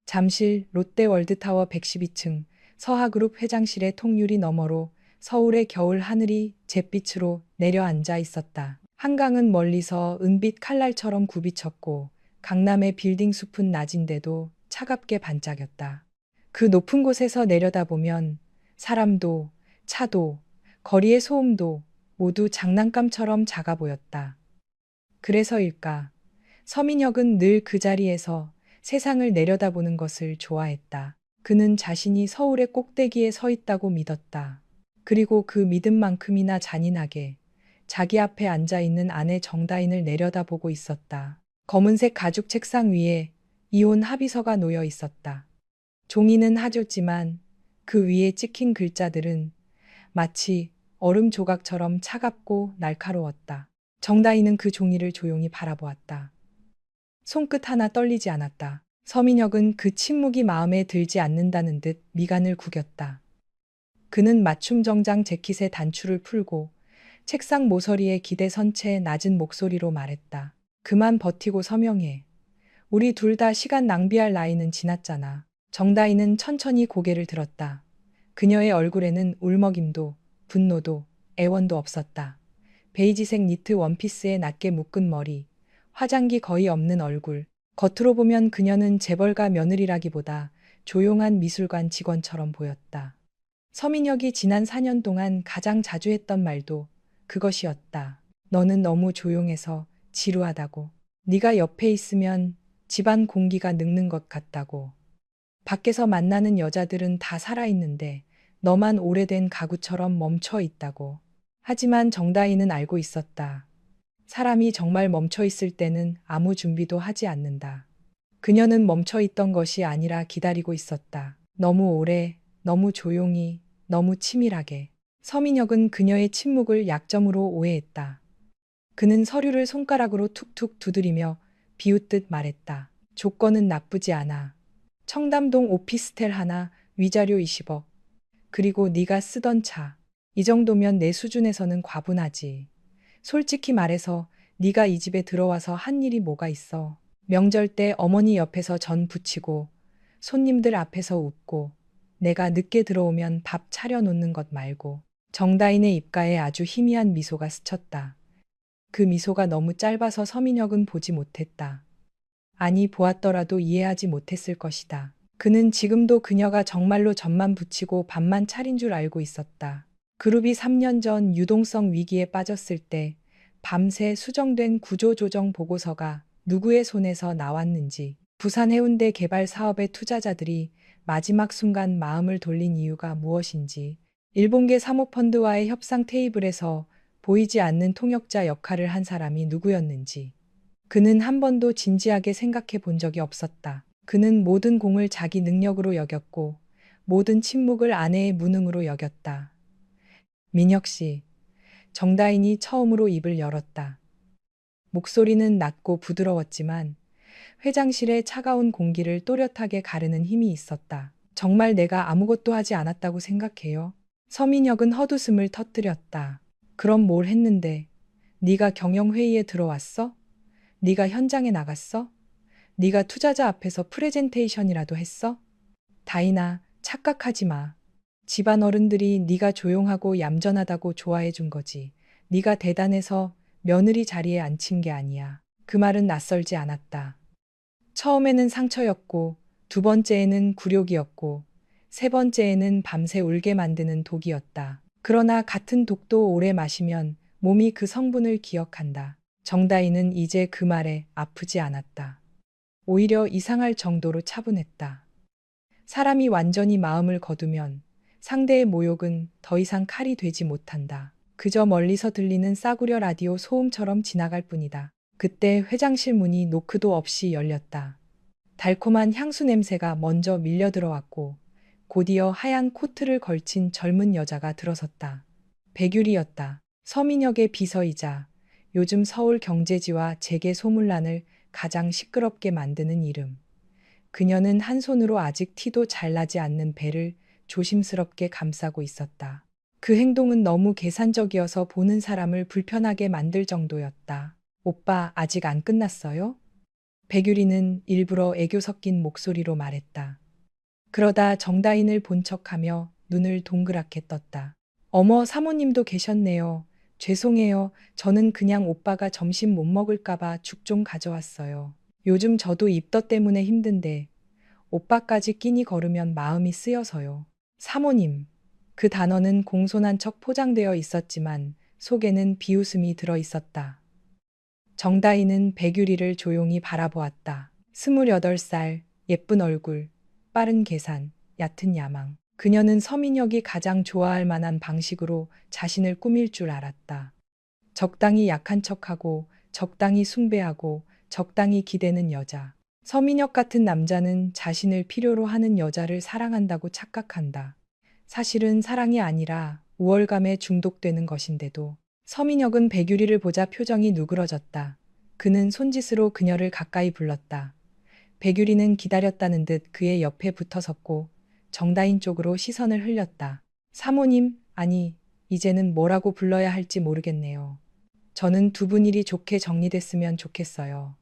잠실 롯데월드타워 112층 서하그룹 회장실의 통유리 너머로 서울의 겨울 하늘이 잿빛으로 내려앉아 있었다. 한강은 멀리서 은빛 칼날처럼 굽이쳤고 강남의 빌딩 숲은 낮인데도 차갑게 반짝였다. 그 높은 곳에서 내려다보면 사람도, 차도, 거리의 소음도 모두 장난감처럼 작아 보였다. 그래서일까? 서민혁은 늘 그 자리에서 세상을 내려다보는 것을 좋아했다. 그는 자신이 서울의 꼭대기에 서 있다고 믿었다. 그리고 그 믿음만큼이나 잔인하게 자기 앞에 앉아 있는 아내 정다인을 내려다보고 있었다. 검은색 가죽 책상 위에 이혼 합의서가 놓여 있었다. 종이는 하얗지만 그 위에 찍힌 글자들은 마치 얼음 조각처럼 차갑고 날카로웠다. 정다인은 그 종이를 조용히 바라보았다. 손끝 하나 떨리지 않았다. 서민혁은 그 침묵이 마음에 들지 않는다는 듯 미간을 구겼다. 그는 맞춤 정장 재킷의 단추를 풀고 책상 모서리에 기대선 채 낮은 목소리로 말했다. 그만 버티고 서명해. 우리 둘 다 시간 낭비할 나이는 지났잖아. 정다인은 천천히 고개를 들었다. 그녀의 얼굴에는 울먹임도 분노도 애원도 없었다. 베이지색 니트 원피스에 낮게 묶은 머리, 화장기 거의 없는 얼굴. 겉으로 보면 그녀는 재벌가 며느리라기보다 조용한 미술관 직원처럼 보였다. 서민혁이 지난 4년 동안 가장 자주 했던 말도 그것이었다. 너는 너무 조용해서 지루하다고. 네가 옆에 있으면 집안 공기가 늙는 것 같다고. 밖에서 만나는 여자들은 다 살아있는데 너만 오래된 가구처럼 멈춰 있다고. 하지만 정다희는 알고 있었다. 사람이 정말 멈춰 있을 때는 아무 준비도 하지 않는다. 그녀는 멈춰 있던 것이 아니라 기다리고 있었다. 너무 오래, 너무 조용히, 너무 치밀하게. 서민혁은 그녀의 침묵을 약점으로 오해했다. 그는 서류를 손가락으로 툭툭 두드리며 비웃듯 말했다. 조건은 나쁘지 않아. 청담동 오피스텔 하나, 위자료 20억. 그리고 네가 쓰던 차. 이 정도면 내 수준에서는 과분하지. 솔직히 말해서 네가 이 집에 들어와서 한 일이 뭐가 있어. 명절 때 어머니 옆에서 전 부치고 손님들 앞에서 웃고 내가 늦게 들어오면 밥 차려놓는 것 말고. 정다인의 입가에 아주 희미한 미소가 스쳤다. 그 미소가 너무 짧아서 서민혁은 보지 못했다. 아니 보았더라도 이해하지 못했을 것이다. 그는 지금도 그녀가 정말로 전만 붙이고 밥만 차린 줄 알고 있었다. 그룹이 3년 전 유동성 위기에 빠졌을 때 밤새 수정된 구조조정 보고서가 누구의 손에서 나왔는지, 부산 해운대 개발 사업의 투자자들이 마지막 순간 마음을 돌린 이유가 무엇인지, 일본계 사모펀드와의 협상 테이블에서 보이지 않는 통역자 역할을 한 사람이 누구였는지, 그는 한 번도 진지하게 생각해 본 적이 없었다. 그는 모든 공을 자기 능력으로 여겼고 모든 침묵을 아내의 무능으로 여겼다. 민혁 씨, 정다인이 처음으로 입을 열었다. 목소리는 낮고 부드러웠지만 회장실의 차가운 공기를 또렷하게 가르는 힘이 있었다. 정말 내가 아무것도 하지 않았다고 생각해요. 서민혁은 헛웃음을 터뜨렸다. 그럼 뭘 했는데? 네가 경영회의에 들어왔어? 네가 현장에 나갔어? 네가 투자자 앞에서 프레젠테이션이라도 했어? 다이나, 착각하지 마. 집안 어른들이 네가 조용하고 얌전하다고 좋아해 준 거지. 네가 대단해서 며느리 자리에 앉힌 게 아니야. 그 말은 낯설지 않았다. 처음에는 상처였고, 두 번째에는 굴욕이었고, 세 번째에는 밤새 울게 만드는 독이었다. 그러나 같은 독도 오래 마시면 몸이 그 성분을 기억한다. 정다희는 이제 그 말에 아프지 않았다. 오히려 이상할 정도로 차분했다. 사람이 완전히 마음을 거두면 상대의 모욕은 더 이상 칼이 되지 못한다. 그저 멀리서 들리는 싸구려 라디오 소음처럼 지나갈 뿐이다. 그때 회장실 문이 노크도 없이 열렸다. 달콤한 향수 냄새가 먼저 밀려 들어왔고 곧이어 하얀 코트를 걸친 젊은 여자가 들어섰다. 백유리였다. 서민혁의 비서이자 요즘 서울 경제지와 재계 소문란을 가장 시끄럽게 만드는 이름. 그녀는 한 손으로 아직 티도 잘 나지 않는 배를 조심스럽게 감싸고 있었다. 그 행동은 너무 계산적이어서 보는 사람을 불편하게 만들 정도였다. 오빠, 아직 안 끝났어요? 백유리는 일부러 애교 섞인 목소리로 말했다. 그러다 정다인을 본 척하며 눈을 동그랗게 떴다. 어머, 사모님도 계셨네요. 죄송해요. 저는 그냥 오빠가 점심 못 먹을까봐 죽 좀 가져왔어요. 요즘 저도 입덧 때문에 힘든데 오빠까지 끼니 걸으면 마음이 쓰여서요. 사모님. 그 단어는 공손한 척 포장되어 있었지만 속에는 비웃음이 들어 있었다. 정다희는 백유리를 조용히 바라보았다. 28살, 예쁜 얼굴, 빠른 계산, 얕은 야망. 그녀는 서민혁이 가장 좋아할 만한 방식으로 자신을 꾸밀 줄 알았다. 적당히 약한 척하고, 적당히 숭배하고, 적당히 기대는 여자. 서민혁 같은 남자는 자신을 필요로 하는 여자를 사랑한다고 착각한다. 사실은 사랑이 아니라 우월감에 중독되는 것인데도 서민혁은 백유리를 보자 표정이 누그러졌다. 그는 손짓으로 그녀를 가까이 불렀다. 백유리는 기다렸다는 듯 그의 옆에 붙어 섰고 정다인 쪽으로 시선을 흘렸다. 사모님, 아니, 이제는 뭐라고 불러야 할지 모르겠네요. 저는 두 분 일이 좋게 정리됐으면 좋겠어요.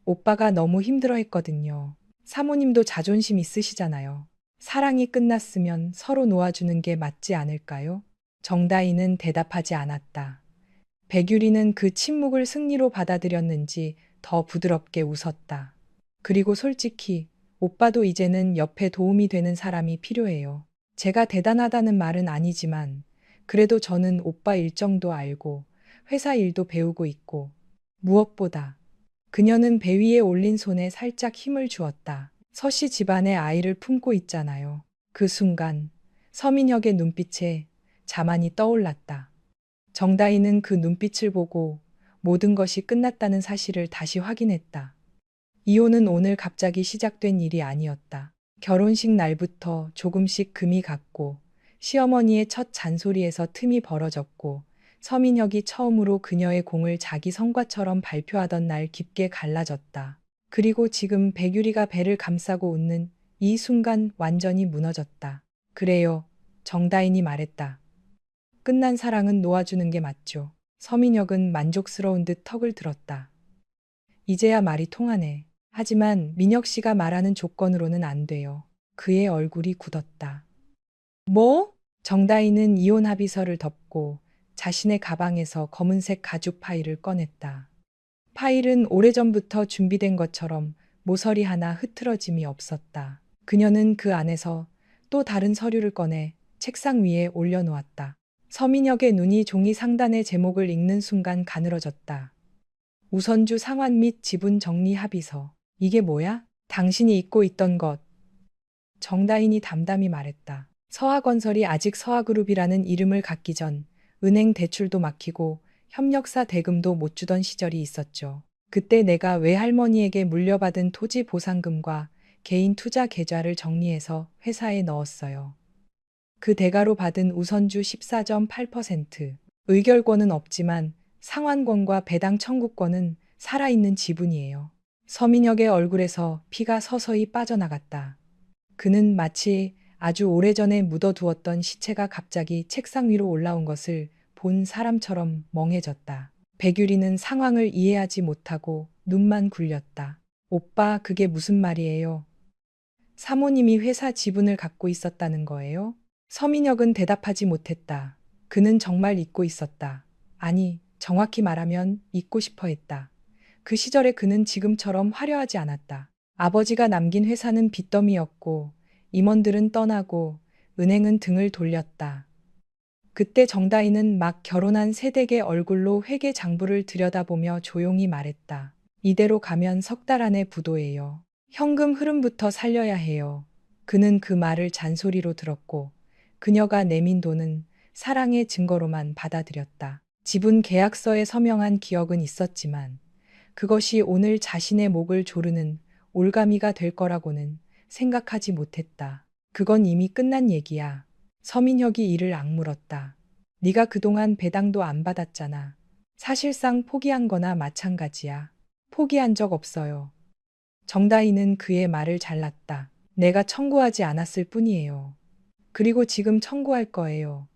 오빠가 너무 힘들어 했거든요. 사모님도 자존심 있으시잖아요. 사랑이 끝났으면 서로 놓아주는 게 맞지 않을까요? 정다희는 대답하지 않았다. 백유리는 그 침묵을 승리로 받아들였는지 더 부드럽게 웃었다. 그리고 솔직히 오빠도 이제는 옆에 도움이 되는 사람이 필요해요. 제가 대단하다는 말은 아니지만 그래도 저는 오빠 일정도 알고 회사 일도 배우고 있고 무엇보다 그녀는 배 위에 올린 손에 살짝 힘을 주었다. 서씨 집안에 아이를 품고 있잖아요. 그 순간 서민혁의 눈빛에 자만이 떠올랐다. 정다희는 그 눈빛을 보고 모든 것이 끝났다는 사실을 다시 확인했다. 이혼은 오늘 갑자기 시작된 일이 아니었다. 결혼식 날부터 조금씩 금이 갔고 시어머니의 첫 잔소리에서 틈이 벌어졌고 서민혁이 처음으로 그녀의 공을 자기 성과처럼 발표하던 날 깊게 갈라졌다. 그리고 지금 백유리가 배를 감싸고 웃는 이 순간 완전히 무너졌다. 그래요. 정다인이 말했다. 끝난 사랑은 놓아주는 게 맞죠. 서민혁은 만족스러운 듯 턱을 들었다. 이제야 말이 통하네. 하지만 민혁 씨가 말하는 조건으로는 안 돼요. 그의 얼굴이 굳었다. 뭐? 정다희는 이혼 합의서를 덮고 자신의 가방에서 검은색 가죽 파일을 꺼냈다. 파일은 오래전부터 준비된 것처럼 모서리 하나 흐트러짐이 없었다. 그녀는 그 안에서 또 다른 서류를 꺼내 책상 위에 올려놓았다. 서민혁의 눈이 종이 상단의 제목을 읽는 순간 가늘어졌다. 우선주 상환 및 지분 정리 합의서. 이게 뭐야? 당신이 잊고 있던 것. 정다인이 담담히 말했다. 서하건설이 아직 서하그룹이라는 이름을 갖기 전 은행 대출도 막히고 협력사 대금도 못 주던 시절이 있었죠. 그때 내가 외할머니에게 물려받은 토지 보상금과 개인 투자 계좌를 정리해서 회사에 넣었어요. 그 대가로 받은 우선주 14.8%. 의결권은 없지만 상환권과 배당 청구권은 살아있는 지분이에요. 서민혁의 얼굴에서 피가 서서히 빠져나갔다. 그는 마치 아주 오래전에 묻어두었던 시체가 갑자기 책상 위로 올라온 것을 본 사람처럼 멍해졌다. 백유리는 상황을 이해하지 못하고 눈만 굴렸다. 오빠, 그게 무슨 말이에요? 사모님이 회사 지분을 갖고 있었다는 거예요? 서민혁은 대답하지 못했다. 그는 정말 잊고 있었다. 아니, 정확히 말하면 잊고 싶어 했다. 그 시절에 그는 지금처럼 화려하지 않았다. 아버지가 남긴 회사는 빚더미였고 임원들은 떠나고 은행은 등을 돌렸다. 그때 정다희는 막 결혼한 새댁의 얼굴로 회계 장부를 들여다보며 조용히 말했다. 이대로 가면 석 달 안에 부도예요. 현금 흐름부터 살려야 해요. 그는 그 말을 잔소리로 들었고 그녀가 내민 돈은 사랑의 증거로만 받아들였다. 지분 계약서에 서명한 기억은 있었지만 그것이 오늘 자신의 목을 조르는 올가미가 될 거라고는 생각하지 못했다. 그건 이미 끝난 얘기야. 서민혁이 이를 악물었다. 네가 그동안 배당도 안 받았잖아. 사실상 포기한 거나 마찬가지야. 포기한 적 없어요. 정다희는 그의 말을 잘랐다. 내가 청구하지 않았을 뿐이에요. 그리고 지금 청구할 거예요.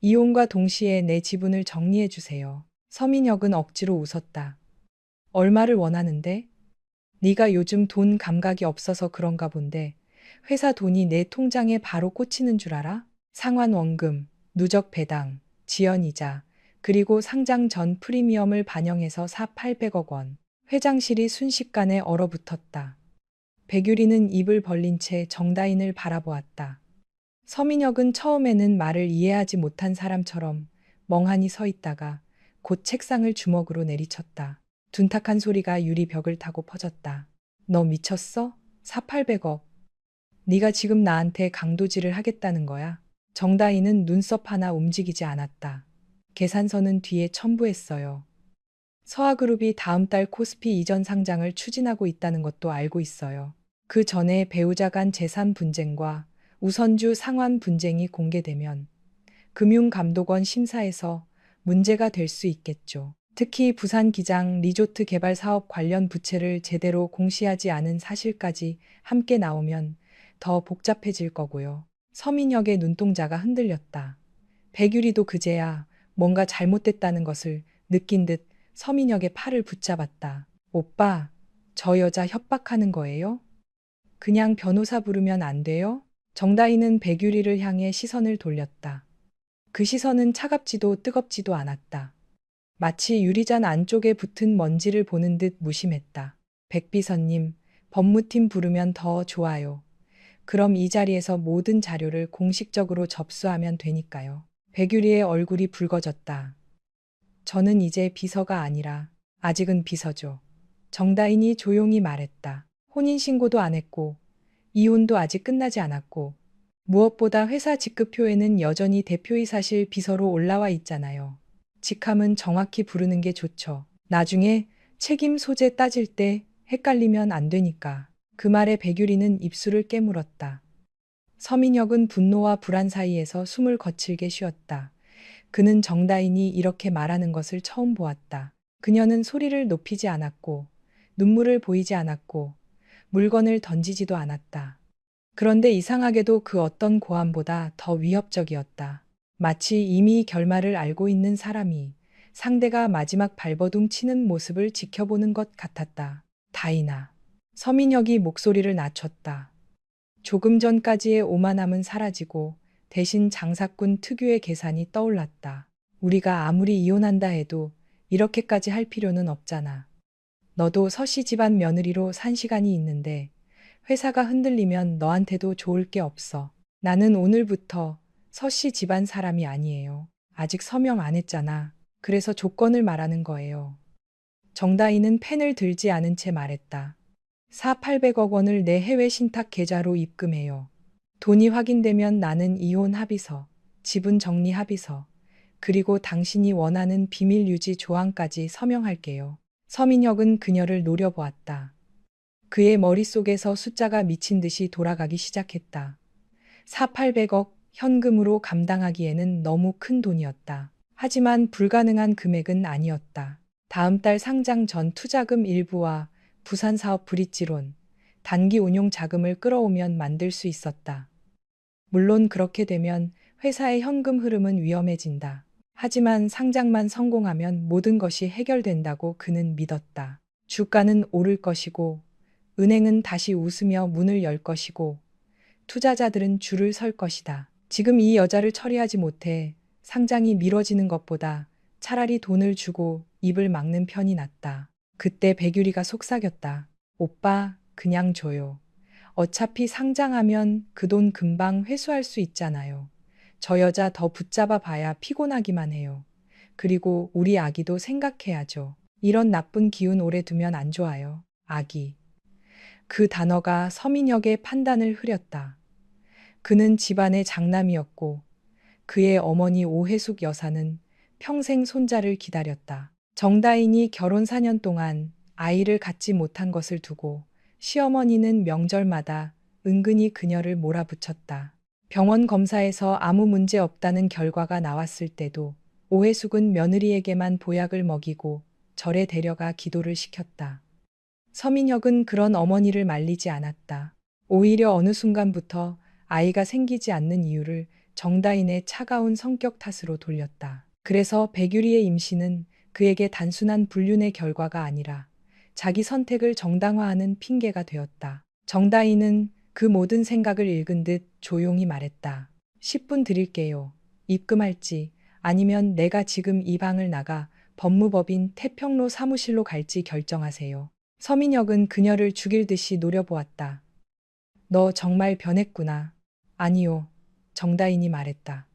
이혼과 동시에 내 지분을 정리해 주세요. 서민혁은 억지로 웃었다. 얼마를 원하는데? 네가 요즘 돈 감각이 없어서 그런가 본데 회사 돈이 내 통장에 바로 꽂히는 줄 알아? 상환 원금, 누적 배당, 지연이자, 그리고 상장 전 프리미엄을 반영해서 800억 원. 회장실이 순식간에 얼어붙었다. 백유리는 입을 벌린 채 정다인을 바라보았다. 서민혁은 처음에는 말을 이해하지 못한 사람처럼 멍하니 서 있다가 곧 책상을 주먹으로 내리쳤다. 둔탁한 소리가 유리벽을 타고 퍼졌다. 너 미쳤어? 800억. 네가 지금 나한테 강도질을 하겠다는 거야? 정다희는 눈썹 하나 움직이지 않았다. 계산서는 뒤에 첨부했어요. 서아그룹이 다음 달 코스피 이전 상장을 추진하고 있다는 것도 알고 있어요. 그 전에 배우자 간 재산 분쟁과 우선주 상환 분쟁이 공개되면 금융감독원 심사에서 문제가 될 수 있겠죠. 특히 부산 기장 리조트 개발 사업 관련 부채를 제대로 공시하지 않은 사실까지 함께 나오면 더 복잡해질 거고요. 서민혁의 눈동자가 흔들렸다. 백유리도 그제야 뭔가 잘못됐다는 것을 느낀 듯 서민혁의 팔을 붙잡았다. 오빠, 저 여자 협박하는 거예요? 그냥 변호사 부르면 안 돼요? 정다희는 백유리를 향해 시선을 돌렸다. 그 시선은 차갑지도 뜨겁지도 않았다. 마치 유리잔 안쪽에 붙은 먼지를 보는 듯 무심했다. 백비서님, 법무팀 부르면 더 좋아요. 그럼 이 자리에서 모든 자료를 공식적으로 접수하면 되니까요. 백유리의 얼굴이 붉어졌다. 저는 이제 비서가 아니라 아직은 비서죠. 정다인이 조용히 말했다. 혼인신고도 안 했고 이혼도 아직 끝나지 않았고 무엇보다 회사 직급표에는 여전히 대표이사실 비서로 올라와 있잖아요. 직함은 정확히 부르는 게 좋죠. 나중에 책임 소재 따질 때 헷갈리면 안 되니까. 그 말에 백유리는 입술을 깨물었다. 서민혁은 분노와 불안 사이에서 숨을 거칠게 쉬었다. 그는 정다인이 이렇게 말하는 것을 처음 보았다. 그녀는 소리를 높이지 않았고 눈물을 보이지 않았고 물건을 던지지도 않았다. 그런데 이상하게도 그 어떤 고함보다 더 위협적이었다. 마치 이미 결말을 알고 있는 사람이 상대가 마지막 발버둥 치는 모습을 지켜보는 것 같았다. 다이나. 서민혁이 목소리를 낮췄다. 조금 전까지의 오만함은 사라지고 대신 장사꾼 특유의 계산이 떠올랐다. 우리가 아무리 이혼한다 해도 이렇게까지 할 필요는 없잖아. 너도 서씨 집안 며느리로 산 시간이 있는데 회사가 흔들리면 너한테도 좋을 게 없어. 나는 오늘부터 서씨 집안 사람이 아니에요. 아직 서명 안 했잖아. 그래서 조건을 말하는 거예요. 정다희는 펜을 들지 않은 채 말했다. 800억 원을 내 해외 신탁 계좌로 입금해요. 돈이 확인되면 나는 이혼 합의서, 지분 정리 합의서, 그리고 당신이 원하는 비밀 유지 조항까지 서명할게요. 서민혁은 그녀를 노려보았다. 그의 머릿속에서 숫자가 미친 듯이 돌아가기 시작했다. 800억 현금으로 감당하기에는 너무 큰 돈이었다. 하지만 불가능한 금액은 아니었다. 다음 달 상장 전 투자금 일부와 부산 사업 브릿지론, 단기 운용 자금을 끌어오면 만들 수 있었다. 물론 그렇게 되면 회사의 현금 흐름은 위험해진다. 하지만 상장만 성공하면 모든 것이 해결된다고 그는 믿었다. 주가는 오를 것이고, 은행은 다시 웃으며 문을 열 것이고, 투자자들은 줄을 설 것이다. 지금 이 여자를 처리하지 못해 상장이 미뤄지는 것보다 차라리 돈을 주고 입을 막는 편이 낫다. 그때 백유리가 속삭였다. 오빠, 그냥 줘요. 어차피 상장하면 그 돈 금방 회수할 수 있잖아요. 저 여자 더 붙잡아 봐야 피곤하기만 해요. 그리고 우리 아기도 생각해야죠. 이런 나쁜 기운 오래 두면 안 좋아요. 아기. 그 단어가 서민혁의 판단을 흐렸다. 그는 집안의 장남이었고 그의 어머니 오혜숙 여사는 평생 손자를 기다렸다. 정다인이 결혼 4년 동안 아이를 갖지 못한 것을 두고 시어머니는 명절마다 은근히 그녀를 몰아붙였다. 병원 검사에서 아무 문제 없다는 결과가 나왔을 때도 오혜숙은 며느리에게만 보약을 먹이고 절에 데려가 기도를 시켰다. 서민혁은 그런 어머니를 말리지 않았다. 오히려 어느 순간부터 아이가 생기지 않는 이유를 정다인의 차가운 성격 탓으로 돌렸다. 그래서 백유리의 임신은 그에게 단순한 불륜의 결과가 아니라 자기 선택을 정당화하는 핑계가 되었다. 정다희는 그 모든 생각을 읽은 듯 조용히 말했다. 10분 드릴게요. 입금할지 아니면 내가 지금 이 방을 나가 법무법인 태평로 사무실로 갈지 결정하세요. 서민혁은 그녀를 죽일 듯이 노려보았다. 너 정말 변했구나. 아니요. 정다인이 말했다.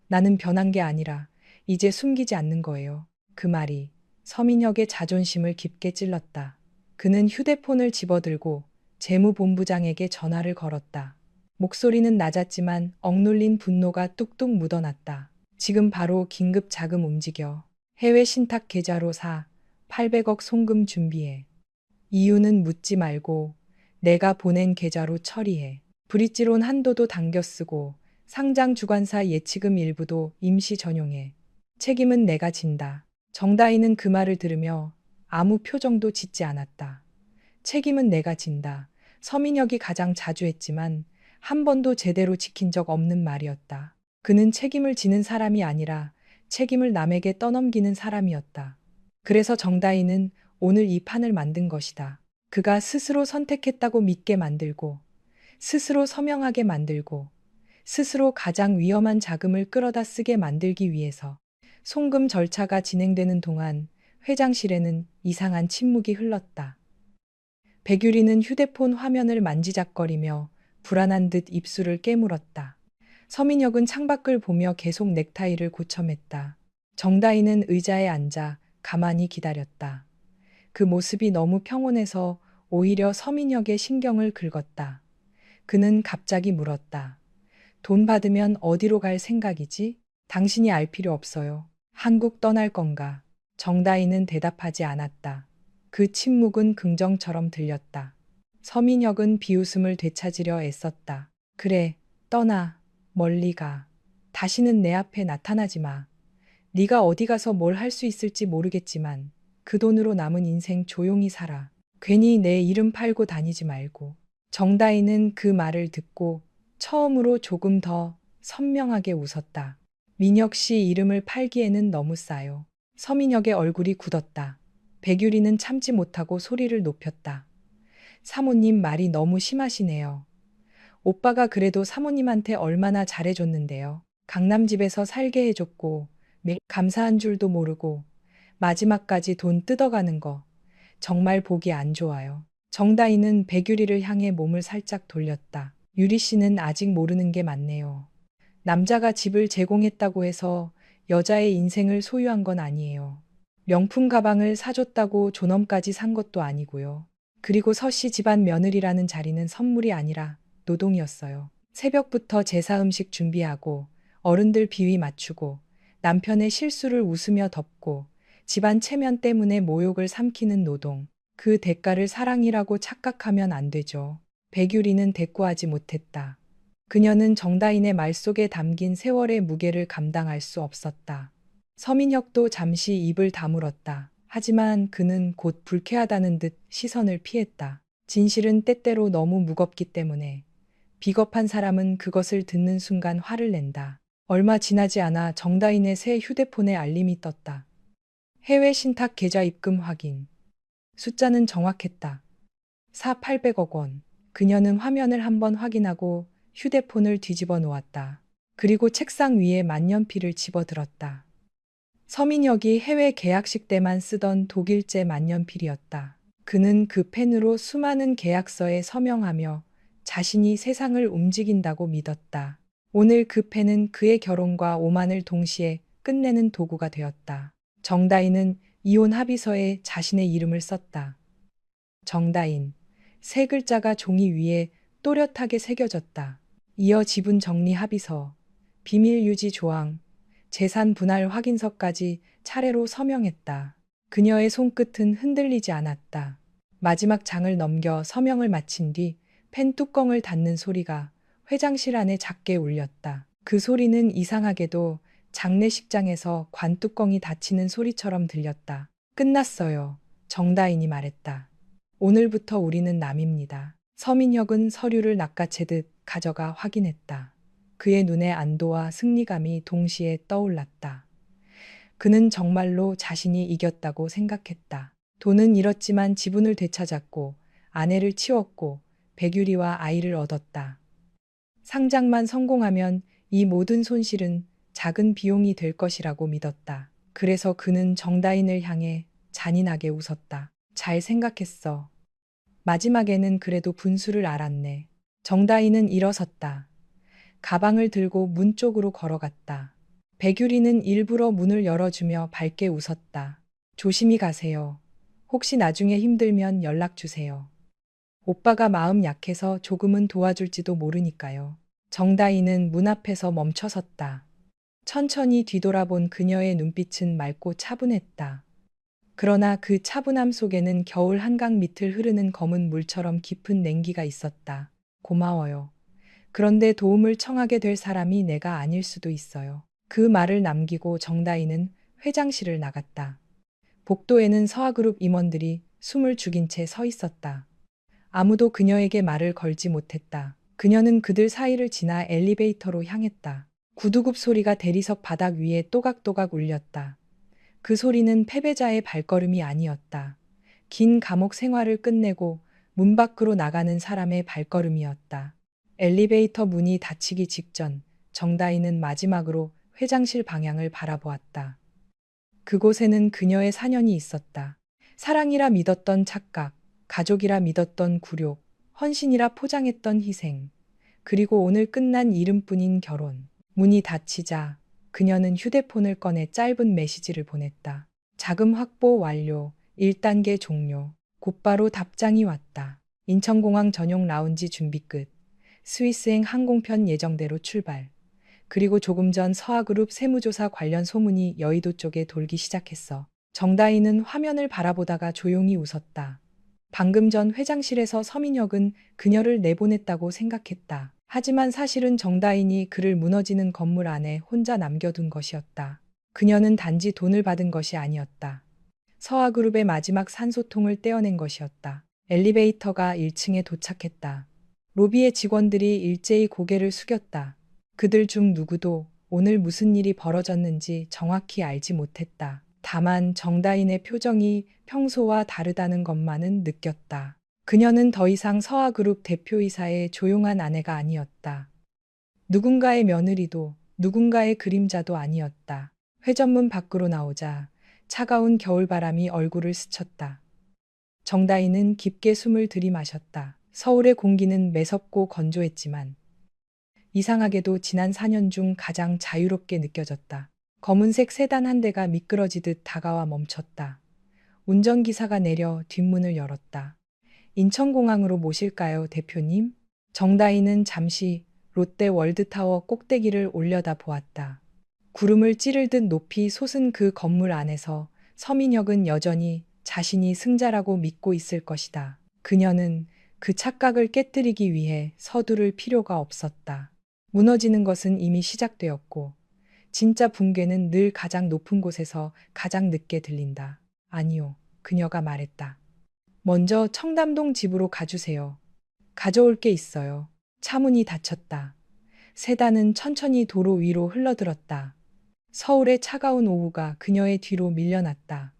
나는 변한 게 아니라 이제 숨기지 않는 거예요. 그 말이 서민혁의 자존심을 깊게 찔렀다. 그는 휴대폰을 집어들고 재무본부장에게 전화를 걸었다. 목소리는 낮았지만 억눌린 분노가 뚝뚝 묻어났다. 지금 바로 긴급 자금 움직여. 해외 신탁 계좌로 800억 송금 준비해. 이유는 묻지 말고 내가 보낸 계좌로 처리해. 브릿지론 한도도 당겨 쓰고 상장 주관사 예치금 일부도 임시 전용해. 책임은 내가 진다. 정다희는 그 말을 들으며 아무 표정도 짓지 않았다. 책임은 내가 진다. 서민혁이 가장 자주 했지만 한 번도 제대로 지킨 적 없는 말이었다. 그는 책임을 지는 사람이 아니라 책임을 남에게 떠넘기는 사람이었다. 그래서 정다희는 오늘 이 판을 만든 것이다. 그가 스스로 선택했다고 믿게 만들고, 스스로 서명하게 만들고, 스스로 가장 위험한 자금을 끌어다 쓰게 만들기 위해서. 송금 절차가 진행되는 동안 회장실에는 이상한 침묵이 흘렀다. 백유리는 휴대폰 화면을 만지작거리며 불안한 듯 입술을 깨물었다. 서민혁은 창밖을 보며 계속 넥타이를 고쳐맸다. 정다희는 의자에 앉아 가만히 기다렸다. 그 모습이 너무 평온해서 오히려 서민혁의 신경을 긁었다. 그는 갑자기 물었다. 돈 받으면 어디로 갈 생각이지? 당신이 알 필요 없어요. 한국 떠날 건가? 정다희는 대답하지 않았다. 그 침묵은 긍정처럼 들렸다. 서민혁은 비웃음을 되찾으려 애썼다. 그래, 떠나. 멀리 가. 다시는 내 앞에 나타나지 마. 네가 어디 가서 뭘 할 수 있을지 모르겠지만 그 돈으로 남은 인생 조용히 살아. 괜히 내 이름 팔고 다니지 말고. 정다희는 그 말을 듣고 처음으로 조금 더 선명하게 웃었다. 민혁 씨 이름을 팔기에는 너무 싸요. 서민혁의 얼굴이 굳었다. 백유리는 참지 못하고 소리를 높였다. 사모님 말이 너무 심하시네요. 오빠가 그래도 사모님한테 얼마나 잘해줬는데요. 강남집에서 살게 해줬고 매일 감사한 줄도 모르고 마지막까지 돈 뜯어가는 거 정말 보기 안 좋아요. 정다희는 백유리를 향해 몸을 살짝 돌렸다. 유리 씨는 아직 모르는 게 많네요. 남자가 집을 제공했다고 해서 여자의 인생을 소유한 건 아니에요. 명품 가방을 사줬다고 존엄까지 산 것도 아니고요. 그리고 서씨 집안 며느리라는 자리는 선물이 아니라 노동이었어요. 새벽부터 제사 음식 준비하고 어른들 비위 맞추고 남편의 실수를 웃으며 덮고 집안 체면 때문에 모욕을 삼키는 노동. 그 대가를 사랑이라고 착각하면 안 되죠. 백유리는 대꾸하지 못했다. 그녀는 정다인의 말 속에 담긴 세월의 무게를 감당할 수 없었다. 서민혁도 잠시 입을 다물었다. 하지만 그는 곧 불쾌하다는 듯 시선을 피했다. 진실은 때때로 너무 무겁기 때문에 비겁한 사람은 그것을 듣는 순간 화를 낸다. 얼마 지나지 않아 정다인의 새 휴대폰에 알림이 떴다. 해외 신탁 계좌 입금 확인. 숫자는 정확했다. 800억 원. 그녀는 화면을 한번 확인하고 휴대폰을 뒤집어 놓았다. 그리고 책상 위에 만년필을 집어들었다. 서민혁이 해외 계약식 때만 쓰던 독일제 만년필이었다. 그는 그 펜으로 수많은 계약서에 서명하며 자신이 세상을 움직인다고 믿었다. 오늘 그 펜은 그의 결혼과 오만을 동시에 끝내는 도구가 되었다. 정다인은 이혼 합의서에 자신의 이름을 썼다. 정다인. 세 글자가 종이 위에 또렷하게 새겨졌다. 이어 지분 정리 합의서, 비밀 유지 조항, 재산 분할 확인서까지 차례로 서명했다. 그녀의 손끝은 흔들리지 않았다. 마지막 장을 넘겨 서명을 마친 뒤 펜 뚜껑을 닫는 소리가 회장실 안에 작게 울렸다. 그 소리는 이상하게도 장례식장에서 관뚜껑이 닫히는 소리처럼 들렸다. 끝났어요. 정다인이 말했다. 오늘부터 우리는 남입니다. 서민혁은 서류를 낚아채듯 가져가 확인했다. 그의 눈에 안도와 승리감이 동시에 떠올랐다. 그는 정말로 자신이 이겼다고 생각했다. 돈은 잃었지만 지분을 되찾았고 아내를 치웠고 백유리와 아이를 얻었다. 상장만 성공하면 이 모든 손실은 작은 비용이 될 것이라고 믿었다. 그래서 그는 정다인을 향해 잔인하게 웃었다. 잘 생각했어. 마지막에는 그래도 분수를 알았네. 정다인은 일어섰다. 가방을 들고 문 쪽으로 걸어갔다. 백유리는 일부러 문을 열어주며 밝게 웃었다. 조심히 가세요. 혹시 나중에 힘들면 연락 주세요. 오빠가 마음 약해서 조금은 도와줄지도 모르니까요. 정다인은 문 앞에서 멈춰섰다. 천천히 뒤돌아본 그녀의 눈빛은 맑고 차분했다. 그러나 그 차분함 속에는 겨울 한강 밑을 흐르는 검은 물처럼 깊은 냉기가 있었다. 고마워요. 그런데 도움을 청하게 될 사람이 내가 아닐 수도 있어요. 그 말을 남기고 정다인은 회장실을 나갔다. 복도에는 서하그룹 임원들이 숨을 죽인 채 서 있었다. 아무도 그녀에게 말을 걸지 못했다. 그녀는 그들 사이를 지나 엘리베이터로 향했다. 구두굽 소리가 대리석 바닥 위에 또각또각 울렸다. 그 소리는 패배자의 발걸음이 아니었다. 긴 감옥 생활을 끝내고 문 밖으로 나가는 사람의 발걸음이었다. 엘리베이터 문이 닫히기 직전 정다인은 마지막으로 회장실 방향을 바라보았다. 그곳에는 그녀의 사연이 있었다. 사랑이라 믿었던 착각, 가족이라 믿었던 굴욕, 헌신이라 포장했던 희생, 그리고 오늘 끝난 이름뿐인 결혼. 문이 닫히자 그녀는 휴대폰을 꺼내 짧은 메시지를 보냈다. 자금 확보 완료, 1단계 종료. 곧바로 답장이 왔다. 인천공항 전용 라운지 준비 끝. 스위스행 항공편 예정대로 출발. 그리고 조금 전 서하그룹 세무조사 관련 소문이 여의도 쪽에 돌기 시작했어. 정다희는 화면을 바라보다가 조용히 웃었다. 방금 전 회장실에서 서민혁은 그녀를 내보냈다고 생각했다. 하지만 사실은 정다인이 그를 무너지는 건물 안에 혼자 남겨둔 것이었다. 그녀는 단지 돈을 받은 것이 아니었다. 서하그룹의 마지막 산소통을 떼어낸 것이었다. 엘리베이터가 1층에 도착했다. 로비의 직원들이 일제히 고개를 숙였다. 그들 중 누구도 오늘 무슨 일이 벌어졌는지 정확히 알지 못했다. 다만 정다인의 표정이 평소와 다르다는 것만은 느꼈다. 그녀는 더 이상 서하그룹 대표이사의 조용한 아내가 아니었다. 누군가의 며느리도 누군가의 그림자도 아니었다. 회전문 밖으로 나오자 차가운 겨울바람이 얼굴을 스쳤다. 정다인은 깊게 숨을 들이마셨다. 서울의 공기는 매섭고 건조했지만 이상하게도 지난 4년 중 가장 자유롭게 느껴졌다. 검은색 세단 한 대가 미끄러지듯 다가와 멈췄다. 운전기사가 내려 뒷문을 열었다. 인천공항으로 모실까요, 대표님? 정다희는 잠시 롯데 월드타워 꼭대기를 올려다 보았다. 구름을 찌를 듯 높이 솟은 그 건물 안에서 서민혁은 여전히 자신이 승자라고 믿고 있을 것이다. 그녀는 그 착각을 깨뜨리기 위해 서두를 필요가 없었다. 무너지는 것은 이미 시작되었고 진짜 붕괴는 늘 가장 높은 곳에서 가장 늦게 들린다. 아니요, 그녀가 말했다. 먼저 청담동 집으로 가주세요. 가져올 게 있어요. 차문이 닫혔다. 세단은 천천히 도로 위로 흘러들었다. 서울의 차가운 오후가 그녀의 뒤로 밀려났다.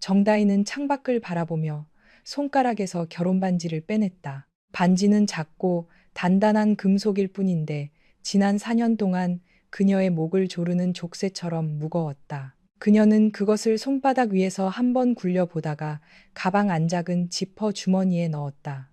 정다희는 창밖을 바라보며 손가락에서 결혼반지를 빼냈다. 반지는 작고 단단한 금속일 뿐인데 지난 4년 동안 그녀의 목을 조르는 족쇄처럼 무거웠다. 그녀는 그것을 손바닥 위에서 한 번 굴려보다가 가방 안작은 지퍼 주머니에 넣었다.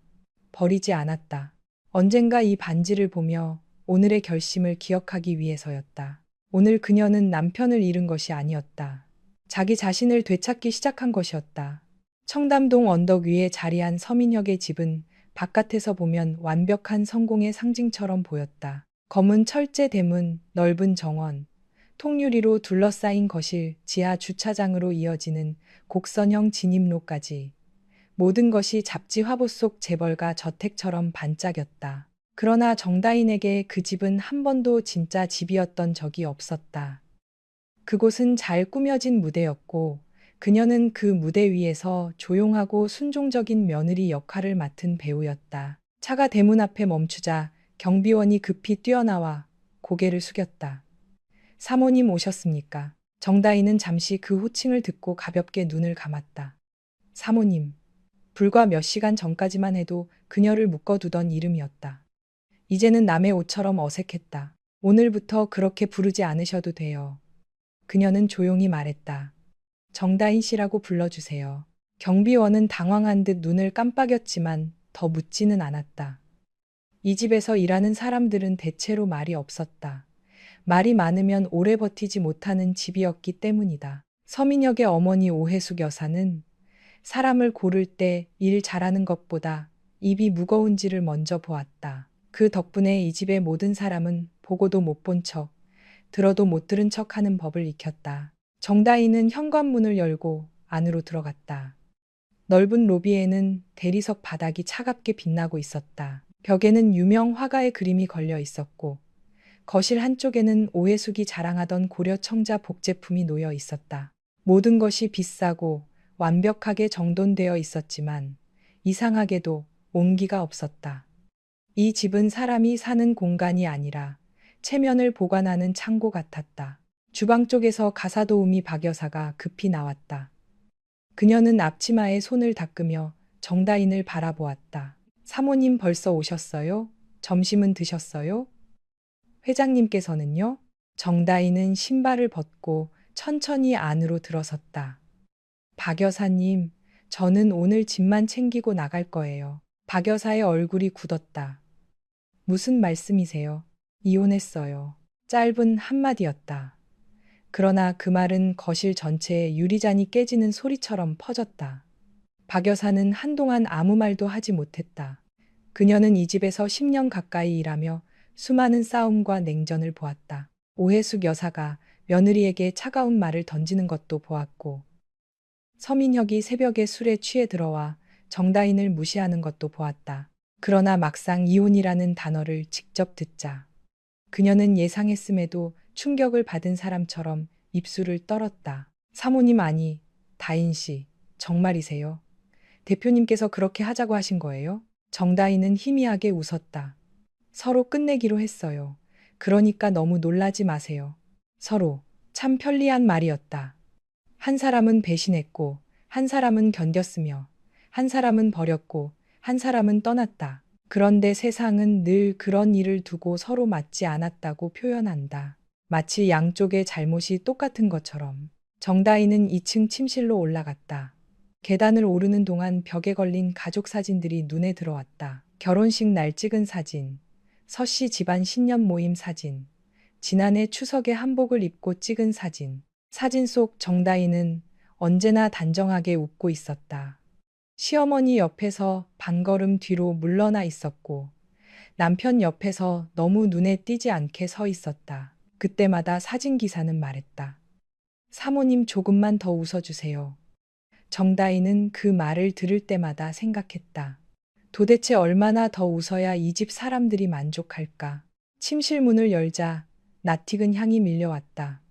버리지 않았다. 언젠가 이 반지를 보며 오늘의 결심을 기억하기 위해서였다. 오늘 그녀는 남편을 잃은 것이 아니었다. 자기 자신을 되찾기 시작한 것이었다. 청담동 언덕 위에 자리한 서민혁의 집은 바깥에서 보면 완벽한 성공의 상징처럼 보였다. 검은 철제 대문, 넓은 정원, 통유리로 둘러싸인 거실, 지하 주차장으로 이어지는 곡선형 진입로까지 모든 것이 잡지 화보 속 재벌가 저택처럼 반짝였다. 그러나 정다인에게 그 집은 한 번도 진짜 집이었던 적이 없었다. 그곳은 잘 꾸며진 무대였고 그녀는 그 무대 위에서 조용하고 순종적인 며느리 역할을 맡은 배우였다. 차가 대문 앞에 멈추자 경비원이 급히 뛰어나와 고개를 숙였다. 사모님 오셨습니까? 정다희는 잠시 그 호칭을 듣고 가볍게 눈을 감았다. 사모님. 불과 몇 시간 전까지만 해도 그녀를 묶어두던 이름이었다. 이제는 남의 옷처럼 어색했다. 오늘부터 그렇게 부르지 않으셔도 돼요. 그녀는 조용히 말했다. 정다인 씨라고 불러주세요. 경비원은 당황한 듯 눈을 깜빡였지만 더 묻지는 않았다. 이 집에서 일하는 사람들은 대체로 말이 없었다. 말이 많으면 오래 버티지 못하는 집이었기 때문이다. 서민혁의 어머니 오해숙 여사는 사람을 고를 때 일 잘하는 것보다 입이 무거운지를 먼저 보았다. 그 덕분에 이 집의 모든 사람은 보고도 못 본 척, 들어도 못 들은 척 하는 법을 익혔다. 정다희는 현관문을 열고 안으로 들어갔다. 넓은 로비에는 대리석 바닥이 차갑게 빛나고 있었다. 벽에는 유명 화가의 그림이 걸려 있었고 거실 한쪽에는 오해숙이 자랑하던 고려 청자 복제품이 놓여 있었다. 모든 것이 비싸고 완벽하게 정돈되어 있었지만 이상하게도 온기가 없었다. 이 집은 사람이 사는 공간이 아니라 체면을 보관하는 창고 같았다. 주방 쪽에서 가사도우미 박 여사가 급히 나왔다. 그녀는 앞치마에 손을 닦으며 정다인을 바라보았다. 사모님 벌써 오셨어요? 점심은 드셨어요? 회장님께서는요? 정다인은 신발을 벗고 천천히 안으로 들어섰다. 박 여사님, 저는 오늘 집만 챙기고 나갈 거예요. 박 여사의 얼굴이 굳었다. 무슨 말씀이세요? 이혼했어요. 짧은 한마디였다. 그러나 그 말은 거실 전체에 유리잔이 깨지는 소리처럼 퍼졌다. 박 여사는 한동안 아무 말도 하지 못했다. 그녀는 이 집에서 10년 가까이 일하며 수많은 싸움과 냉전을 보았다. 오해숙 여사가 며느리에게 차가운 말을 던지는 것도 보았고, 서민혁이 새벽에 술에 취해 들어와 정다인을 무시하는 것도 보았다. 그러나 막상 이혼이라는 단어를 직접 듣자 그녀는 예상했음에도 충격을 받은 사람처럼 입술을 떨었다. 사모님 아니, 다인 씨, 정말이세요? 대표님께서 그렇게 하자고 하신 거예요? 정다인은 희미하게 웃었다. 서로 끝내기로 했어요. 그러니까 너무 놀라지 마세요. 서로. 참 편리한 말이었다. 한 사람은 배신했고, 한 사람은 견뎠으며, 한 사람은 버렸고, 한 사람은 떠났다. 그런데 세상은 늘 그런 일을 두고 서로 맞지 않았다고 표현한다. 마치 양쪽의 잘못이 똑같은 것처럼. 정다희는 2층 침실로 올라갔다. 계단을 오르는 동안 벽에 걸린 가족 사진들이 눈에 들어왔다. 결혼식 날 찍은 사진, 서씨 집안 신년 모임 사진, 지난해 추석에 한복을 입고 찍은 사진. 사진 속 정다희는 언제나 단정하게 웃고 있었다. 시어머니 옆에서 반걸음 뒤로 물러나 있었고 남편 옆에서 너무 눈에 띄지 않게 서 있었다. 그때마다 사진 기사는 말했다. 사모님 조금만 더 웃어주세요. 정다희는 그 말을 들을 때마다 생각했다. 도대체 얼마나 더 웃어야 이 집 사람들이 만족할까? 침실 문을 열자 낯익은 향이 밀려왔다.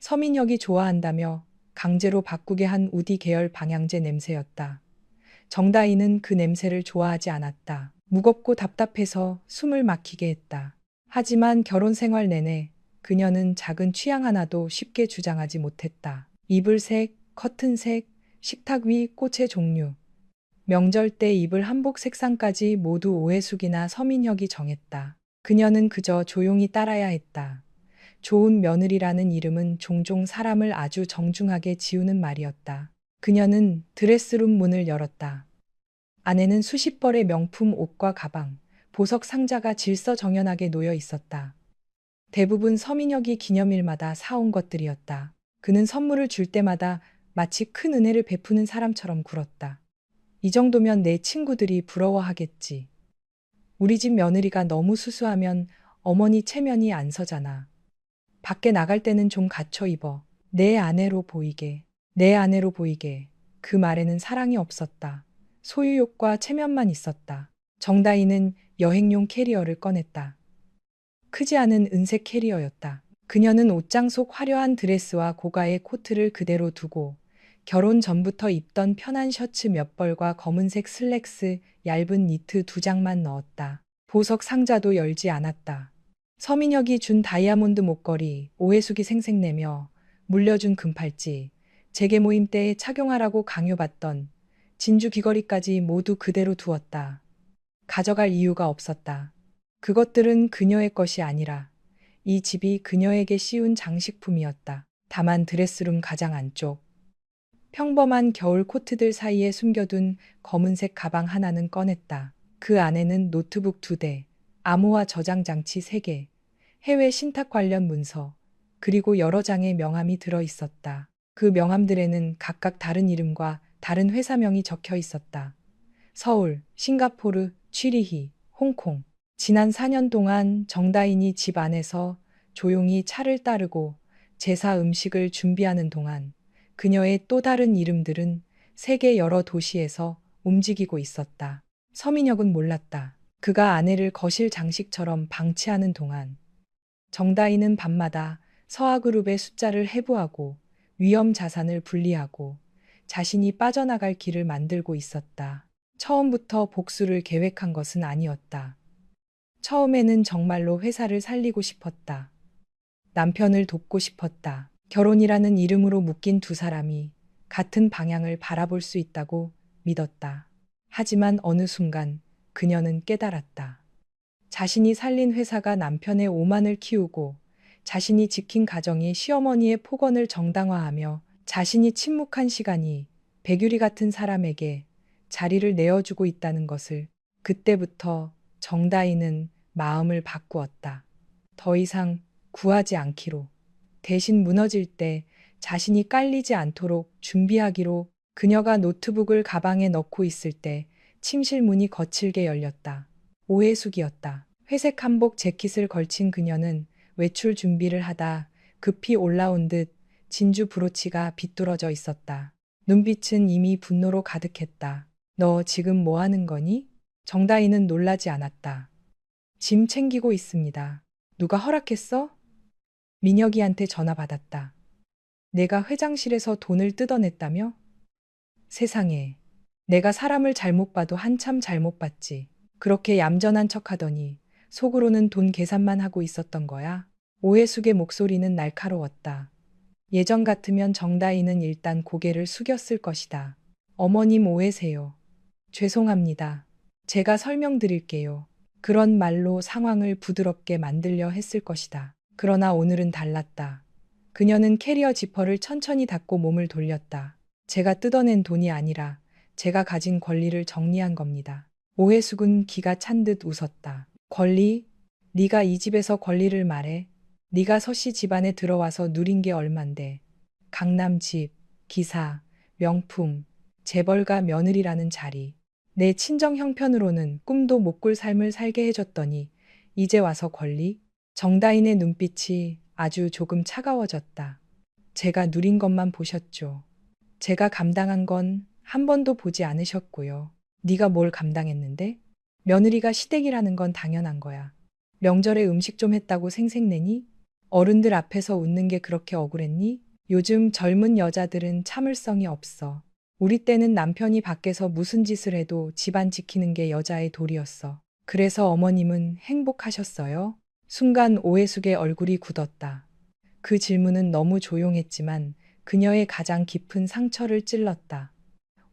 서민혁이 좋아한다며 강제로 바꾸게 한 우디 계열 방향제 냄새였다. 정다희는 그 냄새를 좋아하지 않았다. 무겁고 답답해서 숨을 막히게 했다. 하지만 결혼 생활 내내 그녀는 작은 취향 하나도 쉽게 주장하지 못했다. 이불색, 커튼색, 식탁 위 꽃의 종류. 명절 때 입을 한복 색상까지 모두 오해숙이나 서민혁이 정했다. 그녀는 그저 조용히 따라야 했다. 좋은 며느리라는 이름은 종종 사람을 아주 정중하게 지우는 말이었다. 그녀는 드레스룸 문을 열었다. 안에는 수십 벌의 명품 옷과 가방, 보석 상자가 질서정연하게 놓여 있었다. 대부분 서민혁이 기념일마다 사온 것들이었다. 그는 선물을 줄 때마다 마치 큰 은혜를 베푸는 사람처럼 굴었다. 이 정도면 내 친구들이 부러워하겠지. 우리 집 며느리가 너무 수수하면 어머니 체면이 안 서잖아. 밖에 나갈 때는 좀 갖춰 입어. 내 아내로 보이게. 내 아내로 보이게. 그 말에는 사랑이 없었다. 소유욕과 체면만 있었다. 정다희는 여행용 캐리어를 꺼냈다. 크지 않은 은색 캐리어였다. 그녀는 옷장 속 화려한 드레스와 고가의 코트를 그대로 두고 결혼 전부터 입던 편한 셔츠 몇 벌과 검은색 슬랙스, 얇은 니트 2장만 넣었다. 보석 상자도 열지 않았다. 서민혁이 준 다이아몬드 목걸이, 오해숙이 생색내며 물려준 금팔찌, 재계 모임 때에 착용하라고 강요받던 진주 귀걸이까지 모두 그대로 두었다. 가져갈 이유가 없었다. 그것들은 그녀의 것이 아니라 이 집이 그녀에게 씌운 장식품이었다. 다만 드레스룸 가장 안쪽, 평범한 겨울 코트들 사이에 숨겨둔 검은색 가방 하나는 꺼냈다. 그 안에는 노트북 2대, 암호화 저장 장치 3개, 해외 신탁 관련 문서, 그리고 여러 장의 명함이 들어 있었다. 그 명함들에는 각각 다른 이름과 다른 회사명이 적혀 있었다. 서울, 싱가포르, 취리히, 홍콩. 지난 4년 동안 정다인이 집 안에서 조용히 차를 따르고 제사 음식을 준비하는 동안 그녀의 또 다른 이름들은 세계 여러 도시에서 움직이고 있었다. 서민혁은 몰랐다. 그가 아내를 거실 장식처럼 방치하는 동안 정다인은 밤마다 서아그룹의 숫자를 해부하고 위험 자산을 분리하고 자신이 빠져나갈 길을 만들고 있었다. 처음부터 복수를 계획한 것은 아니었다. 처음에는 정말로 회사를 살리고 싶었다. 남편을 돕고 싶었다. 결혼이라는 이름으로 묶인 두 사람이 같은 방향을 바라볼 수 있다고 믿었다. 하지만 어느 순간 그녀는 깨달았다. 자신이 살린 회사가 남편의 오만을 키우고 자신이 지킨 가정이 시어머니의 폭언을 정당화하며 자신이 침묵한 시간이 백유리 같은 사람에게 자리를 내어주고 있다는 것을 그때부터 정다인은 마음을 바꾸었다. 더 이상 구하지 않기로. 대신 무너질 때 자신이 깔리지 않도록 준비하기로. 그녀가 노트북을 가방에 넣고 있을 때 침실 문이 거칠게 열렸다. 오해숙이었다. 회색 한복 재킷을 걸친 그녀는 외출 준비를 하다 급히 올라온 듯 진주 브로치가 비뚤어져 있었다. 눈빛은 이미 분노로 가득했다. 너 지금 뭐 하는 거니? 정다인은 놀라지 않았다. 짐 챙기고 있습니다. 누가 허락했어? 민혁이한테 전화 받았다. 내가 회장실에서 돈을 뜯어냈다며? 세상에. 내가 사람을 잘못 봐도 한참 잘못 봤지. 그렇게 얌전한 척하더니 속으로는 돈 계산만 하고 있었던 거야. 오해숙의 목소리는 날카로웠다. 예전 같으면 정다인은 일단 고개를 숙였을 것이다. 어머님 오해세요. 죄송합니다. 제가 설명드릴게요. 그런 말로 상황을 부드럽게 만들려 했을 것이다. 그러나 오늘은 달랐다. 그녀는 캐리어 지퍼를 천천히 닫고 몸을 돌렸다. 제가 뜯어낸 돈이 아니라 제가 가진 권리를 정리한 겁니다. 오해숙은 기가 찬 듯 웃었다. 권리? 네가 이 집에서 권리를 말해. 네가 서씨 집안에 들어와서 누린 게 얼만데. 강남 집, 기사, 명품, 재벌가 며느리라는 자리. 내 친정 형편으로는 꿈도 못 꿀 삶을 살게 해줬더니 이제 와서 권리? 정다인의 눈빛이 아주 조금 차가워졌다. 제가 누린 것만 보셨죠. 제가 감당한 건 한 번도 보지 않으셨고요. 네가 뭘 감당했는데? 며느리가 시댁이라는 건 당연한 거야. 명절에 음식 좀 했다고 생색내니? 어른들 앞에서 웃는 게 그렇게 억울했니? 요즘 젊은 여자들은 참을성이 없어. 우리 때는 남편이 밖에서 무슨 짓을 해도 집안 지키는 게 여자의 도리였어. 그래서 어머님은 행복하셨어요? 순간 오해숙의 얼굴이 굳었다. 그 질문은 너무 조용했지만 그녀의 가장 깊은 상처를 찔렀다.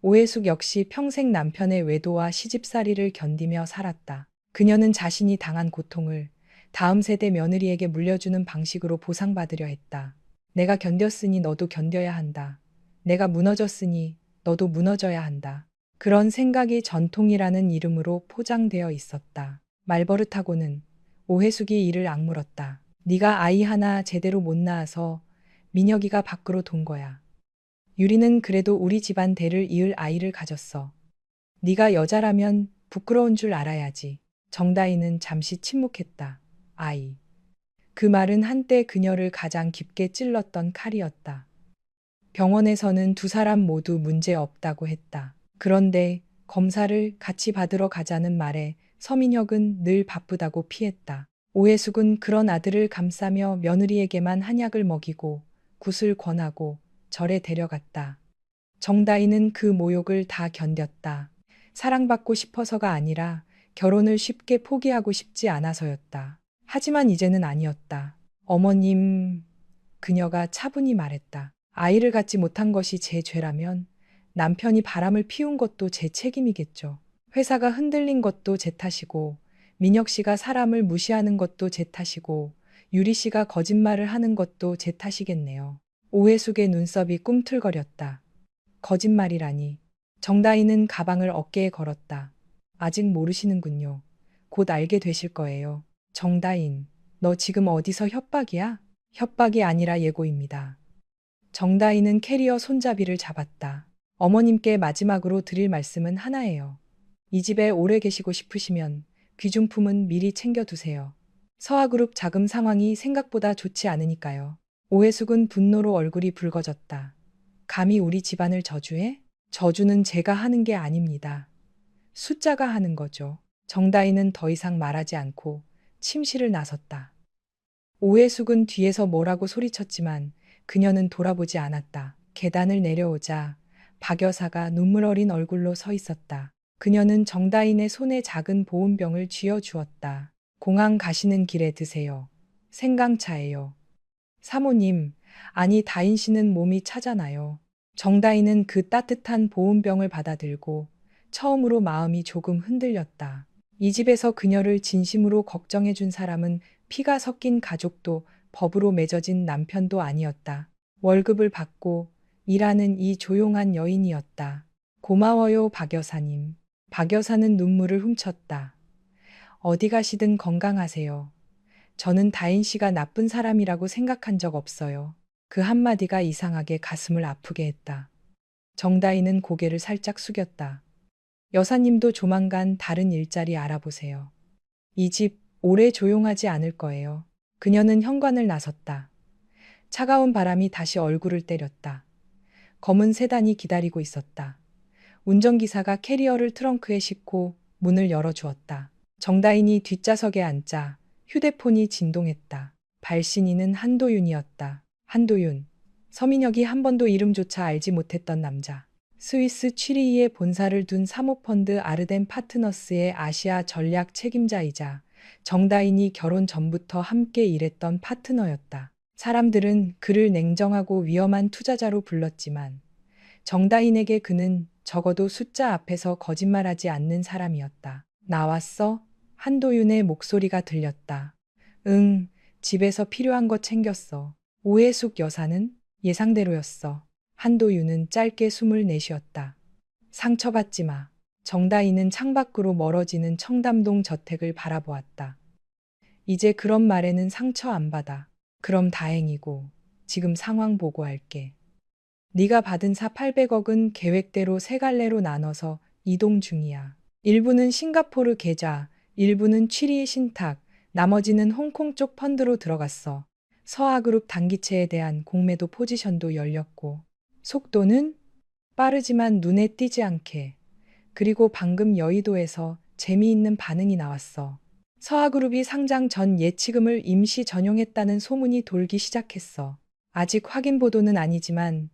오해숙 역시 평생 남편의 외도와 시집살이를 견디며 살았다. 그녀는 자신이 당한 고통을 다음 세대 며느리에게 물려주는 방식으로 보상받으려 했다. 내가 견뎠으니 너도 견뎌야 한다. 내가 무너졌으니 너도 무너져야 한다. 그런 생각이 전통이라는 이름으로 포장되어 있었다. 말버릇하고는 오해숙이 이를 악물었다. 네가 아이 하나 제대로 못 낳아서 민혁이가 밖으로 돈 거야. 유리는 그래도 우리 집안 대를 이을 아이를 가졌어. 네가 여자라면 부끄러운 줄 알아야지. 정다인은 잠시 침묵했다. 아이. 그 말은 한때 그녀를 가장 깊게 찔렀던 칼이었다. 병원에서는 두 사람 모두 문제 없다고 했다. 그런데 검사를 같이 받으러 가자는 말에 서민혁은 늘 바쁘다고 피했다. 오해숙은 그런 아들을 감싸며 며느리에게만 한약을 먹이고 굿을 권하고 절에 데려갔다. 정다인은 그 모욕을 다 견뎠다. 사랑받고 싶어서가 아니라 결혼을 쉽게 포기하고 싶지 않아서였다. 하지만 이제는 아니었다. 어머님, 그녀가 차분히 말했다. 아이를 갖지 못한 것이 제 죄라면 남편이 바람을 피운 것도 제 책임이겠죠. 회사가 흔들린 것도 제 탓이고, 민혁 씨가 사람을 무시하는 것도 제 탓이고, 유리 씨가 거짓말을 하는 것도 제 탓이겠네요. 오해숙의 눈썹이 꿈틀거렸다. 거짓말이라니. 정다희는 가방을 어깨에 걸었다. 아직 모르시는군요. 곧 알게 되실 거예요. 정다인, 너 지금 어디서 협박이야? 협박이 아니라 예고입니다. 정다희는 캐리어 손잡이를 잡았다. 어머님께 마지막으로 드릴 말씀은 하나예요. 이 집에 오래 계시고 싶으시면 귀중품은 미리 챙겨두세요. 서하그룹 자금 상황이 생각보다 좋지 않으니까요. 오해숙은 분노로 얼굴이 붉어졌다. 감히 우리 집안을 저주해? 저주는 제가 하는 게 아닙니다. 숫자가 하는 거죠. 정다희는 더 이상 말하지 않고 침실을 나섰다. 오해숙은 뒤에서 뭐라고 소리쳤지만 그녀는 돌아보지 않았다. 계단을 내려오자 박 여사가 눈물 어린 얼굴로 서 있었다. 그녀는 정다인의 손에 작은 보온병을 쥐어 주었다. 공항 가시는 길에 드세요. 생강차예요. 사모님, 아니 다인 씨는 몸이 차잖아요. 정다인은 그 따뜻한 보온병을 받아들고 처음으로 마음이 조금 흔들렸다. 이 집에서 그녀를 진심으로 걱정해 준 사람은 피가 섞인 가족도 법으로 맺어진 남편도 아니었다. 월급을 받고 일하는 이 조용한 여인이었다. 고마워요, 박 여사님. 박 여사는 눈물을 훔쳤다. 어디 가시든 건강하세요. 저는 다인 씨가 나쁜 사람이라고 생각한 적 없어요. 그 한마디가 이상하게 가슴을 아프게 했다. 정다희는 고개를 살짝 숙였다. 여사님도 조만간 다른 일자리 알아보세요. 이 집 오래 조용하지 않을 거예요. 그녀는 현관을 나섰다. 차가운 바람이 다시 얼굴을 때렸다. 검은 세단이 기다리고 있었다. 운전기사가 캐리어를 트렁크에 싣고 문을 열어주었다. 정다인이 뒷좌석에 앉자 휴대폰이 진동했다. 발신인은 한도윤이었다. 한도윤. 서민혁이 한 번도 이름조차 알지 못했던 남자. 스위스 취리히에 본사를 둔 사모펀드 아르덴 파트너스의 아시아 전략 책임자이자 정다인이 결혼 전부터 함께 일했던 파트너였다. 사람들은 그를 냉정하고 위험한 투자자로 불렀지만 정다인에게 그는 적어도 숫자 앞에서 거짓말하지 않는 사람이었다. 나왔어? 한도윤의 목소리가 들렸다. 응, 집에서 필요한 거 챙겼어. 오해숙 여사는? 예상대로였어. 한도윤은 짧게 숨을 내쉬었다. 상처받지 마. 정다희는 창밖으로 멀어지는 청담동 저택을 바라보았다. 이제 그런 말에는 상처 안 받아. 그럼 다행이고 지금 상황 보고할게. 네가 받은 사 800억은 계획대로 세 갈래로 나눠서 이동 중이야. 일부는 싱가포르 계좌, 일부는 취리 신탁, 나머지는 홍콩 쪽 펀드로 들어갔어. 서하그룹 단기채에 대한 공매도 포지션도 열렸고 속도는 빠르지만 눈에 띄지 않게. 그리고 방금 여의도에서 재미있는 반응이 나왔어. 서하그룹이 상장 전 예치금을 임시 전용했다는 소문이 돌기 시작했어. 아직 확인 보도는 아니지만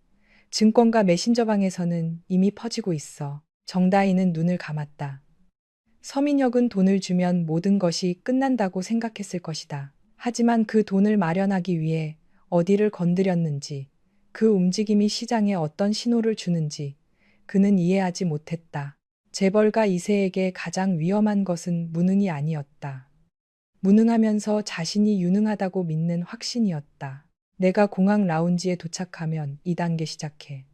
증권가 메신저방에서는 이미 퍼지고 있어. 정다희는 눈을 감았다. 서민혁은 돈을 주면 모든 것이 끝난다고 생각했을 것이다. 하지만 그 돈을 마련하기 위해 어디를 건드렸는지, 그 움직임이 시장에 어떤 신호를 주는지 그는 이해하지 못했다. 재벌가 2세에게 가장 위험한 것은 무능이 아니었다. 무능하면서 자신이 유능하다고 믿는 확신이었다. 내가 공항 라운지에 도착하면 2단계 시작해.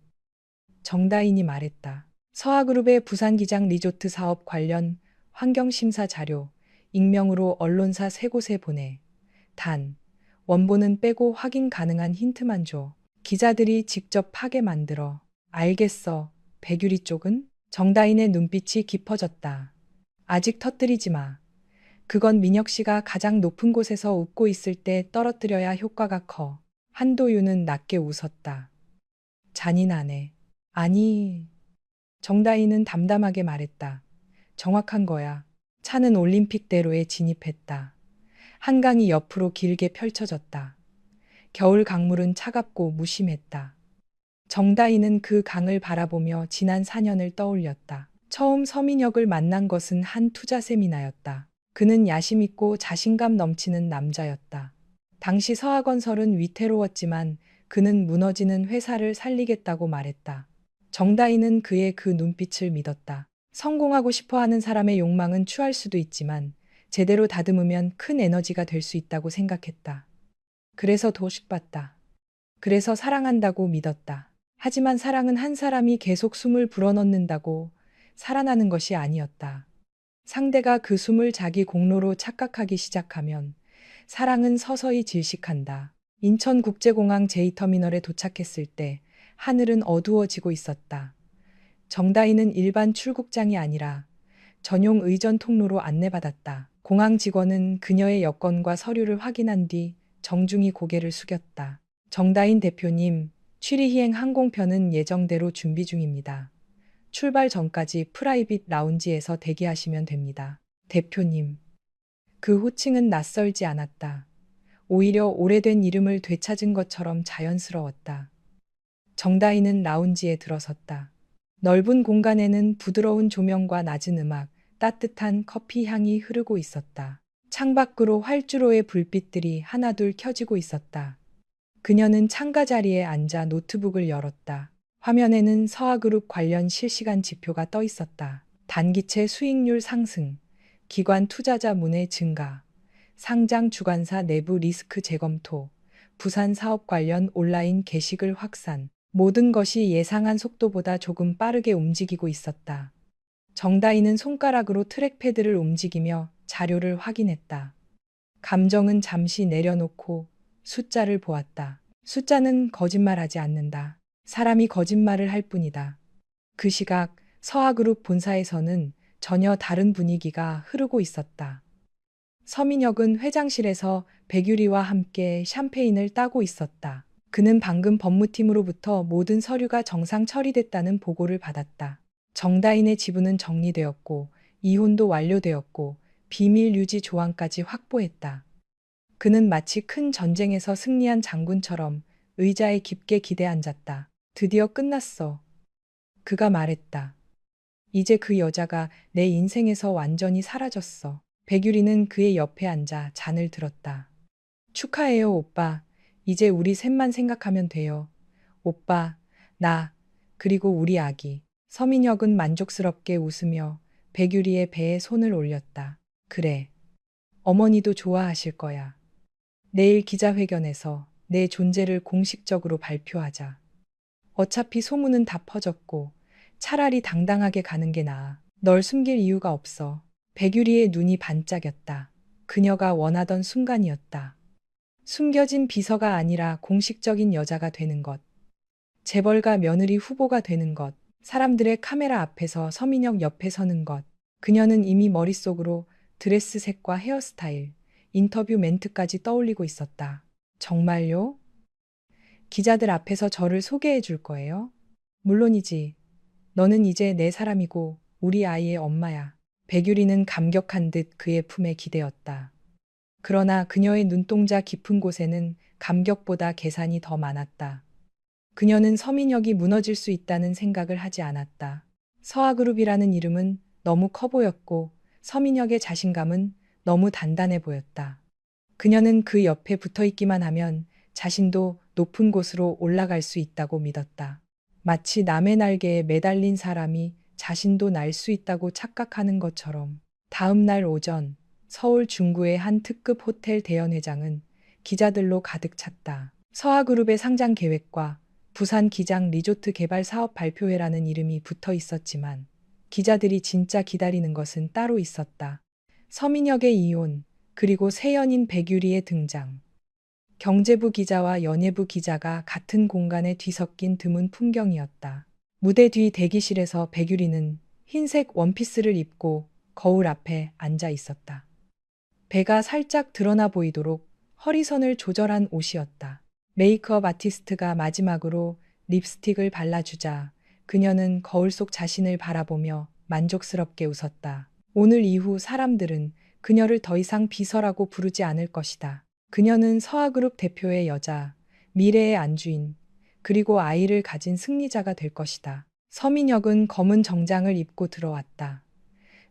정다인이 말했다. 서하그룹의 부산기장 리조트 사업 관련 환경심사 자료 익명으로 언론사 3곳에 보내. 단, 원본은 빼고 확인 가능한 힌트만 줘. 기자들이 직접 파게 만들어. 알겠어. 백유리 쪽은? 정다인의 눈빛이 깊어졌다. 아직 터뜨리지 마. 그건 민혁 씨가 가장 높은 곳에서 웃고 있을 때 떨어뜨려야 효과가 커. 한도윤은 낮게 웃었다. 잔인하네. 아니. 정다희는 담담하게 말했다. 정확한 거야. 차는 올림픽대로에 진입했다. 한강이 옆으로 길게 펼쳐졌다. 겨울 강물은 차갑고 무심했다. 정다희는 그 강을 바라보며 지난 4년을 떠올렸다. 처음 서민혁을 만난 것은 한 투자 세미나였다. 그는 야심 있고 자신감 넘치는 남자였다. 당시 서하건설은 위태로웠지만 그는 무너지는 회사를 살리겠다고 말했다. 정다희는 그의 그 눈빛을 믿었다. 성공하고 싶어 하는 사람의 욕망은 추할 수도 있지만 제대로 다듬으면 큰 에너지가 될 수 있다고 생각했다. 그래서 도식봤다. 그래서 사랑한다고 믿었다. 하지만 사랑은 한 사람이 계속 숨을 불어넣는다고 살아나는 것이 아니었다. 상대가 그 숨을 자기 공로로 착각하기 시작하면 사랑은 서서히 질식한다. 인천국제공항 J터미널에 도착했을 때 하늘은 어두워지고 있었다. 정다희는 일반 출국장이 아니라 전용 의전 통로로 안내받았다. 공항 직원은 그녀의 여권과 서류를 확인한 뒤 정중히 고개를 숙였다. 정다인 대표님, 취리희행 항공편은 예정대로 준비 중입니다. 출발 전까지 프라이빗 라운지에서 대기하시면 됩니다. 대표님. 그 호칭은 낯설지 않았다. 오히려 오래된 이름을 되찾은 것처럼 자연스러웠다. 정다희는 라운지에 들어섰다. 넓은 공간에는 부드러운 조명과 낮은 음악, 따뜻한 커피 향이 흐르고 있었다. 창밖으로 활주로의 불빛들이 하나둘 켜지고 있었다. 그녀는 창가 자리에 앉아 노트북을 열었다. 화면에는 서아그룹 관련 실시간 지표가 떠 있었다. 단기채 수익률 상승, 기관 투자자 문의 증가, 상장 주관사 내부 리스크 재검토, 부산 사업 관련 온라인 게시글 확산, 모든 것이 예상한 속도보다 조금 빠르게 움직이고 있었다. 정다희는 손가락으로 트랙패드를 움직이며 자료를 확인했다. 감정은 잠시 내려놓고 숫자를 보았다. 숫자는 거짓말하지 않는다. 사람이 거짓말을 할 뿐이다. 그 시각 서아그룹 본사에서는 전혀 다른 분위기가 흐르고 있었다. 서민혁은 회장실에서 백유리와 함께 샴페인을 따고 있었다. 그는 방금 법무팀으로부터 모든 서류가 정상 처리됐다는 보고를 받았다. 정다인의 지분은 정리되었고 이혼도 완료되었고 비밀 유지 조항까지 확보했다. 그는 마치 큰 전쟁에서 승리한 장군처럼 의자에 깊게 기대 앉았다. 드디어 끝났어. 그가 말했다. 이제 그 여자가 내 인생에서 완전히 사라졌어. 백유리는 그의 옆에 앉아 잔을 들었다. 축하해요, 오빠. 이제 우리 셋만 생각하면 돼요. 오빠, 나, 그리고 우리 아기. 서민혁은 만족스럽게 웃으며 백유리의 배에 손을 올렸다. 그래. 어머니도 좋아하실 거야. 내일 기자회견에서 내 존재를 공식적으로 발표하자. 어차피 소문은 다 퍼졌고 차라리 당당하게 가는 게 나아. 널 숨길 이유가 없어. 백유리의 눈이 반짝였다. 그녀가 원하던 순간이었다. 숨겨진 비서가 아니라 공식적인 여자가 되는 것. 재벌가 며느리 후보가 되는 것. 사람들의 카메라 앞에서 서민혁 옆에 서는 것. 그녀는 이미 머릿속으로 드레스 색과 헤어스타일, 인터뷰 멘트까지 떠올리고 있었다. 정말요? 기자들 앞에서 저를 소개해 줄 거예요? 물론이지. 너는 이제 내 사람이고 우리 아이의 엄마야. 백유리는 감격한 듯 그의 품에 기대었다. 그러나 그녀의 눈동자 깊은 곳에는 감격보다 계산이 더 많았다. 그녀는 서민혁이 무너질 수 있다는 생각을 하지 않았다. 서아그룹이라는 이름은 너무 커 보였고 서민혁의 자신감은 너무 단단해 보였다. 그녀는 그 옆에 붙어 있기만 하면 자신도 높은 곳으로 올라갈 수 있다고 믿었다. 마치 남의 날개에 매달린 사람이 자신도 날 수 있다고 착각하는 것처럼. 다음 날 오전 서울 중구의 한 특급 호텔 대연회장은 기자들로 가득 찼다. 서아그룹의 상장 계획과 부산 기장 리조트 개발 사업 발표회라는 이름이 붙어 있었지만 기자들이 진짜 기다리는 것은 따로 있었다. 서민혁의 이혼, 그리고 새연인 백유리의 등장. 경제부 기자와 연예부 기자가 같은 공간에 뒤섞인 드문 풍경이었다. 무대 뒤 대기실에서 백유리는 흰색 원피스를 입고 거울 앞에 앉아 있었다. 배가 살짝 드러나 보이도록 허리선을 조절한 옷이었다. 메이크업 아티스트가 마지막으로 립스틱을 발라주자 그녀는 거울 속 자신을 바라보며 만족스럽게 웃었다. 오늘 이후 사람들은 그녀를 더 이상 비서라고 부르지 않을 것이다. 그녀는 서아그룹 대표의 여자, 미래의 안주인, 그리고 아이를 가진 승리자가 될 것이다. 서민혁은 검은 정장을 입고 들어왔다.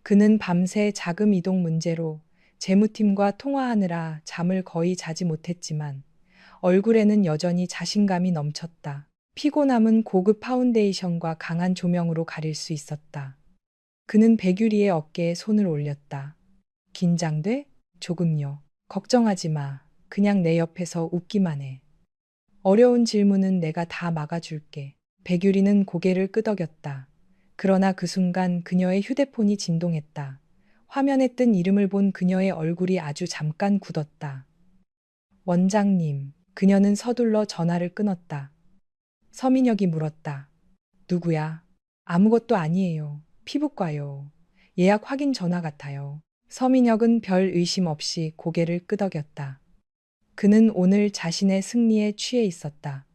그는 밤새 자금 이동 문제로 재무팀과 통화하느라 잠을 거의 자지 못했지만 얼굴에는 여전히 자신감이 넘쳤다. 피고남은 고급 파운데이션과 강한 조명으로 가릴 수 있었다. 그는 백유리의 어깨에 손을 올렸다. 긴장돼? 조금요. 걱정하지 마. 그냥 내 옆에서 웃기만 해. 어려운 질문은 내가 다 막아줄게. 백유리는 고개를 끄덕였다. 그러나 그 순간 그녀의 휴대폰이 진동했다. 화면에 뜬 이름을 본 그녀의 얼굴이 아주 잠깐 굳었다. 원장님, 그녀는 서둘러 전화를 끊었다. 서민혁이 물었다. 누구야? 아무것도 아니에요. 피부과요. 예약 확인 전화 같아요. 서민혁은 별 의심 없이 고개를 끄덕였다. 그는 오늘 자신의 승리에 취해 있었다.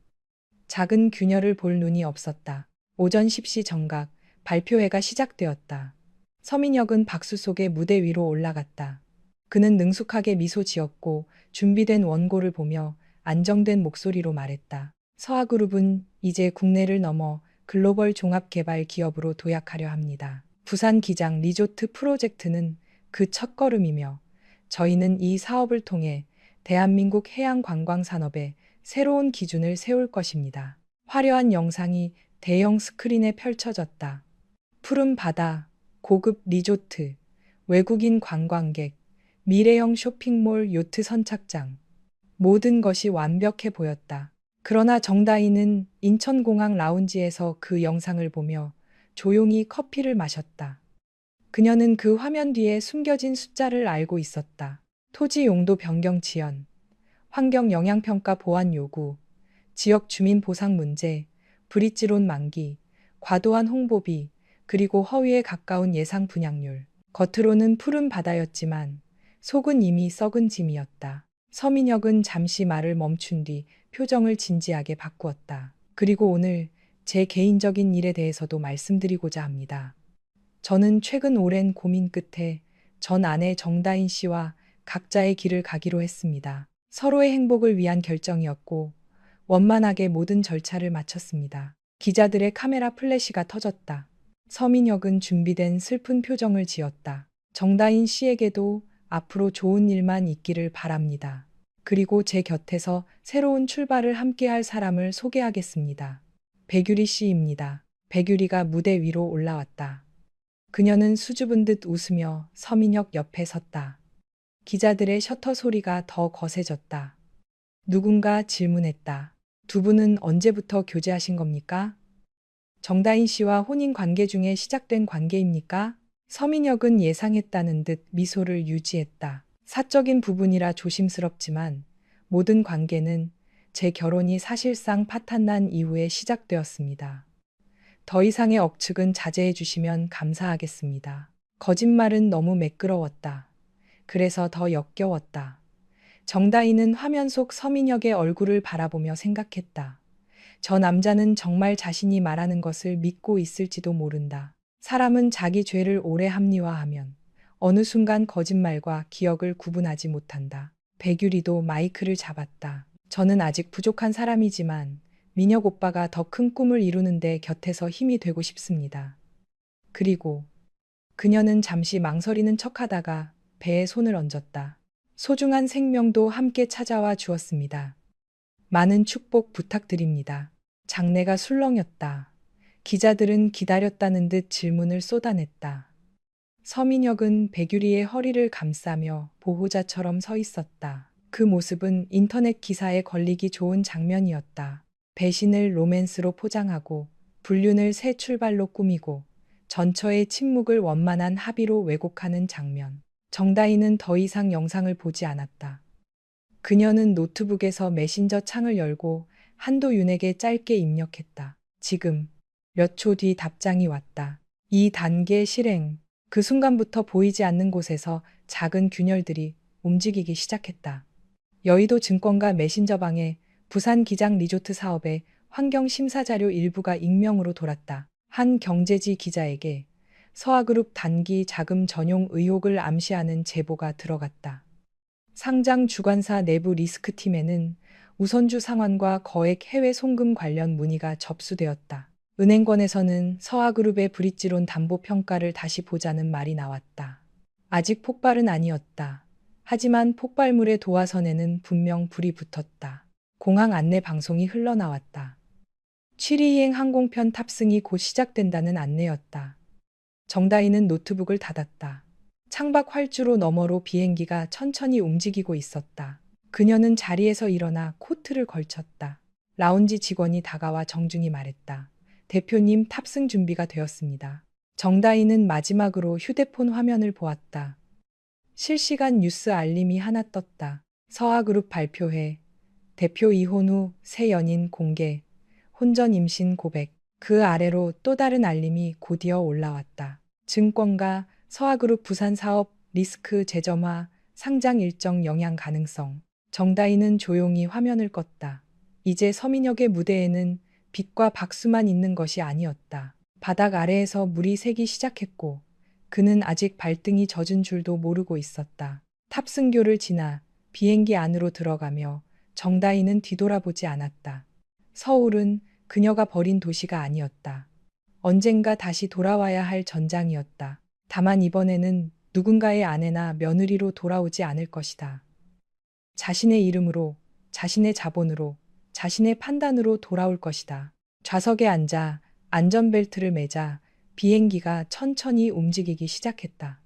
작은 균열을 볼 눈이 없었다. 오전 10시 정각, 발표회가 시작되었다. 서민혁은 박수 속에 무대 위로 올라갔다. 그는 능숙하게 미소 지었고 준비된 원고를 보며 안정된 목소리로 말했다. 서아그룹은 이제 국내를 넘어 글로벌 종합개발 기업으로 도약하려 합니다. 부산 기장 리조트 프로젝트는 그 첫걸음이며 저희는 이 사업을 통해 대한민국 해양 관광 산업에 새로운 기준을 세울 것입니다. 화려한 영상이 대형 스크린에 펼쳐졌다. 푸른 바다, 고급 리조트, 외국인 관광객, 미래형 쇼핑몰 요트 선착장. 모든 것이 완벽해 보였다. 그러나 정다희는 인천공항 라운지에서 그 영상을 보며 조용히 커피를 마셨다. 그녀는 그 화면 뒤에 숨겨진 숫자를 알고 있었다. 토지 용도 변경 지연, 환경 영향평가 보완 요구, 지역 주민 보상 문제, 브릿지론 만기, 과도한 홍보비, 그리고 허위에 가까운 예상 분양률. 겉으로는 푸른 바다였지만 속은 이미 썩은 짐이었다. 서민혁은 잠시 말을 멈춘 뒤 표정을 진지하게 바꾸었다. 그리고 오늘 제 개인적인 일에 대해서도 말씀드리고자 합니다. 저는 최근 오랜 고민 끝에 전 아내 정다인 씨와 각자의 길을 가기로 했습니다. 서로의 행복을 위한 결정이었고 원만하게 모든 절차를 마쳤습니다. 기자들의 카메라 플래시가 터졌다. 서민혁은 준비된 슬픈 표정을 지었다. 정다인 씨에게도 앞으로 좋은 일만 있기를 바랍니다. 그리고 제 곁에서 새로운 출발을 함께할 사람을 소개하겠습니다. 백유리 씨입니다. 백유리가 무대 위로 올라왔다. 그녀는 수줍은 듯 웃으며 서민혁 옆에 섰다. 기자들의 셔터 소리가 더 거세졌다. 누군가 질문했다. 두 분은 언제부터 교제하신 겁니까? 정다인 씨와 혼인 관계 중에 시작된 관계입니까? 서민혁은 예상했다는 듯 미소를 유지했다. 사적인 부분이라 조심스럽지만 모든 관계는 제 결혼이 사실상 파탄난 이후에 시작되었습니다. 더 이상의 억측은 자제해 주시면 감사하겠습니다. 거짓말은 너무 매끄러웠다. 그래서 더 역겨웠다. 정다희는 화면 속 서민혁의 얼굴을 바라보며 생각했다. 저 남자는 정말 자신이 말하는 것을 믿고 있을지도 모른다. 사람은 자기 죄를 오래 합리화하면 어느 순간 거짓말과 기억을 구분하지 못한다. 백유리도 마이크를 잡았다. 저는 아직 부족한 사람이지만 민혁 오빠가 더 큰 꿈을 이루는데 곁에서 힘이 되고 싶습니다. 그리고 그녀는 잠시 망설이는 척하다가 배에 손을 얹었다. 소중한 생명도 함께 찾아와 주었습니다. 많은 축복 부탁드립니다. 장내가 술렁였다. 기자들은 기다렸다는 듯 질문을 쏟아냈다. 서민혁은 백유리의 허리를 감싸며 보호자처럼 서 있었다. 그 모습은 인터넷 기사에 걸리기 좋은 장면이었다. 배신을 로맨스로 포장하고 불륜을 새 출발로 꾸미고 전처의 침묵을 원만한 합의로 왜곡하는 장면. 정다희는 더 이상 영상을 보지 않았다. 그녀는 노트북에서 메신저 창을 열고 한도윤에게 짧게 입력했다. 지금 몇 초 뒤 답장이 왔다. 이 단계 실행. 그 순간부터 보이지 않는 곳에서 작은 균열들이 움직이기 시작했다. 여의도 증권가 메신저방에 부산 기장 리조트 사업의 환경 심사 자료 일부가 익명으로 돌았다. 한 경제지 기자에게 서아그룹 단기 자금 전용 의혹을 암시하는 제보가 들어갔다. 상장 주관사 내부 리스크팀에는 우선주 상환과 거액 해외 송금 관련 문의가 접수되었다. 은행권에서는 서아그룹의 브릿지론 담보 평가를 다시 보자는 말이 나왔다. 아직 폭발은 아니었다. 하지만 폭발물의 도화선에는 분명 불이 붙었다. 공항 안내 방송이 흘러나왔다. 취리히행 항공편 탑승이 곧 시작된다는 안내였다. 정다희는 노트북을 닫았다. 창밖 활주로 너머로 비행기가 천천히 움직이고 있었다. 그녀는 자리에서 일어나 코트를 걸쳤다. 라운지 직원이 다가와 정중히 말했다. 대표님 탑승 준비가 되었습니다. 정다희는 마지막으로 휴대폰 화면을 보았다. 실시간 뉴스 알림이 하나 떴다. 서하그룹 발표회. 대표 이혼 후 새 연인 공개. 혼전 임신 고백. 그 아래로 또 다른 알림이 곧이어 올라왔다. 증권가, 서하그룹 부산 사업 리스크 재점화, 상장 일정 영향 가능성. 정다희는 조용히 화면을 껐다. 이제 서민혁의 무대에는 빛과 박수만 있는 것이 아니었다. 바닥 아래에서 물이 새기 시작했고 그는 아직 발등이 젖은 줄도 모르고 있었다. 탑승교를 지나 비행기 안으로 들어가며 정다희는 뒤돌아보지 않았다. 서울은 그녀가 버린 도시가 아니었다. 언젠가 다시 돌아와야 할 전장이었다. 다만 이번에는 누군가의 아내나 며느리로 돌아오지 않을 것이다. 자신의 이름으로, 자신의 자본으로, 자신의 판단으로 돌아올 것이다. 좌석에 앉아 안전벨트를 매자 비행기가 천천히 움직이기 시작했다.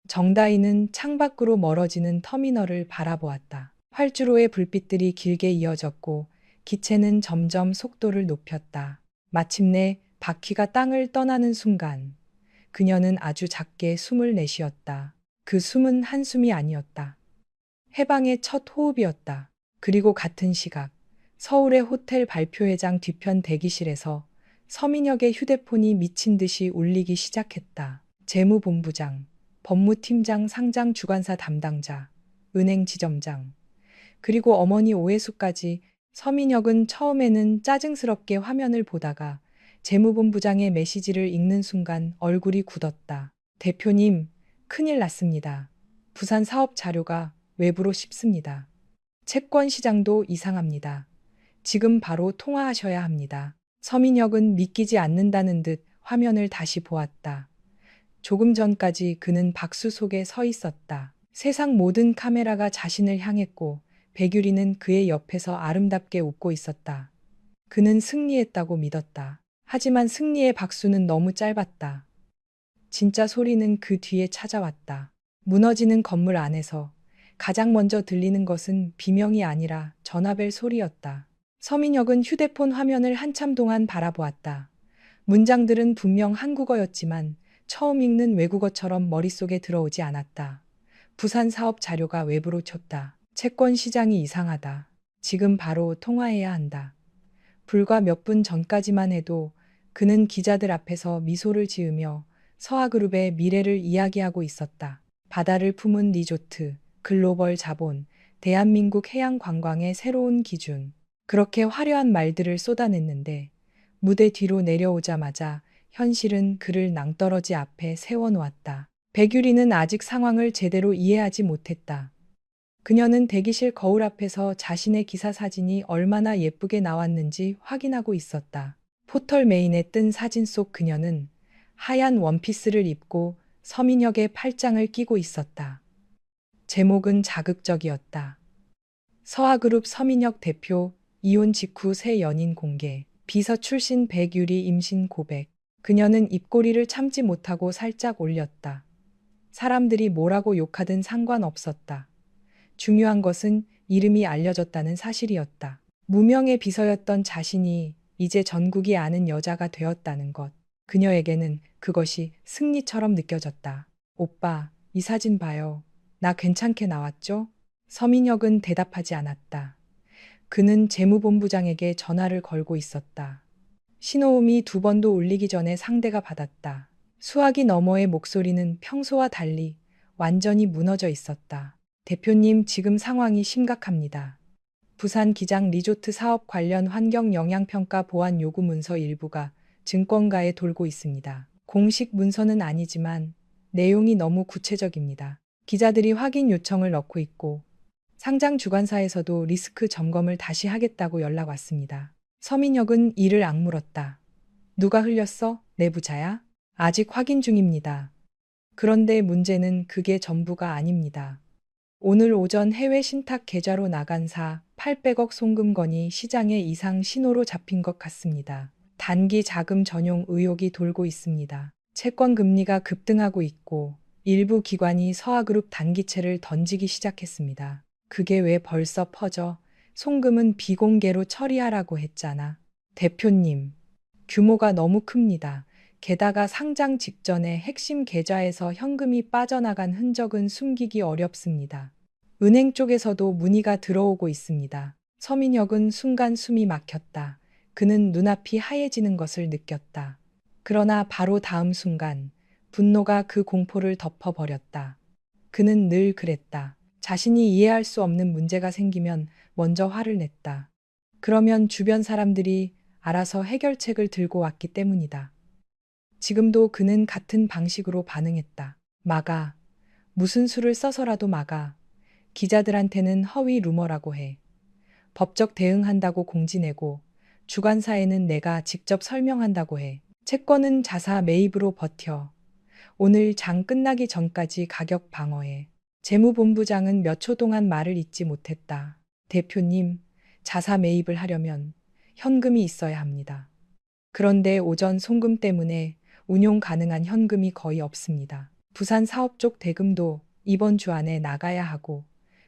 정다희는 창밖으로 멀어지는 터미널을 바라보았다. 활주로의 불빛들이 길게 이어졌고 기체는 점점 속도를 높였다. 마침내 바퀴가 땅을 떠나는 순간 그녀는 아주 작게 숨을 내쉬었다. 그 숨은 한숨이 아니었다. 해방의 첫 호흡이었다. 그리고 같은 시각 서울의 호텔 발표회장 뒤편 대기실에서 서민혁의 휴대폰이 미친 듯이 울리기 시작했다. 재무본부장, 법무팀장, 상장 주관사 담당자, 은행 지점장, 그리고 어머니 오해수까지. 서민혁은 처음에는 짜증스럽게 화면을 보다가 재무본부장의 메시지를 읽는 순간 얼굴이 굳었다. 대표님, 큰일 났습니다. 부산 사업 자료가 외부로 쉽습니다. 채권 시장도 이상합니다. 지금 바로 통화하셔야 합니다. 서민혁은 믿기지 않는다는 듯 화면을 다시 보았다. 조금 전까지 그는 박수 속에 서 있었다. 세상 모든 카메라가 자신을 향했고 백유리는 그의 옆에서 아름답게 웃고 있었다. 그는 승리했다고 믿었다. 하지만 승리의 박수는 너무 짧았다. 진짜 소리는 그 뒤에 찾아왔다. 무너지는 건물 안에서 가장 먼저 들리는 것은 비명이 아니라 전화벨 소리였다. 서민혁은 휴대폰 화면을 한참 동안 바라보았다. 문장들은 분명 한국어였지만 처음 읽는 외국어처럼 머릿속에 들어오지 않았다. 부산 사업 자료가 외부로 쳤다. 채권 시장이 이상하다. 지금 바로 통화해야 한다. 불과 몇 분 전까지만 해도 그는 기자들 앞에서 미소를 지으며 서하그룹의 미래를 이야기하고 있었다. 바다를 품은 리조트, 글로벌 자본, 대한민국 해양 관광의 새로운 기준. 그렇게 화려한 말들을 쏟아냈는데 무대 뒤로 내려오자마자 현실은 그를 낭떠러지 앞에 세워놓았다. 백유리는 아직 상황을 제대로 이해하지 못했다. 그녀는 대기실 거울 앞에서 자신의 기사 사진이 얼마나 예쁘게 나왔는지 확인하고 있었다. 포털 메인에 뜬 사진 속 그녀는 하얀 원피스를 입고 서민혁의 팔짱을 끼고 있었다. 제목은 자극적이었다. 서하그룹 서민혁 대표 이혼 직후 새 연인 공개. 비서 출신 백유리 임신 고백. 그녀는 입꼬리를 참지 못하고 살짝 올렸다. 사람들이 뭐라고 욕하든 상관없었다. 중요한 것은 이름이 알려졌다는 사실이었다. 무명의 비서였던 자신이 이제 전국이 아는 여자가 되었다는 것. 그녀에게는 그것이 승리처럼 느껴졌다. 오빠, 이 사진 봐요. 나 괜찮게 나왔죠? 서민혁은 대답하지 않았다. 그는 재무본부장에게 전화를 걸고 있었다. 신호음이 두 번도 울리기 전에 상대가 받았다. 수화기 너머의 목소리는 평소와 달리 완전히 무너져 있었다. 대표님, 지금 상황이 심각합니다. 부산 기장 리조트 사업 관련 환경 영향평가 보완 요구 문서 일부가 증권가에 돌고 있습니다. 공식 문서는 아니지만 내용이 너무 구체적입니다. 기자들이 확인 요청을 넣고 있고 상장 주관사에서도 리스크 점검을 다시 하겠다고 연락 왔습니다. 서민혁은 이를 악물었다. 누가 흘렸어? 내부자야? 아직 확인 중입니다. 그런데 문제는 그게 전부가 아닙니다. 오늘 오전 해외 신탁 계좌로 나간 800억 송금 건이 시장의 이상 신호로 잡힌 것 같습니다. 단기 자금 전용 의혹이 돌고 있습니다. 채권 금리가 급등하고 있고 일부 기관이 서하그룹 단기채를 던지기 시작했습니다. 그게 왜 벌써 퍼져? 송금은 비공개로 처리하라고 했잖아. 대표님, 규모가 너무 큽니다. 게다가 상장 직전에 핵심 계좌에서 현금이 빠져나간 흔적은 숨기기 어렵습니다. 은행 쪽에서도 문의가 들어오고 있습니다. 서민혁은 순간 숨이 막혔다. 그는 눈앞이 하얘지는 것을 느꼈다. 그러나 바로 다음 순간 분노가 그 공포를 덮어버렸다. 그는 늘 그랬다. 자신이 이해할 수 없는 문제가 생기면 먼저 화를 냈다. 그러면 주변 사람들이 알아서 해결책을 들고 왔기 때문이다. 지금도 그는 같은 방식으로 반응했다. 막아. 무슨 수를 써서라도 막아. 기자들한테는 허위 루머라고 해. 법적 대응한다고 공지내고 주관사에는 내가 직접 설명한다고 해. 채권은 자사 매입으로 버텨. 오늘 장 끝나기 전까지 가격 방어해. 재무본부장은 몇 초 동안 말을 잇지 못했다. 대표님, 자사 매입을 하려면 현금이 있어야 합니다. 그런데 오전 송금 때문에 운용 가능한 현금이 거의 없습니다. 부산 사업 쪽 대금도 이번 주 안에 나가야 하고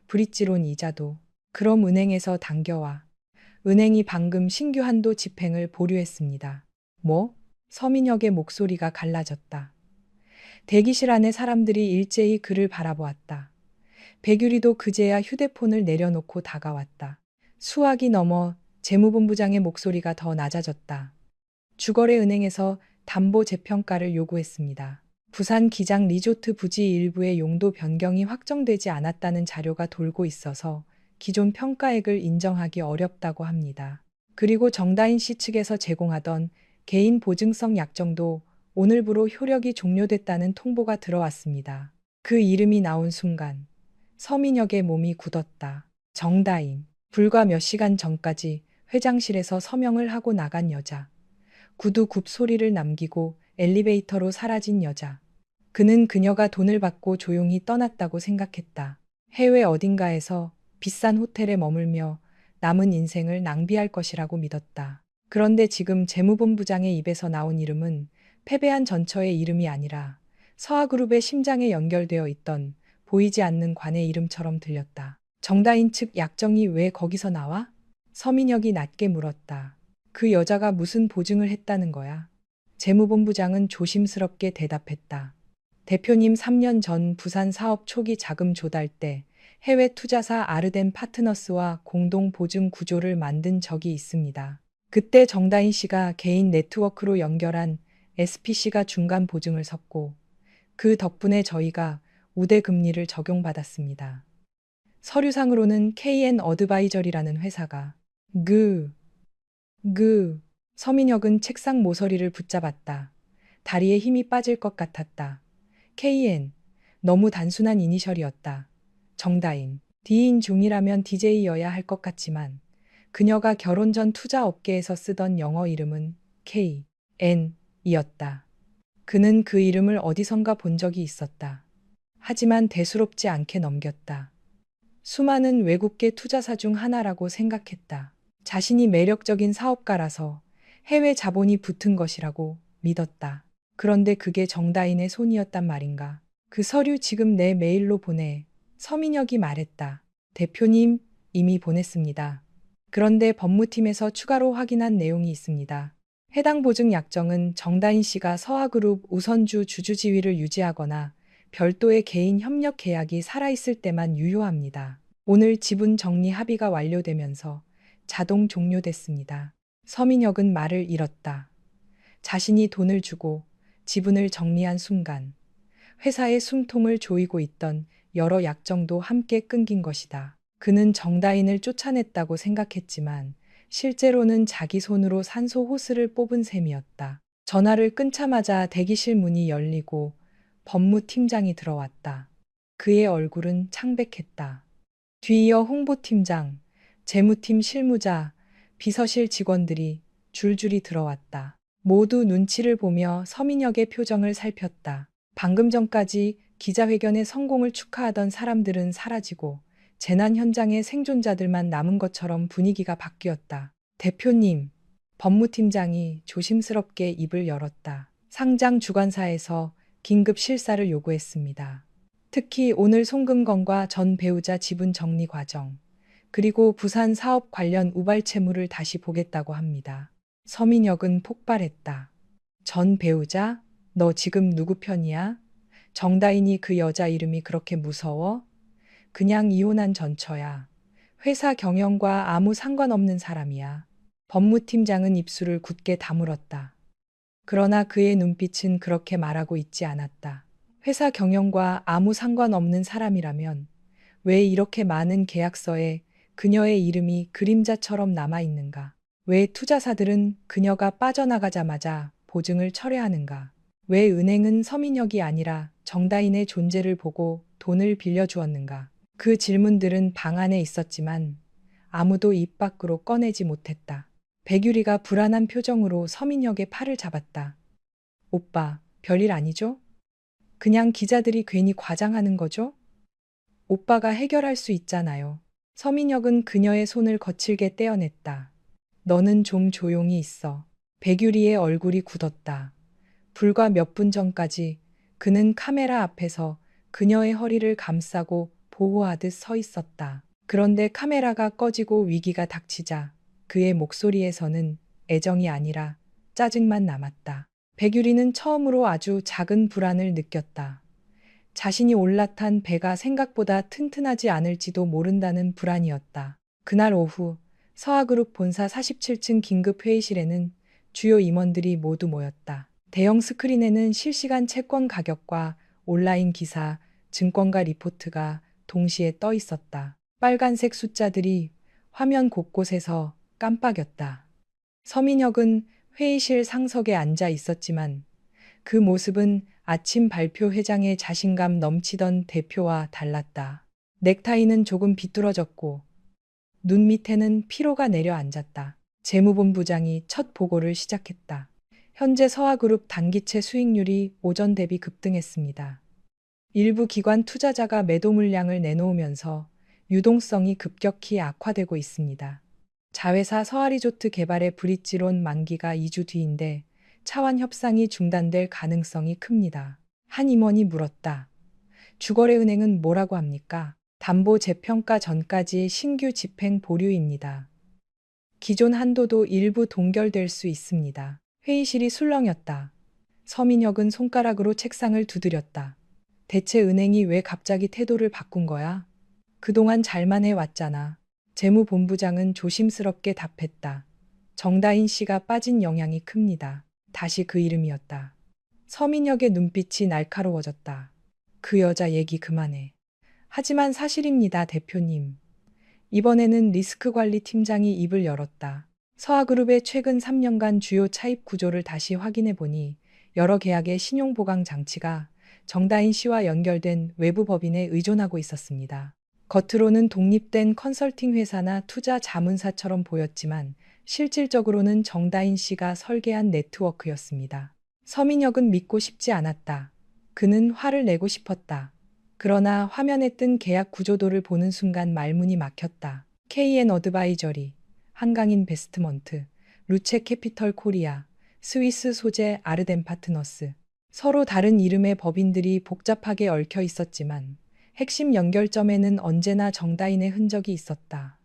브릿지론 이자도 그럼 은행에서 당겨와. 은행이 방금 신규 한도 집행을 보류했습니다. 뭐? 서민혁의 목소리가 갈라졌다. 대기실 안에 사람들이 일제히 그를 바라보았다. 백유리도 그제야 휴대폰을 내려놓고 다가왔다. 수학이 넘어 재무본부장의 목소리가 더 낮아졌다. 주거래은행에서 담보 재평가를 요구했습니다. 부산 기장 리조트 부지 일부의 용도 변경이 확정되지 않았다는 자료가 돌고 있어서 기존 평가액을 인정하기 어렵다고 합니다. 그리고 정다인 씨 측에서 제공하던 개인 보증성 약정도 오늘부로 효력이 종료됐다는 통보가 들어왔습니다. 그 이름이 나온 순간 서민혁의 몸이 굳었다. 정다인. 불과 몇 시간 전까지 회장실에서 서명을 하고 나간 여자. 구두 굽 소리를 남기고 엘리베이터로 사라진 여자. 그는 그녀가 돈을 받고 조용히 떠났다고 생각했다. 해외 어딘가에서 비싼 호텔에 머물며 남은 인생을 낭비할 것이라고 믿었다. 그런데 지금 재무본부장의 입에서 나온 이름은 패배한 전처의 이름이 아니라 서하그룹의 심장에 연결되어 있던 보이지 않는 관의 이름처럼 들렸다. 정다인 측 약정이 왜 거기서 나와? 서민혁이 낮게 물었다. 그 여자가 무슨 보증을 했다는 거야? 재무본부장은 조심스럽게 대답했다. 대표님 3년 전 부산 사업 초기 자금 조달 때 해외 투자사 아르덴 파트너스와 공동 보증 구조를 만든 적이 있습니다. 그때 정다인 씨가 개인 네트워크로 연결한 SPC가 중간 보증을 섰고 그 덕분에 저희가 우대 금리를 적용받았습니다. 서류상으로는 KN 어드바이저리라는 회사가 서민혁은 책상 모서리를 붙잡았다. 다리에 힘이 빠질 것 같았다. KN. 너무 단순한 이니셜이었다. 정다인. D인 중이라면 DJ여야 할 것 같지만 그녀가 결혼 전 투자 업계에서 쓰던 영어 이름은 KN이었다. 그는 그 이름을 어디선가 본 적이 있었다. 하지만 대수롭지 않게 넘겼다. 수많은 외국계 투자사 중 하나라고 생각했다. 자신이 매력적인 사업가라서 해외 자본이 붙은 것이라고 믿었다. 그런데 그게 정다인의 손이었단 말인가. 그 서류 지금 내 메일로 보내. 서민혁이 말했다. 대표님, 이미 보냈습니다. 그런데 법무팀에서 추가로 확인한 내용이 있습니다. 해당 보증 약정은 정다인 씨가 서하그룹 우선주 주주지위를 유지하거나 별도의 개인 협력 계약이 살아있을 때만 유효합니다. 오늘 지분 정리 합의가 완료되면서 자동 종료됐습니다. 서민혁은 말을 잃었다. 자신이 돈을 주고 지분을 정리한 순간 회사의 숨통을 조이고 있던 여러 약정도 함께 끊긴 것이다. 그는 정다인을 쫓아냈다고 생각했지만 실제로는 자기 손으로 산소 호스를 뽑은 셈이었다. 전화를 끊자마자 대기실 문이 열리고 법무팀장이 들어왔다. 그의 얼굴은 창백했다. 뒤이어 홍보팀장, 재무팀 실무자, 비서실 직원들이 줄줄이 들어왔다. 모두 눈치를 보며 서민혁의 표정을 살폈다. 방금 전까지 기자회견의 성공을 축하하던 사람들은 사라지고 재난 현장의 생존자들만 남은 것처럼 분위기가 바뀌었다. 대표님, 법무팀장이 조심스럽게 입을 열었다. 상장 주관사에서 긴급 실사를 요구했습니다. 특히 오늘 송금건과 전 배우자 지분 정리 과정, 그리고 부산 사업 관련 우발 채무를 다시 보겠다고 합니다. 서민혁은 폭발했다. 전 배우자? 너 지금 누구 편이야? 정다인이 그 여자 이름이 그렇게 무서워? 그냥 이혼한 전처야. 회사 경영과 아무 상관없는 사람이야. 법무팀장은 입술을 굳게 다물었다. 그러나 그의 눈빛은 그렇게 말하고 있지 않았다. 회사 경영과 아무 상관없는 사람이라면 왜 이렇게 많은 계약서에 그녀의 이름이 그림자처럼 남아있는가? 왜 투자사들은 그녀가 빠져나가자마자 보증을 철회하는가? 왜 은행은 서민혁이 아니라 정다인의 존재를 보고 돈을 빌려주었는가? 그 질문들은 방 안에 있었지만 아무도 입 밖으로 꺼내지 못했다. 백유리가 불안한 표정으로 서민혁의 팔을 잡았다. 오빠, 별일 아니죠? 그냥 기자들이 괜히 과장하는 거죠? 오빠가 해결할 수 있잖아요. 서민혁은 그녀의 손을 거칠게 떼어냈다. 너는 좀 조용히 있어. 백유리의 얼굴이 굳었다. 불과 몇 분 전까지 그는 카메라 앞에서 그녀의 허리를 감싸고 보호하듯 서 있었다. 그런데 카메라가 꺼지고 위기가 닥치자 그의 목소리에서는 애정이 아니라 짜증만 남았다. 백유리는 처음으로 아주 작은 불안을 느꼈다. 자신이 올라탄 배가 생각보다 튼튼하지 않을지도 모른다는 불안이었다. 그날 오후 서하그룹 본사 47층 긴급 회의실에는 주요 임원들이 모두 모였다. 대형 스크린에는 실시간 채권 가격과 온라인 기사, 증권가 리포트가 동시에 떠 있었다. 빨간색 숫자들이 화면 곳곳에서 깜빡였다. 서민혁은 회의실 상석에 앉아 있었지만 그 모습은 아침 발표 회장의 자신감 넘치던 대표와 달랐다. 넥타이는 조금 비뚤어졌고 눈 밑에는 피로가 내려앉았다. 재무본부장이 첫 보고를 시작했다. 현재 서하그룹 단기채 수익률이 오전 대비 급등했습니다. 일부 기관 투자자가 매도 물량을 내놓으면서 유동성이 급격히 악화되고 있습니다. 자회사 서하리조트 개발의 브릿지론 만기가 2주 뒤인데 차환 협상이 중단될 가능성이 큽니다. 한 임원이 물었다. 주거래은행은 뭐라고 합니까? 담보 재평가 전까지 신규 집행 보류입니다. 기존 한도도 일부 동결될 수 있습니다. 회의실이 술렁였다. 서민혁은 손가락으로 책상을 두드렸다. 대체 은행이 왜 갑자기 태도를 바꾼 거야? 그동안 잘만 해왔잖아. 재무본부장은 조심스럽게 답했다. 정다인 씨가 빠진 영향이 큽니다. 다시 그 이름이었다. 서민혁의 눈빛이 날카로워졌다. 그 여자 얘기 그만해. 하지만 사실입니다, 대표님. 이번에는 리스크관리팀장이 입을 열었다. 서하그룹의 최근 3년간 주요 차입 구조를 다시 확인해 보니 여러 계약의 신용보강 장치가 정다인 씨와 연결된 외부 법인에 의존하고 있었습니다. 겉으로는 독립된 컨설팅 회사나 투자 자문사처럼 보였지만 실질적으로는 정다인 씨가 설계한 네트워크였습니다. 서민혁은 믿고 싶지 않았다. 그는 화를 내고 싶었다. 그러나 화면에 뜬 계약 구조도를 보는 순간 말문이 막혔다. KN 어드바이저리, 한강인베스트먼트, 루체 캐피털 코리아, 스위스 소재 아르덴 파트너스. 서로 다른 이름의 법인들이 복잡하게 얽혀 있었지만 핵심 연결점에는 언제나 정다인의 흔적이 있었다.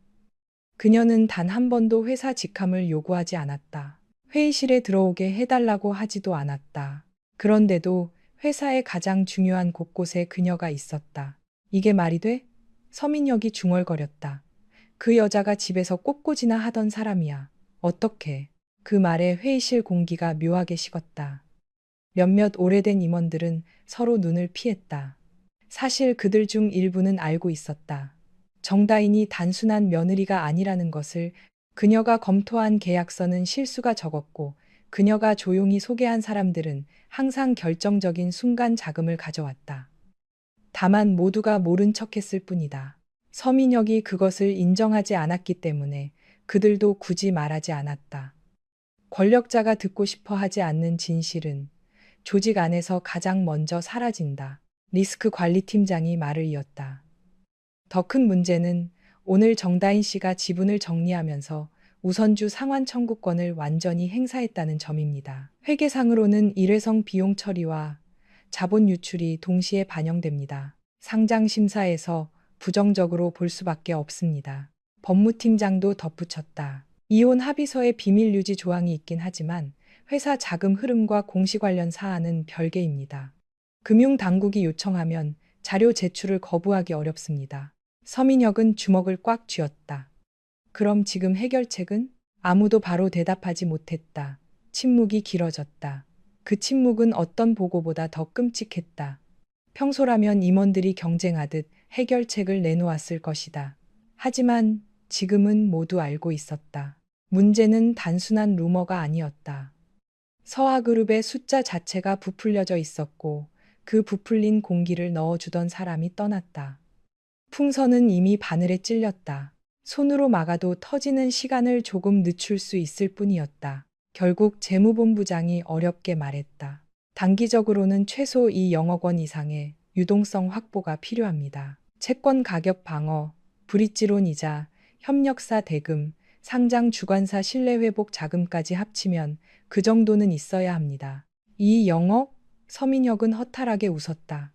그녀는 단 한 번도 회사 직함을 요구하지 않았다. 회의실에 들어오게 해달라고 하지도 않았다. 그런데도 회사의 가장 중요한 곳곳에 그녀가 있었다. 이게 말이 돼? 서민혁이 중얼거렸다. 그 여자가 집에서 꽃꽂이나 하던 사람이야. 어떻게? 그 말에 회의실 공기가 묘하게 식었다. 몇몇 오래된 임원들은 서로 눈을 피했다. 사실 그들 중 일부는 알고 있었다. 정다인이 단순한 며느리가 아니라는 것을. 그녀가 검토한 계약서는 실수가 적었고 그녀가 조용히 소개한 사람들은 항상 결정적인 순간 자금을 가져왔다. 다만 모두가 모른 척했을 뿐이다. 서민혁이 그것을 인정하지 않았기 때문에 그들도 굳이 말하지 않았다. 권력자가 듣고 싶어 하지 않는 진실은 조직 안에서 가장 먼저 사라진다. 리스크 관리팀장이 말을 이었다. 더 큰 문제는 오늘 정다인 씨가 지분을 정리하면서 우선주 상환 청구권을 완전히 행사했다는 점입니다. 회계상으로는 일회성 비용 처리와 자본 유출이 동시에 반영됩니다. 상장 심사에서 부정적으로 볼 수밖에 없습니다. 법무팀장도 덧붙였다. 이혼 합의서에 비밀 유지 조항이 있긴 하지만 회사 자금 흐름과 공시 관련 사안은 별개입니다. 금융당국이 요청하면 자료 제출을 거부하기 어렵습니다. 서민혁은 주먹을 꽉 쥐었다. 그럼 지금 해결책은? 아무도 바로 대답하지 못했다. 침묵이 길어졌다. 그 침묵은 어떤 보고보다 더 끔찍했다. 평소라면 임원들이 경쟁하듯 해결책을 내놓았을 것이다. 하지만 지금은 모두 알고 있었다. 문제는 단순한 루머가 아니었다. 서하그룹의 숫자 자체가 부풀려져 있었고 그 부풀린 공기를 넣어주던 사람이 떠났다. 풍선은 이미 바늘에 찔렸다. 손으로 막아도 터지는 시간을 조금 늦출 수 있을 뿐이었다. 결국 재무본부장이 어렵게 말했다. 단기적으로는 최소 2억 원 이상의 유동성 확보가 필요합니다. 채권 가격 방어, 브릿지론 이자, 협력사 대금, 상장 주관사 신뢰회복 자금까지 합치면 그 정도는 있어야 합니다. 이 영억? 서민혁은 허탈하게 웃었다.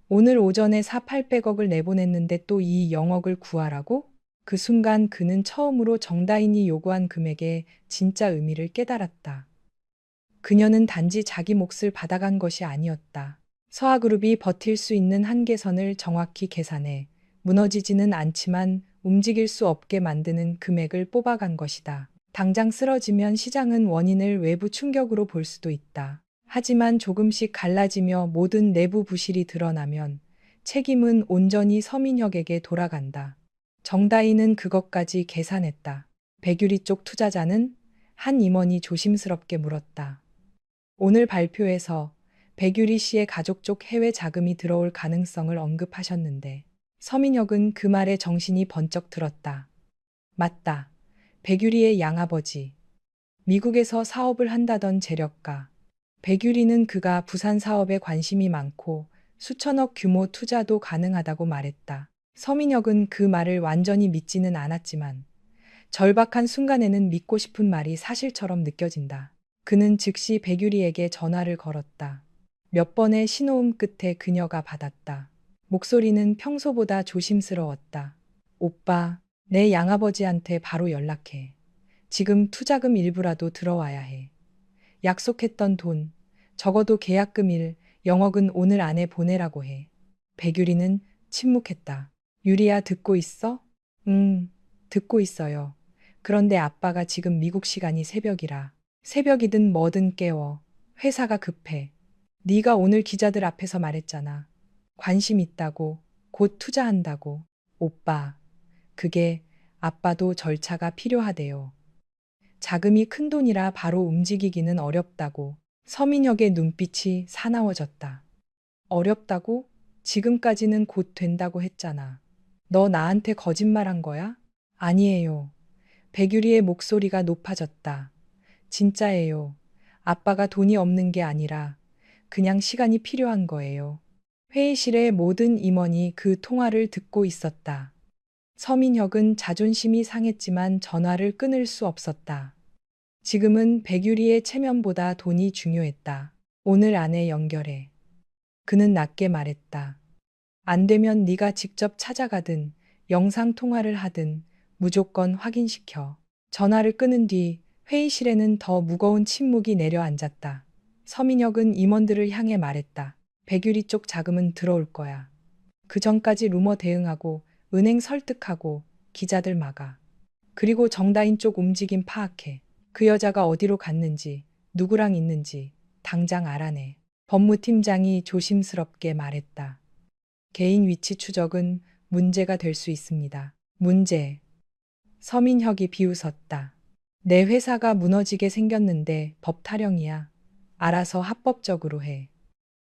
오늘 오전에 800억을 내보냈는데 또 이 영억을 구하라고? 그 순간 그는 처음으로 정다인이 요구한 금액의 진짜 의미를 깨달았다. 그녀는 단지 자기 몫을 받아간 것이 아니었다. 서하그룹이 버틸 수 있는 한계선을 정확히 계산해 무너지지는 않지만 움직일 수 없게 만드는 금액을 뽑아간 것이다. 당장 쓰러지면 시장은 원인을 외부 충격으로 볼 수도 있다. 하지만 조금씩 갈라지며 모든 내부 부실이 드러나면 책임은 온전히 서민혁에게 돌아간다. 정다희는 그것까지 계산했다. 백유리 쪽 투자자는? 한 임원이 조심스럽게 물었다. 오늘 발표에서 백유리 씨의 가족 쪽 해외 자금이 들어올 가능성을 언급하셨는데 서민혁은 그 말에 정신이 번쩍 들었다. 맞다. 백유리의 양아버지. 미국에서 사업을 한다던 재력가. 백유리는 그가 부산 사업에 관심이 많고 수천억 규모 투자도 가능하다고 말했다. 서민혁은 그 말을 완전히 믿지는 않았지만 절박한 순간에는 믿고 싶은 말이 사실처럼 느껴진다. 그는 즉시 백유리에게 전화를 걸었다. 몇 번의 신호음 끝에 그녀가 받았다. 목소리는 평소보다 조심스러웠다. 오빠, 내 양아버지한테 바로 연락해. 지금 투자금 일부라도 들어와야 해. 약속했던 돈, 적어도 계약금 1억은 오늘 안에 보내라고 해. 백유리는 침묵했다. 유리야, 듣고 있어? 듣고 있어요. 그런데 아빠가 지금 미국 시간이 새벽이라. 새벽이든 뭐든 깨워. 회사가 급해. 네가 오늘 기자들 앞에서 말했잖아. 관심 있다고, 곧 투자한다고. 오빠, 그게 아빠도 절차가 필요하대요. 자금이 큰 돈이라 바로 움직이기는 어렵다고. 서민혁의 눈빛이 사나워졌다. 어렵다고? 지금까지는 곧 된다고 했잖아. 너 나한테 거짓말한 거야? 아니에요. 백유리의 목소리가 높아졌다. 진짜예요. 아빠가 돈이 없는 게 아니라 그냥 시간이 필요한 거예요. 회의실의 모든 임원이 그 통화를 듣고 있었다. 서민혁은 자존심이 상했지만 전화를 끊을 수 없었다. 지금은 백유리의 체면보다 돈이 중요했다. 오늘 안에 연결해. 그는 낮게 말했다. 안 되면 네가 직접 찾아가든 영상 통화를 하든 무조건 확인시켜. 전화를 끊은 뒤 회의실에는 더 무거운 침묵이 내려앉았다. 서민혁은 임원들을 향해 말했다. 백유리 쪽 자금은 들어올 거야. 그 전까지 루머 대응하고 은행 설득하고 기자들 막아. 그리고 정다인 쪽 움직임 파악해. 그 여자가 어디로 갔는지, 누구랑 있는지 당장 알아내. 법무팀장이 조심스럽게 말했다. 개인 위치 추적은 문제가 될 수 있습니다. 문제. 서민혁이 비웃었다. 내 회사가 무너지게 생겼는데 법 타령이야. 알아서 합법적으로 해.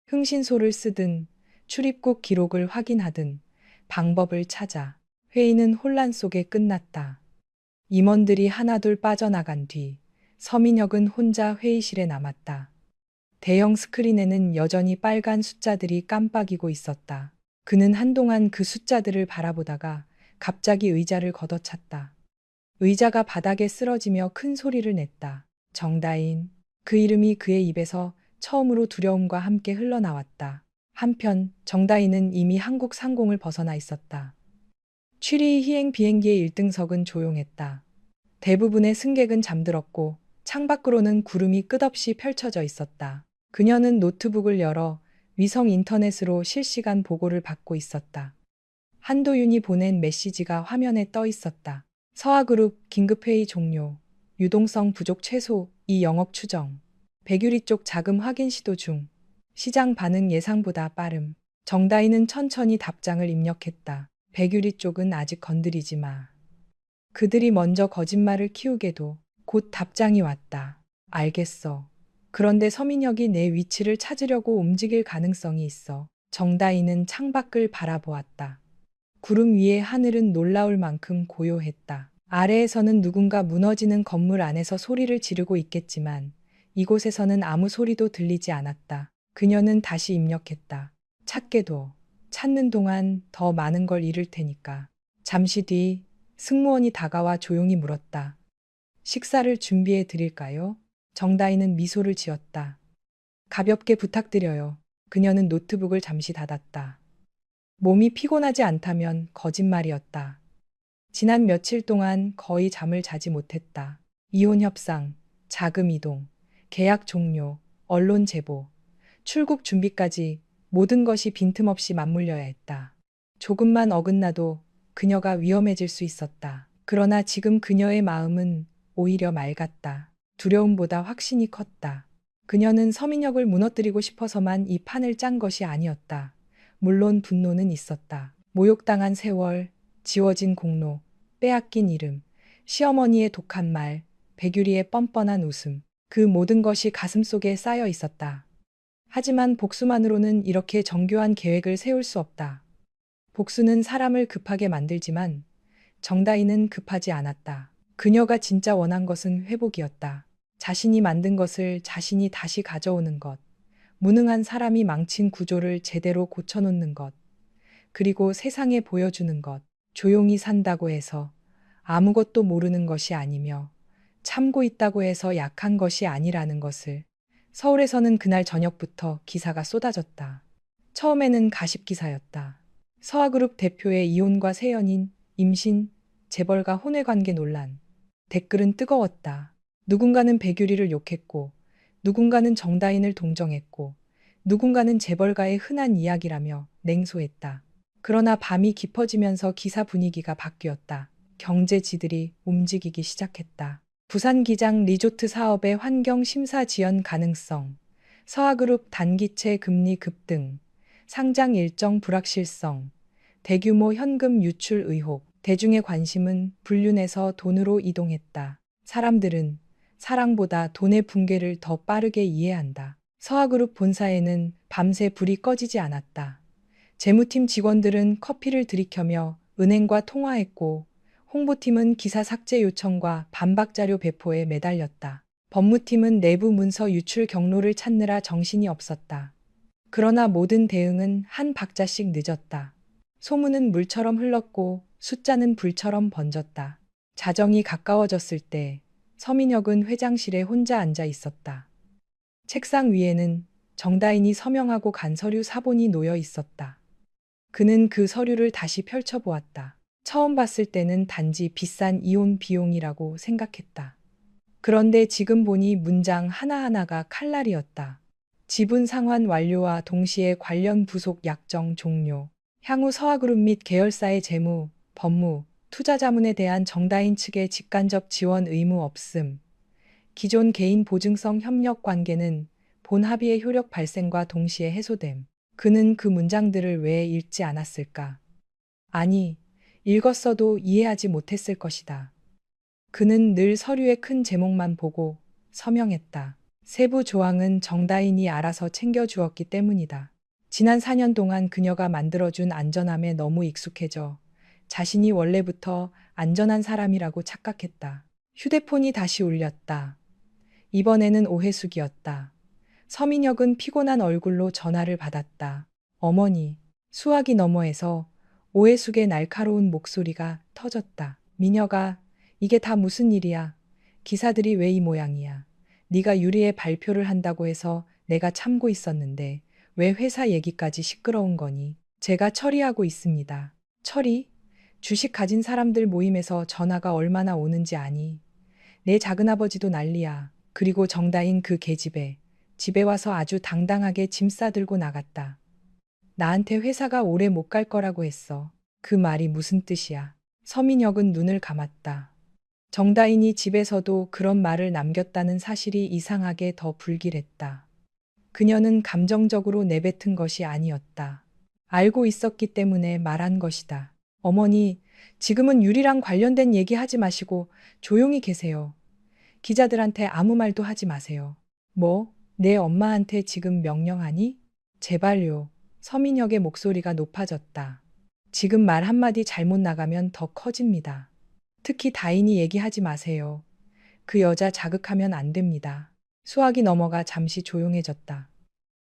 흥신소를 쓰든 출입국 기록을 확인하든 방법을 찾아. 회의는 혼란 속에 끝났다. 임원들이 하나둘 빠져나간 뒤 서민혁은 혼자 회의실에 남았다. 대형 스크린에는 여전히 빨간 숫자들이 깜빡이고 있었다. 그는 한동안 그 숫자들을 바라보다가 갑자기 의자를 걷어찼다. 의자가 바닥에 쓰러지며 큰 소리를 냈다. 정다인. 그 이름이 그의 입에서 처음으로 두려움과 함께 흘러나왔다. 한편 정다인은 이미 한국 상공을 벗어나 있었다. 취리 희행 비행기의 1등석은 조용했다. 대부분의 승객은 잠들었고 창밖으로는 구름이 끝없이 펼쳐져 있었다. 그녀는 노트북을 열어 위성 인터넷으로 실시간 보고를 받고 있었다. 한도윤이 보낸 메시지가 화면에 떠 있었다. 서하그룹 긴급회의 종료. 유동성 부족 최소 2영억 추정. 백유리 쪽 자금 확인 시도 중. 시장 반응 예상보다 빠름. 정다인은 천천히 답장을 입력했다. 백유리 쪽은 아직 건드리지 마. 그들이 먼저 거짓말을 키우게도 곧 답장이 왔다. 알겠어. 그런데 서민혁이 내 위치를 찾으려고 움직일 가능성이 있어. 정다인은 창밖을 바라보았다. 구름 위의 하늘은 놀라울 만큼 고요했다. 아래에서는 누군가 무너지는 건물 안에서 소리를 지르고 있겠지만 이곳에서는 아무 소리도 들리지 않았다. 그녀는 다시 입력했다. 찾게도 찾는 동안 더 많은 걸 잃을 테니까. 잠시 뒤 승무원이 다가와 조용히 물었다. 식사를 준비해 드릴까요? 정다인은 미소를 지었다. 가볍게 부탁드려요. 그녀는 노트북을 잠시 닫았다. 몸이 피곤하지 않다면 거짓말이었다. 지난 며칠 동안 거의 잠을 자지 못했다. 이혼 협상, 자금 이동, 계약 종료, 언론 제보, 출국 준비까지 모든 것이 빈틈없이 맞물려야 했다. 조금만 어긋나도 그녀가 위험해질 수 있었다. 그러나 지금 그녀의 마음은 오히려 맑았다. 두려움보다 확신이 컸다. 그녀는 서민혁을 무너뜨리고 싶어서만 이 판을 짠 것이 아니었다. 물론 분노는 있었다. 모욕당한 세월, 지워진 공로, 빼앗긴 이름, 시어머니의 독한 말, 백유리의 뻔뻔한 웃음. 그 모든 것이 가슴속에 쌓여 있었다. 하지만 복수만으로는 이렇게 정교한 계획을 세울 수 없다. 복수는 사람을 급하게 만들지만 정다인은 급하지 않았다. 그녀가 진짜 원한 것은 회복이었다. 자신이 만든 것을 자신이 다시 가져오는 것. 무능한 사람이 망친 구조를 제대로 고쳐놓는 것. 그리고 세상에 보여주는 것. 조용히 산다고 해서 아무것도 모르는 것이 아니며 참고 있다고 해서 약한 것이 아니라는 것을. 서울에서는 그날 저녁부터 기사가 쏟아졌다. 처음에는 가십 기사였다. 서하그룹 대표의 이혼과 새 연인, 임신, 재벌가 혼외관계 논란. 댓글은 뜨거웠다. 누군가는 백유리를 욕했고, 누군가는 정다인을 동정했고, 누군가는 재벌가의 흔한 이야기라며 냉소했다. 그러나 밤이 깊어지면서 기사 분위기가 바뀌었다. 경제지들이 움직이기 시작했다. 부산 기장 리조트 사업의 환경 심사 지연 가능성, 서하그룹 단기채 금리 급등, 상장 일정 불확실성, 대규모 현금 유출 의혹, 대중의 관심은 불륜에서 돈으로 이동했다. 사람들은 사랑보다 돈의 붕괴를 더 빠르게 이해한다. 서하그룹 본사에는 밤새 불이 꺼지지 않았다. 재무팀 직원들은 커피를 들이켜며 은행과 통화했고, 홍보팀은 기사 삭제 요청과 반박 자료 배포에 매달렸다. 법무팀은 내부 문서 유출 경로를 찾느라 정신이 없었다. 그러나 모든 대응은 한 박자씩 늦었다. 소문은 물처럼 흘렀고 숫자는 불처럼 번졌다. 자정이 가까워졌을 때 서민혁은 회장실에 혼자 앉아 있었다. 책상 위에는 정다인이 서명하고 간 서류 사본이 놓여 있었다. 그는 그 서류를 다시 펼쳐보았다. 처음 봤을 때는 단지 비싼 이혼 비용이라고 생각했다. 그런데 지금 보니 문장 하나하나가 칼날이었다. 지분 상환 완료와 동시에 관련 부속 약정 종료. 향후 서하그룹 및 계열사의 재무, 법무, 투자 자문에 대한 정다인 측의 직간접 지원 의무 없음. 기존 개인 보증성 협력 관계는 본 합의의 효력 발생과 동시에 해소됨. 그는 그 문장들을 왜 읽지 않았을까? 아니, 읽었어도 이해하지 못했을 것이다. 그는 늘 서류의 큰 제목만 보고 서명했다. 세부 조항은 정다인이 알아서 챙겨주었기 때문이다. 지난 4년 동안 그녀가 만들어준 안전함에 너무 익숙해져 자신이 원래부터 안전한 사람이라고 착각했다. 휴대폰이 다시 울렸다. 이번에는 오해숙이었다. 서민혁은 피곤한 얼굴로 전화를 받았다. 어머니, 수화기 너머에서 오해숙의 날카로운 목소리가 터졌다. 미녀가 이게 다 무슨 일이야? 기사들이 왜 이 모양이야? 네가 유리에 발표를 한다고 해서 내가 참고 있었는데 왜 회사 얘기까지 시끄러운 거니? 제가 처리하고 있습니다. 처리? 주식 가진 사람들 모임에서 전화가 얼마나 오는지 아니? 내 작은아버지도 난리야. 그리고 정다인 그 계집애. 집에 와서 아주 당당하게 짐 싸들고 나갔다. 나한테 회사가 오래 못 갈 거라고 했어. 그 말이 무슨 뜻이야? 서민혁은 눈을 감았다. 정다인이 집에서도 그런 말을 남겼다는 사실이 이상하게 더 불길했다. 그녀는 감정적으로 내뱉은 것이 아니었다. 알고 있었기 때문에 말한 것이다. 어머니, 지금은 유리랑 관련된 얘기 하지 마시고 조용히 계세요. 기자들한테 아무 말도 하지 마세요. 뭐? 내 엄마한테 지금 명령하니? 제발요. 서민혁의 목소리가 높아졌다. 지금 말 한마디 잘못 나가면 더 커집니다. 특히 다인이 얘기하지 마세요. 그 여자 자극하면 안 됩니다. 수학이 넘어가 잠시 조용해졌다.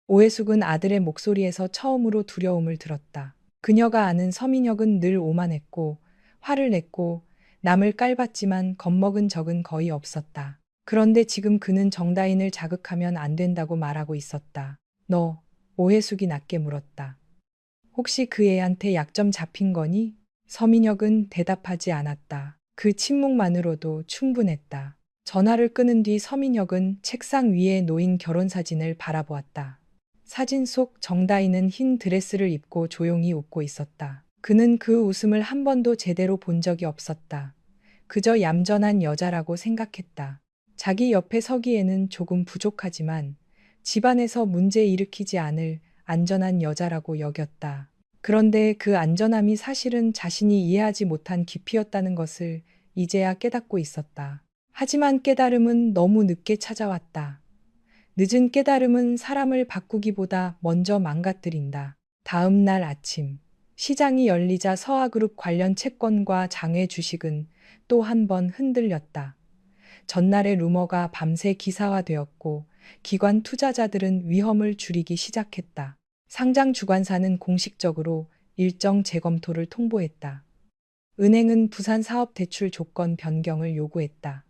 오해숙은 아들의 목소리에서 처음으로 두려움을 들었다. 그녀가 아는 서민혁은 늘 오만했고 화를 냈고 남을 깔봤지만 겁먹은 적은 거의 없었다. 그런데 지금 그는 정다인을 자극하면 안 된다고 말하고 있었다. 너, 오해숙이 낮게 물었다. 혹시 그 애한테 약점 잡힌 거니? 서민혁은 대답하지 않았다. 그 침묵만으로도 충분했다. 전화를 끊은 뒤 서민혁은 책상 위에 놓인 결혼사진을 바라보았다. 사진 속 정다인은 흰 드레스를 입고 조용히 웃고 있었다. 그는 그 웃음을 한 번도 제대로 본 적이 없었다. 그저 얌전한 여자라고 생각했다. 자기 옆에 서기에는 조금 부족하지만 집안에서 문제 일으키지 않을 안전한 여자라고 여겼다. 그런데 그 안전함이 사실은 자신이 이해하지 못한 깊이였다는 것을 이제야 깨닫고 있었다. 하지만 깨달음은 너무 늦게 찾아왔다. 늦은 깨달음은 사람을 바꾸기보다 먼저 망가뜨린다. 다음 날 아침, 시장이 열리자 서아그룹 관련 채권과 장외 주식은 또 한 번 흔들렸다. 전날의 루머가 밤새 기사화되었고 기관 투자자들은 위험을 줄이기 시작했다. 상장 주관사는 공식적으로 일정 재검토를 통보했다. 은행은 부산 사업 대출 조건 변경을 요구했다.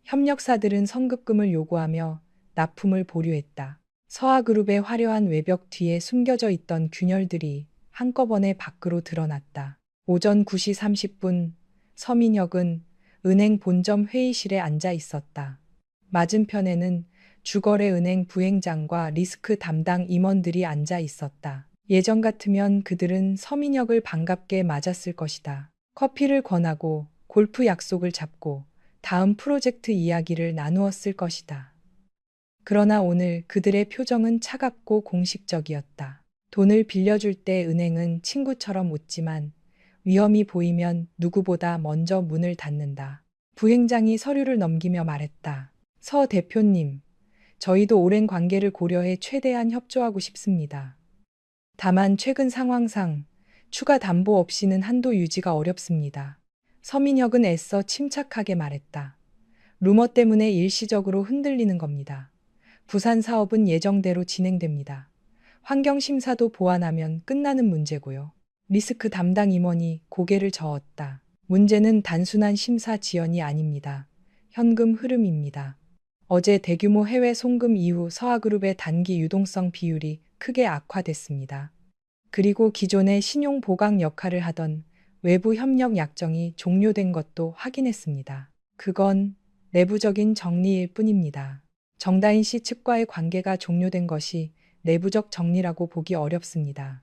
협력사들은 성급금을 요구하며 납품을 보류했다. 서아그룹의 화려한 외벽 뒤에 숨겨져 있던 균열들이 한꺼번에 밖으로 드러났다. 오전 9시 30분 서민혁은 은행 본점 회의실에 앉아 있었다. 맞은편에는 주거래은행 부행장과 리스크 담당 임원들이 앉아 있었다. 예전 같으면 그들은 서민혁을 반갑게 맞았을 것이다. 커피를 권하고 골프 약속을 잡고 다음 프로젝트 이야기를 나누었을 것이다. 그러나 오늘 그들의 표정은 차갑고 공식적이었다. 돈을 빌려줄 때 은행은 친구처럼 웃지만 위험이 보이면 누구보다 먼저 문을 닫는다. 부행장이 서류를 넘기며 말했다. 서 대표님, 저희도 오랜 관계를 고려해 최대한 협조하고 싶습니다. 다만 최근 상황상 추가 담보 없이는 한도 유지가 어렵습니다. 서민혁은 애써 침착하게 말했다. 루머 때문에 일시적으로 흔들리는 겁니다. 부산 사업은 예정대로 진행됩니다. 환경심사도 보완하면 끝나는 문제고요. 리스크 담당 임원이 고개를 저었다. 문제는 단순한 심사 지연이 아닙니다. 현금 흐름입니다. 어제 대규모 해외 송금 이후 서아그룹의 단기 유동성 비율이 크게 악화됐습니다. 그리고 기존의 신용 보강 역할을 하던 외부 협력 약정이 종료된 것도 확인했습니다. 그건 내부적인 정리일 뿐입니다. 정다인 씨 측과의 관계가 종료된 것이 내부적 정리라고 보기 어렵습니다.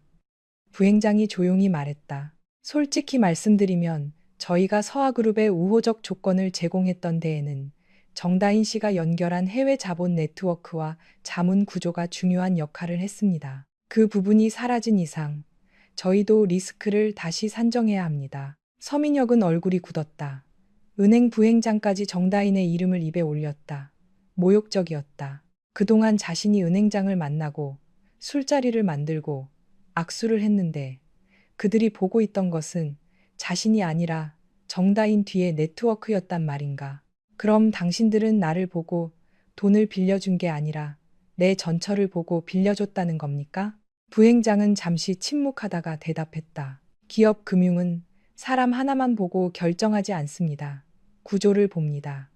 부행장이 조용히 말했다. 솔직히 말씀드리면 저희가 서아그룹의 우호적 조건을 제공했던 데에는 정다인 씨가 연결한 해외 자본 네트워크와 자문 구조가 중요한 역할을 했습니다. 그 부분이 사라진 이상 저희도 리스크를 다시 산정해야 합니다. 서민혁은 얼굴이 굳었다. 은행 부행장까지 정다인의 이름을 입에 올렸다. 모욕적이었다. 그동안 자신이 은행장을 만나고 술자리를 만들고 악수를 했는데 그들이 보고 있던 것은 자신이 아니라 정다인 뒤의 네트워크였단 말인가. 그럼 당신들은 나를 보고 돈을 빌려준 게 아니라 내 전처를 보고 빌려줬다는 겁니까? 부행장은 잠시 침묵하다가 대답했다. 기업 금융은 사람 하나만 보고 결정하지 않습니다. 구조를 봅니다.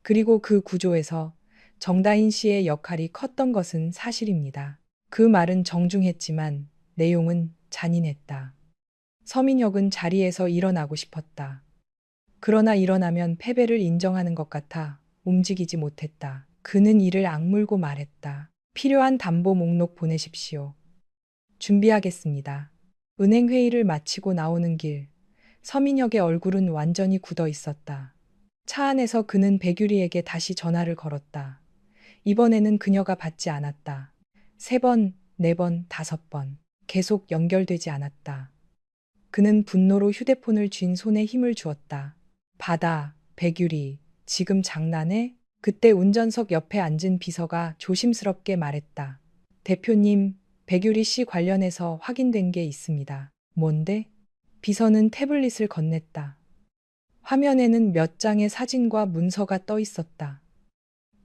그리고 그 구조에서 정다인 씨의 역할이 컸던 것은 사실입니다. 그 말은 정중했지만 내용은 잔인했다. 서민혁은 자리에서 일어나고 싶었다. 그러나 일어나면 패배를 인정하는 것 같아 움직이지 못했다. 그는 이를 악물고 말했다. 필요한 담보 목록 보내십시오. 준비하겠습니다. 은행 회의를 마치고 나오는 길, 서민혁의 얼굴은 완전히 굳어 있었다. 차 안에서 그는 백유리에게 다시 전화를 걸었다. 이번에는 그녀가 받지 않았다. 3번, 4번, 5번. 계속 연결되지 않았다. 그는 분노로 휴대폰을 쥔 손에 힘을 주었다. 받아, 백유리. 지금 장난해? 그때 운전석 옆에 앉은 비서가 조심스럽게 말했다. 대표님, 백유리 씨 관련해서 확인된 게 있습니다. 뭔데? 비서는 태블릿을 건넸다. 화면에는 몇 장의 사진과 문서가 떠 있었다.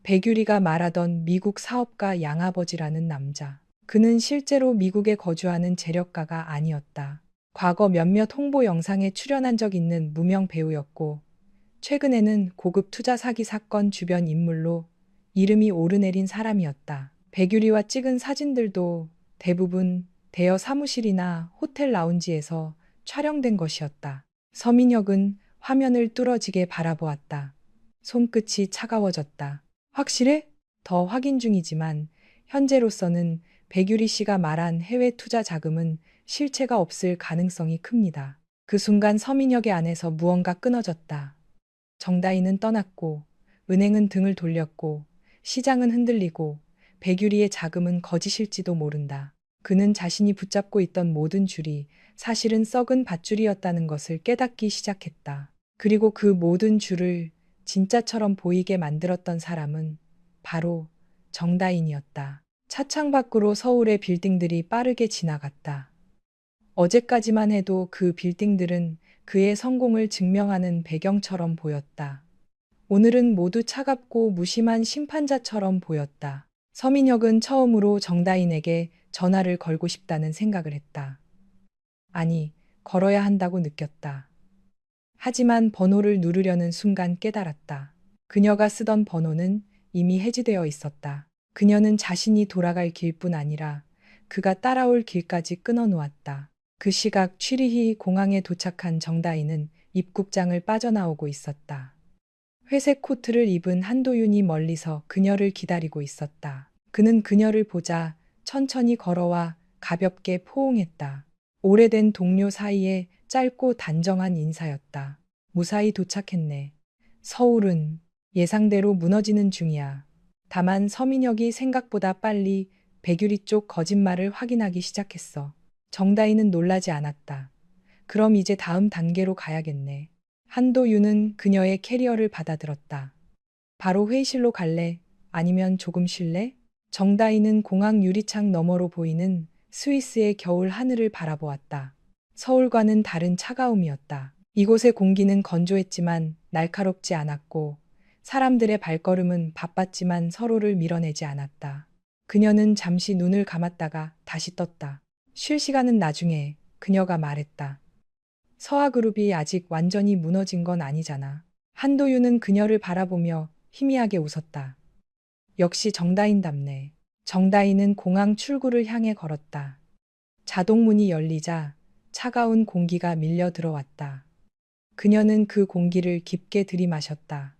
백유리가 말하던 미국 사업가 양아버지라는 남자. 그는 실제로 미국에 거주하는 재력가가 아니었다. 과거 몇몇 홍보 영상에 출연한 적 있는 무명 배우였고, 최근에는 고급 투자 사기 사건 주변 인물로 이름이 오르내린 사람이었다. 백유리와 찍은 사진들도 대부분 대여 사무실이나 호텔 라운지에서 촬영된 것이었다. 서민혁은 화면을 뚫어지게 바라보았다. 손끝이 차가워졌다. 확실해? 더 확인 중이지만 현재로서는 백유리 씨가 말한 해외 투자 자금은 실체가 없을 가능성이 큽니다. 그 순간 서민혁의 안에서 무언가 끊어졌다. 정다인은 떠났고, 은행은 등을 돌렸고, 시장은 흔들리고, 백유리의 자금은 거짓일지도 모른다. 그는 자신이 붙잡고 있던 모든 줄이 사실은 썩은 밧줄이었다는 것을 깨닫기 시작했다. 그리고 그 모든 줄을 진짜처럼 보이게 만들었던 사람은 바로 정다인이었다. 차창 밖으로 서울의 빌딩들이 빠르게 지나갔다. 어제까지만 해도 그 빌딩들은 그의 성공을 증명하는 배경처럼 보였다. 오늘은 모두 차갑고 무심한 심판자처럼 보였다. 서민혁은 처음으로 정다인에게 전화를 걸고 싶다는 생각을 했다. 아니, 걸어야 한다고 느꼈다. 하지만 번호를 누르려는 순간 깨달았다. 그녀가 쓰던 번호는 이미 해지되어 있었다. 그녀는 자신이 돌아갈 길뿐 아니라 그가 따라올 길까지 끊어놓았다. 그 시각 취리히 공항에 도착한 정다인은 입국장을 빠져나오고 있었다. 회색 코트를 입은 한도윤이 멀리서 그녀를 기다리고 있었다. 그는 그녀를 보자 천천히 걸어와 가볍게 포옹했다. 오래된 동료 사이에 짧고 단정한 인사였다. 무사히 도착했네. 서울은 예상대로 무너지는 중이야. 다만 서민혁이 생각보다 빨리 백유리 쪽 거짓말을 확인하기 시작했어. 정다인은 놀라지 않았다. 그럼 이제 다음 단계로 가야겠네. 한도윤은 그녀의 캐리어를 받아들었다. 바로 회의실로 갈래? 아니면 조금 쉴래? 정다인은 공항 유리창 너머로 보이는 스위스의 겨울 하늘을 바라보았다. 서울과는 다른 차가움이었다. 이곳의 공기는 건조했지만 날카롭지 않았고 사람들의 발걸음은 바빴지만 서로를 밀어내지 않았다. 그녀는 잠시 눈을 감았다가 다시 떴다. 쉴 시간은 나중에 그녀가 말했다. 서아그룹이 아직 완전히 무너진 건 아니잖아. 한도윤은 그녀를 바라보며 희미하게 웃었다. 역시 정다인답네. 정다인은 공항 출구를 향해 걸었다. 자동문이 열리자 차가운 공기가 밀려 들어왔다. 그녀는 그 공기를 깊게 들이마셨다.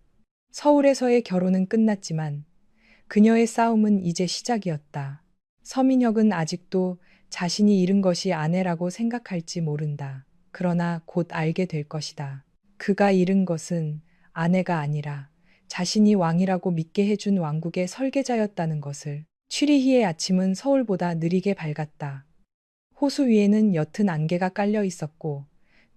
서울에서의 결혼은 끝났지만 그녀의 싸움은 이제 시작이었다. 서민혁은 아직도 자신이 잃은 것이 아내라고 생각할지 모른다. 그러나 곧 알게 될 것이다. 그가 잃은 것은 아내가 아니라 자신이 왕이라고 믿게 해준 왕국의 설계자였다는 것을. 취리히의 아침은 서울보다 느리게 밝았다. 호수 위에는 옅은 안개가 깔려 있었고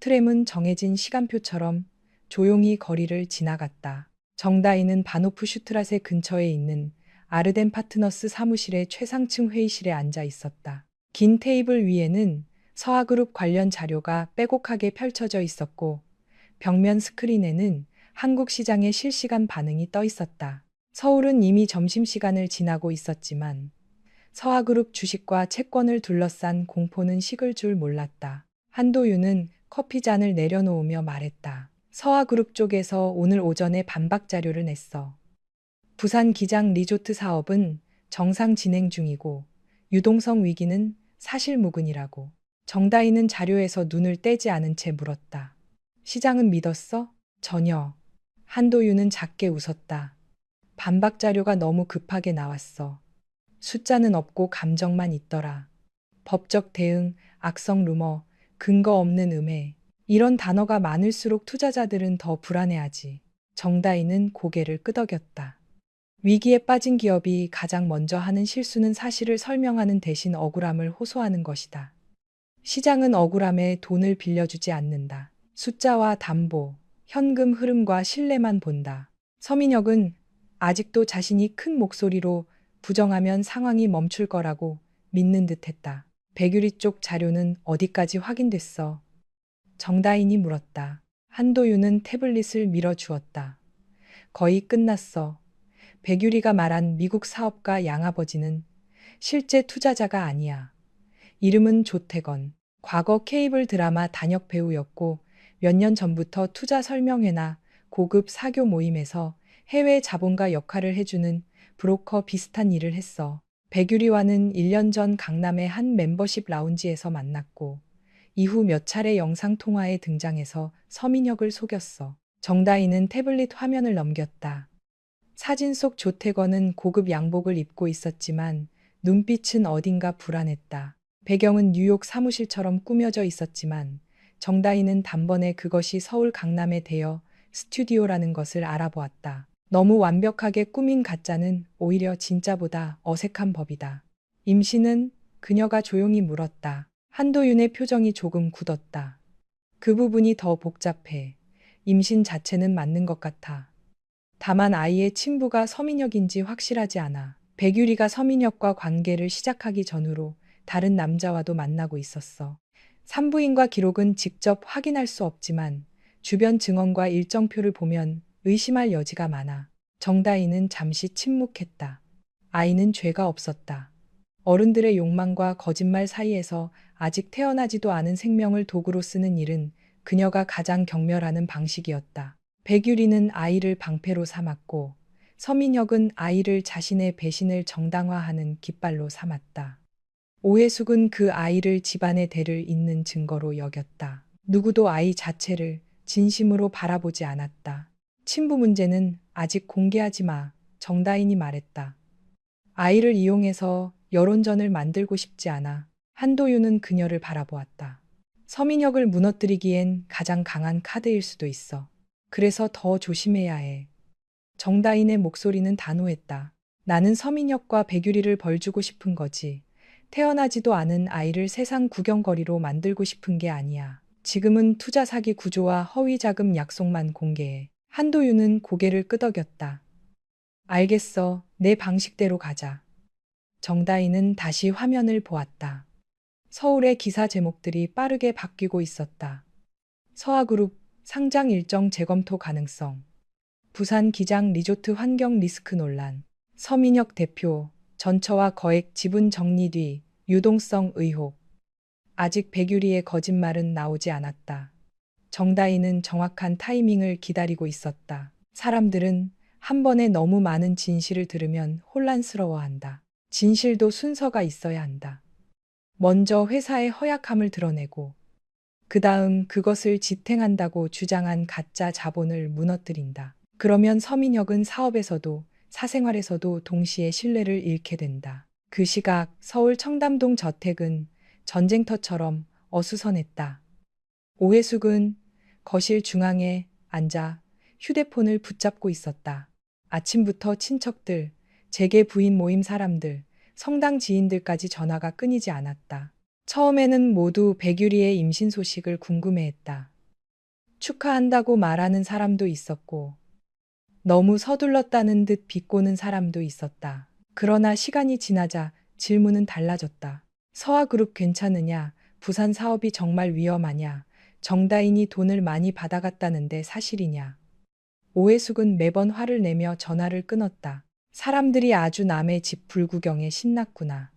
트램은 정해진 시간표처럼 조용히 거리를 지나갔다. 정다인은 바노프 슈트라세 근처에 있는 아르덴 파트너스 사무실의 최상층 회의실에 앉아 있었다. 긴 테이블 위에는 서아그룹 관련 자료가 빼곡하게 펼쳐져 있었고 벽면 스크린에는 한국 시장의 실시간 반응이 떠 있었다. 서울은 이미 점심시간을 지나고 있었지만 서아그룹 주식과 채권을 둘러싼 공포는 식을 줄 몰랐다. 한도윤은 커피잔을 내려놓으며 말했다. 서하그룹 쪽에서 오늘 오전에 반박 자료를 냈어. 부산 기장 리조트 사업은 정상 진행 중이고 유동성 위기는 사실무근이라고. 정다희는 자료에서 눈을 떼지 않은 채 물었다. 시장은 믿었어? 전혀. 한도윤은 작게 웃었다. 반박 자료가 너무 급하게 나왔어. 숫자는 없고 감정만 있더라. 법적 대응, 악성 루머, 근거 없는 음해. 이런 단어가 많을수록 투자자들은 더 불안해하지. 정다희는 고개를 끄덕였다. 위기에 빠진 기업이 가장 먼저 하는 실수는 사실을 설명하는 대신 억울함을 호소하는 것이다. 시장은 억울함에 돈을 빌려주지 않는다. 숫자와 담보, 현금 흐름과 신뢰만 본다. 서민혁은 아직도 자신이 큰 목소리로 부정하면 상황이 멈출 거라고 믿는 듯했다. 백유리 쪽 자료는 어디까지 확인됐어? 정다인이 물었다. 한도윤은 태블릿을 밀어주었다. 거의 끝났어. 백유리가 말한 미국 사업가 양아버지는 실제 투자자가 아니야. 이름은 조태건. 과거 케이블 드라마 단역 배우였고 몇 년 전부터 투자 설명회나 고급 사교 모임에서 해외 자본가 역할을 해주는 브로커 비슷한 일을 했어. 백유리와는 1년 전 강남의 한 멤버십 라운지에서 만났고 이후 몇 차례 영상통화에 등장해서 서민혁을 속였어. 정다희는 태블릿 화면을 넘겼다. 사진 속 조태건은 고급 양복을 입고 있었지만 눈빛은 어딘가 불안했다. 배경은 뉴욕 사무실처럼 꾸며져 있었지만 정다희는 단번에 그것이 서울 강남의 대여 스튜디오라는 것을 알아보았다. 너무 완벽하게 꾸민 가짜는 오히려 진짜보다 어색한 법이다. 임신은? 그녀가 조용히 물었다. 한도윤의 표정이 조금 굳었다. 그 부분이 더 복잡해. 임신 자체는 맞는 것 같아. 다만 아이의 친부가 서민혁인지 확실하지 않아. 백유리가 서민혁과 관계를 시작하기 전후로 다른 남자와도 만나고 있었어. 산부인과 기록은 직접 확인할 수 없지만 주변 증언과 일정표를 보면 의심할 여지가 많아. 정다희는 잠시 침묵했다. 아이는 죄가 없었다. 어른들의 욕망과 거짓말 사이에서 아직 태어나지도 않은 생명을 도구로 쓰는 일은 그녀가 가장 경멸하는 방식이었다. 백유리는 아이를 방패로 삼았고 서민혁은 아이를 자신의 배신을 정당화하는 깃발로 삼았다. 오해숙은 그 아이를 집안의 대를 잇는 증거로 여겼다. 누구도 아이 자체를 진심으로 바라보지 않았다. 친부 문제는 아직 공개하지 마, 정다인이 말했다. 아이를 이용해서 여론전을 만들고 싶지 않아. 한도윤은 그녀를 바라보았다. 서민혁을 무너뜨리기엔 가장 강한 카드일 수도 있어. 그래서 더 조심해야 해. 정다인의 목소리는 단호했다. 나는 서민혁과 백유리를 벌주고 싶은 거지. 태어나지도 않은 아이를 세상 구경거리로 만들고 싶은 게 아니야. 지금은 투자 사기 구조와 허위 자금 약속만 공개해. 한도윤은 고개를 끄덕였다. 알겠어. 내 방식대로 가자. 정다인은 다시 화면을 보았다. 서울의 기사 제목들이 빠르게 바뀌고 있었다. 서하그룹 상장 일정 재검토 가능성. 부산 기장 리조트 환경 리스크 논란. 서민혁 대표 전처와 거액 지분 정리 뒤 유동성 의혹. 아직 백유리의 거짓말은 나오지 않았다. 정다희는 정확한 타이밍을 기다리고 있었다. 사람들은 한 번에 너무 많은 진실을 들으면 혼란스러워한다. 진실도 순서가 있어야 한다. 먼저 회사의 허약함을 드러내고 그 다음 그것을 지탱한다고 주장한 가짜 자본을 무너뜨린다. 그러면 서민혁은 사업에서도 사생활에서도 동시에 신뢰를 잃게 된다. 그 시각 서울 청담동 저택은 전쟁터처럼 어수선했다. 오해숙은 거실 중앙에 앉아 휴대폰을 붙잡고 있었다. 아침부터 친척들, 재계 부인 모임 사람들, 성당 지인들까지 전화가 끊이지 않았다. 처음에는 모두 백유리의 임신 소식을 궁금해했다. 축하한다고 말하는 사람도 있었고, 너무 서둘렀다는 듯 비꼬는 사람도 있었다. 그러나 시간이 지나자 질문은 달라졌다. 서하그룹 괜찮으냐? 부산 사업이 정말 위험하냐? 정다인이 돈을 많이 받아갔다는데 사실이냐? 오해숙은 매번 화를 내며 전화를 끊었다. 사람들이 아주 남의 집 불구경에 신났구나.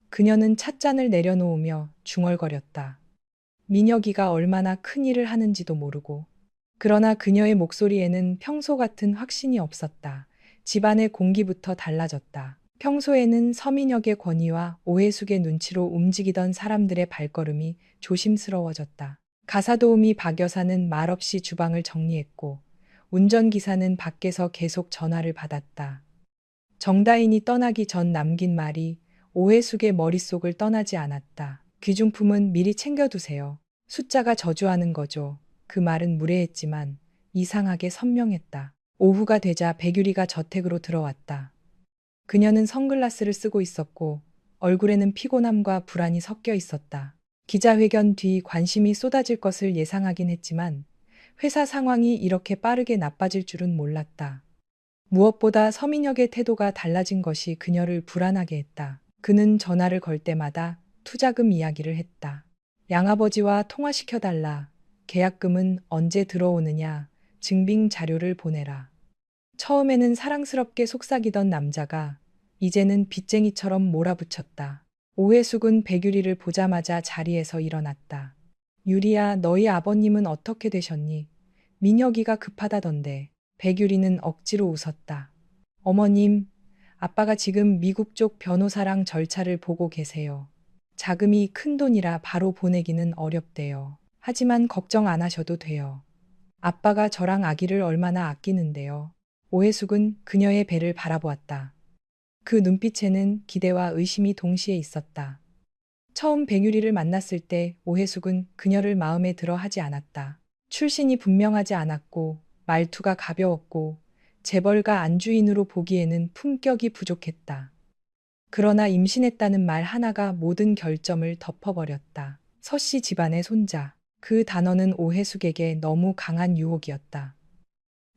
그녀는 찻잔을 내려놓으며 중얼거렸다. 민혁이가 얼마나 큰 일을 하는지도 모르고 그러나 그녀의 목소리에는 평소 같은 확신이 없었다. 집안의 공기부터 달라졌다. 평소에는 서민혁의 권위와 오해숙의 눈치로 움직이던 사람들의 발걸음이 조심스러워졌다. 가사도우미 박 여사는 말없이 주방을 정리했고 운전기사는 밖에서 계속 전화를 받았다. 정다인이 떠나기 전 남긴 말이 오해숙의 머릿속을 떠나지 않았다. 귀중품은 미리 챙겨두세요. 숫자가 저주하는 거죠. 그 말은 무례했지만 이상하게 선명했다. 오후가 되자 백유리가 저택으로 들어왔다. 그녀는 선글라스를 쓰고 있었고 얼굴에는 피곤함과 불안이 섞여 있었다. 기자회견 뒤 관심이 쏟아질 것을 예상하긴 했지만 회사 상황이 이렇게 빠르게 나빠질 줄은 몰랐다. 무엇보다 서민혁의 태도가 달라진 것이 그녀를 불안하게 했다. 그는 전화를 걸 때마다 투자금 이야기를 했다. 양아버지와 통화시켜달라. 계약금은 언제 들어오느냐. 증빙 자료를 보내라. 처음에는 사랑스럽게 속삭이던 남자가 이제는 빚쟁이처럼 몰아붙였다. 오해숙은 백유리를 보자마자 자리에서 일어났다. 유리야, 너희 아버님은 어떻게 되셨니? 민혁이가 급하다던데. 백유리는 억지로 웃었다. 어머님, 아빠가 지금 미국 쪽 변호사랑 절차를 보고 계세요. 자금이 큰 돈이라 바로 보내기는 어렵대요. 하지만 걱정 안 하셔도 돼요. 아빠가 저랑 아기를 얼마나 아끼는데요. 오해숙은 그녀의 배를 바라보았다. 그 눈빛에는 기대와 의심이 동시에 있었다. 처음 백유리를 만났을 때 오해숙은 그녀를 마음에 들어 하지 않았다. 출신이 분명하지 않았고 말투가 가벼웠고 재벌가 안주인으로 보기에는 품격이 부족했다. 그러나 임신했다는 말 하나가 모든 결점을 덮어버렸다. 서씨 집안의 손자. 그 단어는 오해숙에게 너무 강한 유혹이었다.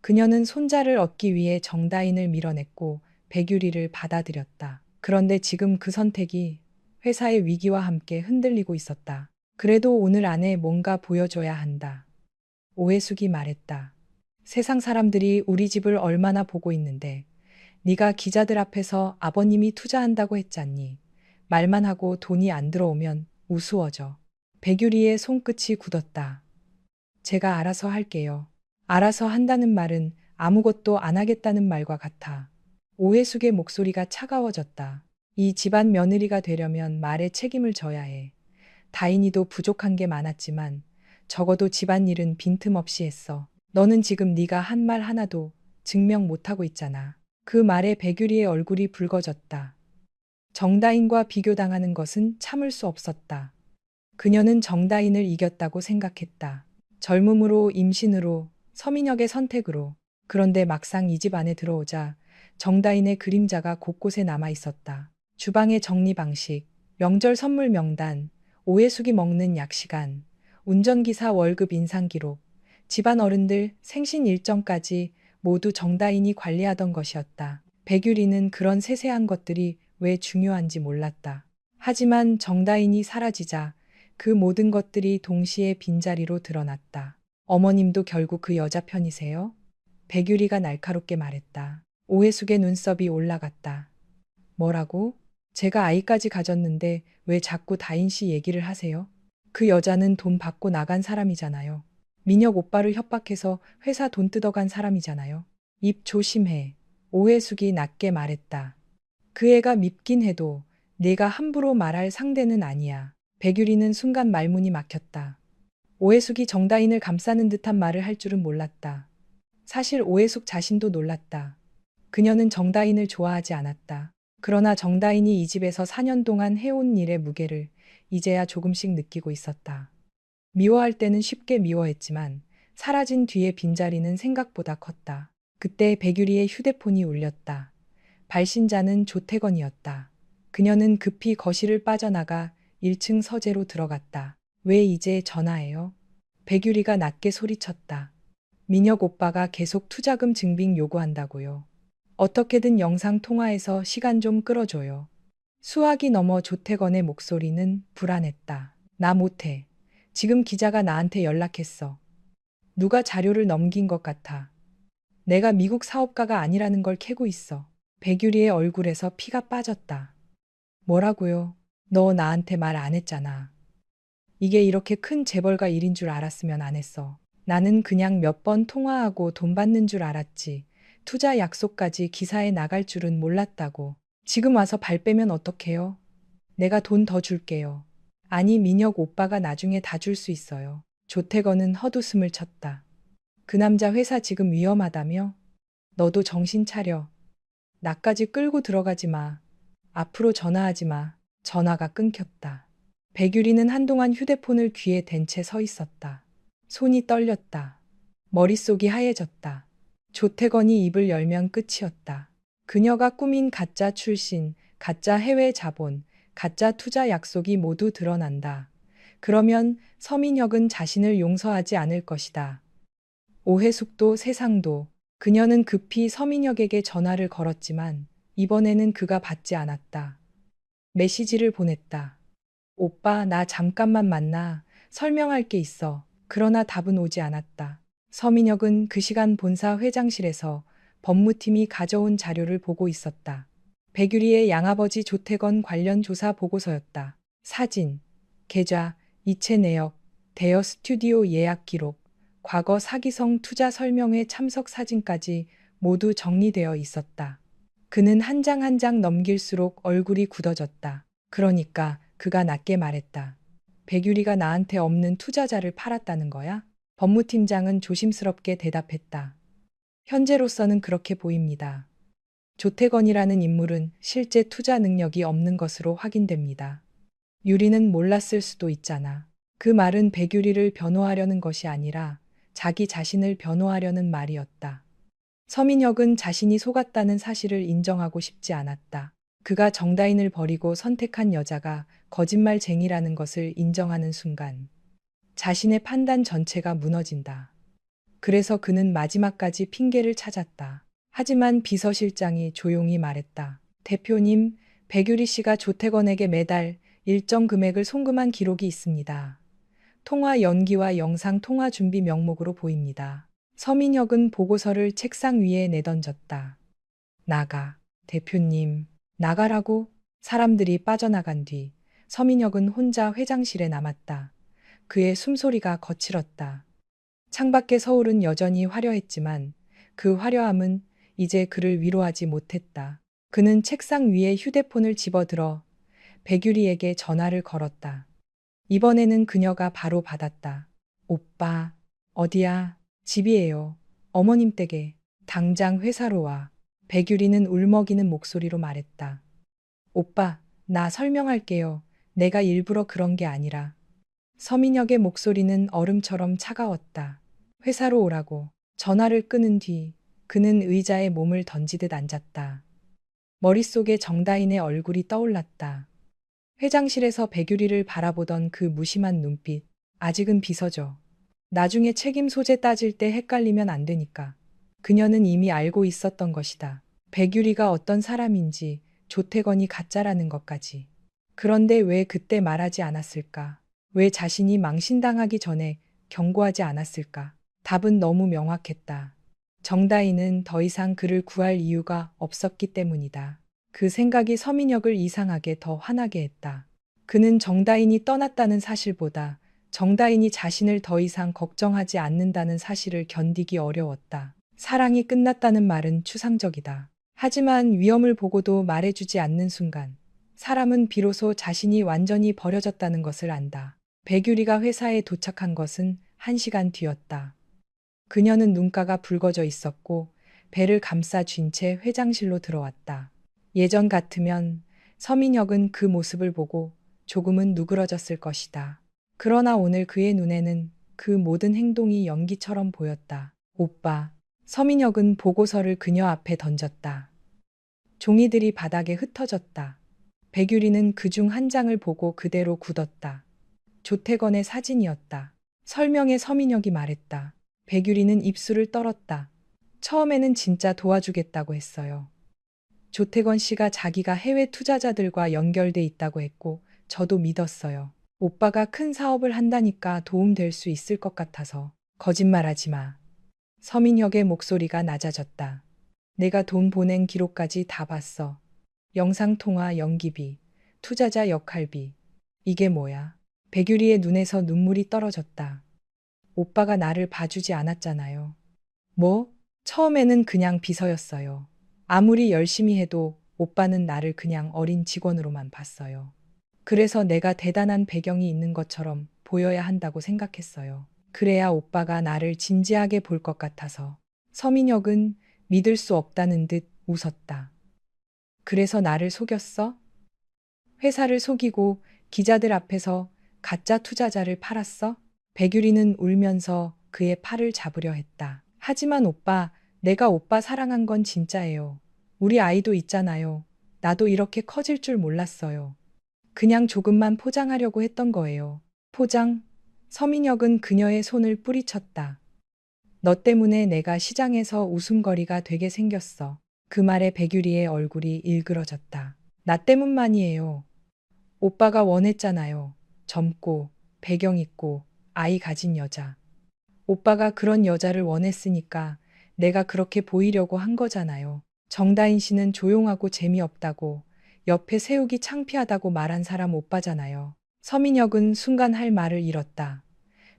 그녀는 손자를 얻기 위해 정다인을 밀어냈고 백유리를 받아들였다. 그런데 지금 그 선택이 회사의 위기와 함께 흔들리고 있었다. 그래도 오늘 안에 뭔가 보여줘야 한다. 오해숙이 말했다. 세상 사람들이 우리 집을 얼마나 보고 있는데 네가 기자들 앞에서 아버님이 투자한다고 했잖니. 말만 하고 돈이 안 들어오면 우스워져. 백유리의 손끝이 굳었다. 제가 알아서 할게요. 알아서 한다는 말은 아무것도 안 하겠다는 말과 같아. 오해숙의 목소리가 차가워졌다. 이 집안 며느리가 되려면 말에 책임을 져야 해. 다인이도 부족한 게 많았지만 적어도 집안일은 빈틈없이 했어. 너는 지금 네가 한 말 하나도 증명 못하고 있잖아. 그 말에 백유리의 얼굴이 붉어졌다. 정다인과 비교당하는 것은 참을 수 없었다. 그녀는 정다인을 이겼다고 생각했다. 젊음으로, 임신으로, 서민혁의 선택으로. 그런데 막상 이 집 안에 들어오자 정다인의 그림자가 곳곳에 남아 있었다. 주방의 정리 방식, 명절 선물 명단, 오해숙이 먹는 약 시간, 운전기사 월급 인상 기록, 집안 어른들 생신 일정까지 모두 정다인이 관리하던 것이었다. 백유리는 그런 세세한 것들이 왜 중요한지 몰랐다. 하지만 정다인이 사라지자 그 모든 것들이 동시에 빈자리로 드러났다. 어머님도 결국 그 여자 편이세요? 백유리가 날카롭게 말했다. 오해숙의 눈썹이 올라갔다. 뭐라고? 제가 아이까지 가졌는데 왜 자꾸 다인 씨 얘기를 하세요? 그 여자는 돈 받고 나간 사람이잖아요. 민혁 오빠를 협박해서 회사 돈 뜯어간 사람이잖아요. 입 조심해. 오해숙이 낮게 말했다. 그 애가 밉긴 해도 내가 함부로 말할 상대는 아니야. 백유리는 순간 말문이 막혔다. 오해숙이 정다인을 감싸는 듯한 말을 할 줄은 몰랐다. 사실 오해숙 자신도 놀랐다. 그녀는 정다인을 좋아하지 않았다. 그러나 정다인이 이 집에서 4년 동안 해온 일의 무게를 이제야 조금씩 느끼고 있었다. 미워할 때는 쉽게 미워했지만 사라진 뒤의 빈자리는 생각보다 컸다. 그때 백유리의 휴대폰이 울렸다. 발신자는 조태건이었다. 그녀는 급히 거실을 빠져나가 1층 서재로 들어갔다. 왜 이제 전화해요? 백유리가 낮게 소리쳤다. 민혁 오빠가 계속 투자금 증빙 요구한다고요. 어떻게든 영상 통화해서 시간 좀 끌어줘요. 수화기 넘어 조태건의 목소리는 불안했다. 나 못해. 지금 기자가 나한테 연락했어. 누가 자료를 넘긴 것 같아. 내가 미국 사업가가 아니라는 걸 캐고 있어. 백유리의 얼굴에서 피가 빠졌다. 뭐라고요? 너 나한테 말 안 했잖아. 이게 이렇게 큰 재벌가 일인 줄 알았으면 안 했어. 나는 그냥 몇 번 통화하고 돈 받는 줄 알았지. 투자 약속까지 기사에 나갈 줄은 몰랐다고. 지금 와서 발 빼면 어떡해요? 내가 돈 더 줄게요. 아니, 민혁 오빠가 나중에 다 줄 수 있어요. 조태건은 헛웃음을 쳤다. 그 남자 회사 지금 위험하다며? 너도 정신 차려. 나까지 끌고 들어가지 마. 앞으로 전화하지 마. 전화가 끊겼다. 백유리는 한동안 휴대폰을 귀에 댄 채 서 있었다. 손이 떨렸다. 머릿속이 하얘졌다. 조태건이 입을 열면 끝이었다. 그녀가 꾸민 가짜 출신, 가짜 해외 자본, 가짜 투자 약속이 모두 드러난다. 그러면 서민혁은 자신을 용서하지 않을 것이다. 오해숙도 세상도. 그녀는 급히 서민혁에게 전화를 걸었지만 이번에는 그가 받지 않았다. 메시지를 보냈다. 오빠, 나 잠깐만 만나. 설명할 게 있어. 그러나 답은 오지 않았다. 서민혁은 그 시간 본사 회장실에서 법무팀이 가져온 자료를 보고 있었다. 백유리의 양아버지 조태건 관련 조사 보고서였다. 사진, 계좌, 이체 내역, 대여 스튜디오 예약 기록, 과거 사기성 투자 설명회 참석 사진까지 모두 정리되어 있었다. 그는 한 장 한 장 넘길수록 얼굴이 굳어졌다. 그러니까 그가 낮게 말했다. 백유리가 나한테 없는 투자자를 팔았다는 거야? 법무팀장은 조심스럽게 대답했다. 현재로서는 그렇게 보입니다. 조태건이라는 인물은 실제 투자 능력이 없는 것으로 확인됩니다. 유리는 몰랐을 수도 있잖아. 그 말은 백유리를 변호하려는 것이 아니라 자기 자신을 변호하려는 말이었다. 서민혁은 자신이 속았다는 사실을 인정하고 싶지 않았다. 그가 정다인을 버리고 선택한 여자가 거짓말쟁이라는 것을 인정하는 순간 자신의 판단 전체가 무너진다. 그래서 그는 마지막까지 핑계를 찾았다. 하지만 비서실장이 조용히 말했다. 대표님, 백유리 씨가 조태건에게 매달 일정 금액을 송금한 기록이 있습니다. 통화 연기와 영상 통화 준비 명목으로 보입니다. 서민혁은 보고서를 책상 위에 내던졌다. 나가. 대표님, 나가라고? 사람들이 빠져나간 뒤 서민혁은 혼자 회장실에 남았다. 그의 숨소리가 거칠었다. 창밖의 서울은 여전히 화려했지만 그 화려함은 이제 그를 위로하지 못했다. 그는 책상 위에 휴대폰을 집어들어 백유리에게 전화를 걸었다. 이번에는 그녀가 바로 받았다. 오빠, 어디야? 집이에요. 어머님 댁에. 당장 회사로 와. 백유리는 울먹이는 목소리로 말했다. 오빠, 나 설명할게요. 내가 일부러 그런 게 아니라. 서민혁의 목소리는 얼음처럼 차가웠다. 회사로 오라고. 전화를 끊은 뒤 그는 의자에 몸을 던지듯 앉았다. 머릿속에 정다인의 얼굴이 떠올랐다. 회장실에서 백유리를 바라보던 그 무심한 눈빛. 아직은 비서죠. 나중에 책임 소재 따질 때 헷갈리면 안 되니까. 그녀는 이미 알고 있었던 것이다. 백유리가 어떤 사람인지, 조태건이 가짜라는 것까지. 그런데 왜 그때 말하지 않았을까? 왜 자신이 망신당하기 전에 경고하지 않았을까? 답은 너무 명확했다. 정다인은 더 이상 그를 구할 이유가 없었기 때문이다. 그 생각이 서민혁을 이상하게 더 화나게 했다. 그는 정다인이 떠났다는 사실보다 정다인이 자신을 더 이상 걱정하지 않는다는 사실을 견디기 어려웠다. 사랑이 끝났다는 말은 추상적이다. 하지만 위험을 보고도 말해주지 않는 순간 사람은 비로소 자신이 완전히 버려졌다는 것을 안다. 백유리가 회사에 도착한 것은 1시간 뒤였다. 그녀는 눈가가 붉어져 있었고 배를 감싸 쥔 채 회장실로 들어왔다. 예전 같으면 서민혁은 그 모습을 보고 조금은 누그러졌을 것이다. 그러나 오늘 그의 눈에는 그 모든 행동이 연기처럼 보였다. 오빠. 서민혁은 보고서를 그녀 앞에 던졌다. 종이들이 바닥에 흩어졌다. 백유리는 그중 한 장을 보고 그대로 굳었다. 조태건의 사진이었다. 설명에 서민혁이 말했다. 백유리는 입술을 떨었다. 처음에는 진짜 도와주겠다고 했어요. 조태건 씨가 자기가 해외 투자자들과 연결돼 있다고 했고 저도 믿었어요. 오빠가 큰 사업을 한다니까 도움될 수 있을 것 같아서. 거짓말하지 마. 서민혁의 목소리가 낮아졌다. 내가 돈 보낸 기록까지 다 봤어. 영상통화 연기비, 투자자 역할비. 이게 뭐야? 백유리의 눈에서 눈물이 떨어졌다. 오빠가 나를 봐주지 않았잖아요. 뭐? 처음에는 그냥 비서였어요. 아무리 열심히 해도 오빠는 나를 그냥 어린 직원으로만 봤어요. 그래서 내가 대단한 배경이 있는 것처럼 보여야 한다고 생각했어요. 그래야 오빠가 나를 진지하게 볼 것 같아서. 서민혁은 믿을 수 없다는 듯 웃었다. 그래서 나를 속였어? 회사를 속이고 기자들 앞에서 가짜 투자자를 팔았어? 백유리는 울면서 그의 팔을 잡으려 했다. 하지만 오빠, 내가 오빠 사랑한 건 진짜예요. 우리 아이도 있잖아요. 나도 이렇게 커질 줄 몰랐어요. 그냥 조금만 포장하려고 했던 거예요. 포장? 서민혁은 그녀의 손을 뿌리쳤다. 너 때문에 내가 시장에서 웃음거리가 되게 생겼어. 그 말에 백유리의 얼굴이 일그러졌다. 나 때문만이에요. 오빠가 원했잖아요. 젊고, 배경 있고, 아이 가진 여자. 오빠가 그런 여자를 원했으니까 내가 그렇게 보이려고 한 거잖아요. 정다인 씨는 조용하고 재미없다고, 옆에 세우기 창피하다고 말한 사람 오빠잖아요. 서민혁은 순간 할 말을 잃었다.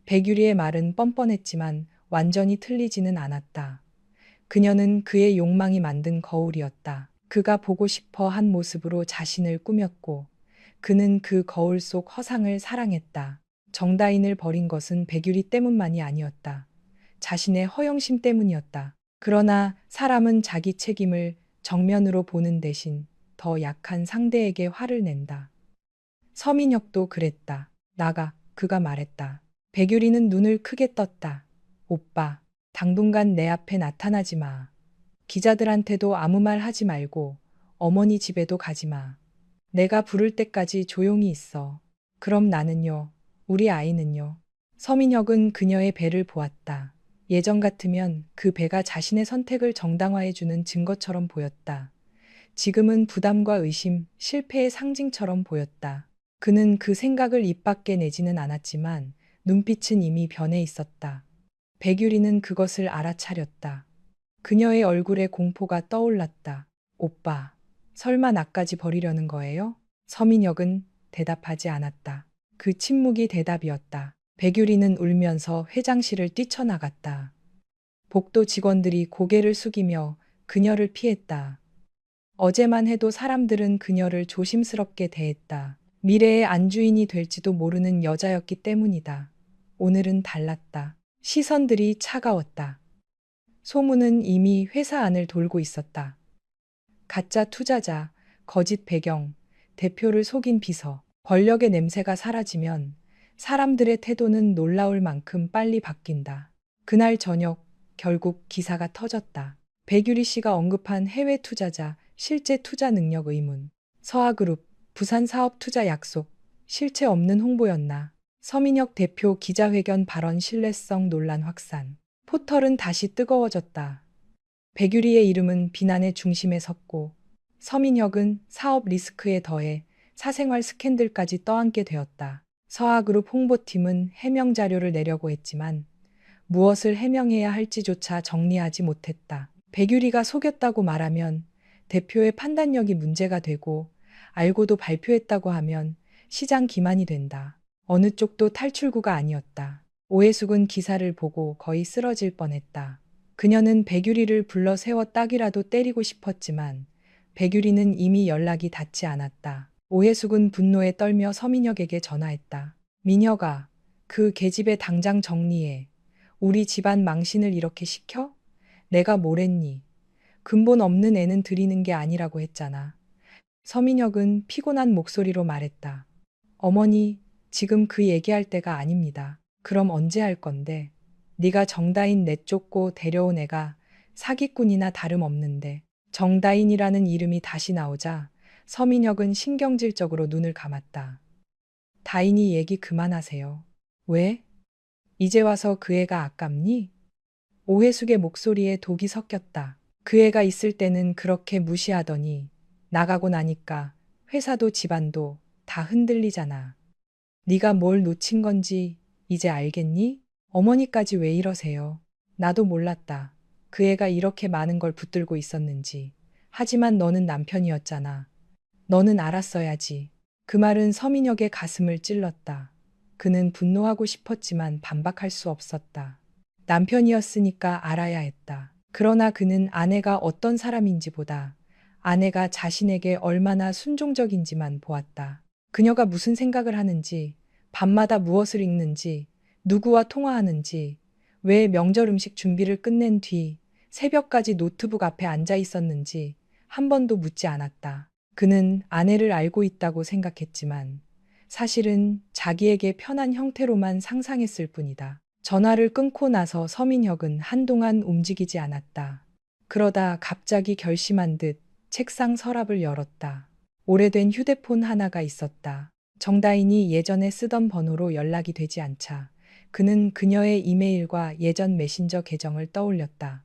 백유리의 말은 뻔뻔했지만 완전히 틀리지는 않았다. 그녀는 그의 욕망이 만든 거울이었다. 그가 보고 싶어 한 모습으로 자신을 꾸몄고 그는 그 거울 속 허상을 사랑했다. 정다인을 버린 것은 백유리 때문만이 아니었다. 자신의 허영심 때문이었다. 그러나 사람은 자기 책임을 정면으로 보는 대신 더 약한 상대에게 화를 낸다. 서민혁도 그랬다. 나가, 그가 말했다. 백유리는 눈을 크게 떴다. 오빠, 당분간 내 앞에 나타나지 마. 기자들한테도 아무 말 하지 말고 어머니 집에도 가지 마. 내가 부를 때까지 조용히 있어. 그럼 나는요, 우리 아이는요. 서민혁은 그녀의 배를 보았다. 예전 같으면 그 배가 자신의 선택을 정당화해주는 증거처럼 보였다. 지금은 부담과 의심, 실패의 상징처럼 보였다. 그는 그 생각을 입 밖에 내지는 않았지만 눈빛은 이미 변해 있었다. 백유리는 그것을 알아차렸다. 그녀의 얼굴에 공포가 떠올랐다. 오빠, 설마 나까지 버리려는 거예요? 서민혁은 대답하지 않았다. 그 침묵이 대답이었다. 백유리는 울면서 회장실을 뛰쳐나갔다. 복도 직원들이 고개를 숙이며 그녀를 피했다. 어제만 해도 사람들은 그녀를 조심스럽게 대했다. 미래의 안주인이 될지도 모르는 여자였기 때문이다. 오늘은 달랐다. 시선들이 차가웠다. 소문은 이미 회사 안을 돌고 있었다. 가짜 투자자, 거짓 배경, 대표를 속인 비서, 권력의 냄새가 사라지면 사람들의 태도는 놀라울 만큼 빨리 바뀐다. 그날 저녁, 결국 기사가 터졌다. 백유리 씨가 언급한 해외 투자자, 실제 투자 능력 의문, 서하그룹, 부산 사업 투자 약속, 실체 없는 홍보였나. 서민혁 대표 기자회견 발언 신뢰성 논란 확산. 포털은 다시 뜨거워졌다. 백유리의 이름은 비난의 중심에 섰고 서민혁은 사업 리스크에 더해 사생활 스캔들까지 떠안게 되었다. 서하그룹 홍보팀은 해명 자료를 내려고 했지만 무엇을 해명해야 할지조차 정리하지 못했다. 백유리가 속였다고 말하면 대표의 판단력이 문제가 되고 알고도 발표했다고 하면 시장 기만이 된다. 어느 쪽도 탈출구가 아니었다. 오해숙은 기사를 보고 거의 쓰러질 뻔했다. 그녀는 백유리를 불러 세워 딱이라도 때리고 싶었지만 백유리는 이미 연락이 닿지 않았다. 오해숙은 분노에 떨며 서민혁에게 전화했다. 민혁아, 그 계집애 당장 정리해. 우리 집안 망신을 이렇게 시켜? 내가 뭘 했니? 근본 없는 애는 들이는 게 아니라고 했잖아. 서민혁은 피곤한 목소리로 말했다. 어머니, 지금 그 얘기할 때가 아닙니다. 그럼 언제 할 건데? 네가 정다인 내쫓고 데려온 애가 사기꾼이나 다름없는데. 정다인이라는 이름이 다시 나오자 서민혁은 신경질적으로 눈을 감았다. 다인이 얘기 그만하세요. 왜? 이제 와서 그 애가 아깝니? 오해숙의 목소리에 독이 섞였다. 그 애가 있을 때는 그렇게 무시하더니 나가고 나니까 회사도 집안도 다 흔들리잖아. 네가 뭘 놓친 건지 이제 알겠니? 어머니까지 왜 이러세요? 나도 몰랐다. 그 애가 이렇게 많은 걸 붙들고 있었는지. 하지만 너는 남편이었잖아. 너는 알았어야지. 그 말은 서민혁의 가슴을 찔렀다. 그는 분노하고 싶었지만 반박할 수 없었다. 남편이었으니까 알아야 했다. 그러나 그는 아내가 어떤 사람인지보다 아내가 자신에게 얼마나 순종적인지만 보았다. 그녀가 무슨 생각을 하는지, 밤마다 무엇을 읽는지, 누구와 통화하는지, 왜 명절 음식 준비를 끝낸 뒤 새벽까지 노트북 앞에 앉아 있었는지 한 번도 묻지 않았다. 그는 아내를 알고 있다고 생각했지만 사실은 자기에게 편한 형태로만 상상했을 뿐이다. 전화를 끊고 나서 서민혁은 한동안 움직이지 않았다. 그러다 갑자기 결심한 듯 책상 서랍을 열었다. 오래된 휴대폰 하나가 있었다. 정다인이 예전에 쓰던 번호로 연락이 되지 않자 그는 그녀의 이메일과 예전 메신저 계정을 떠올렸다.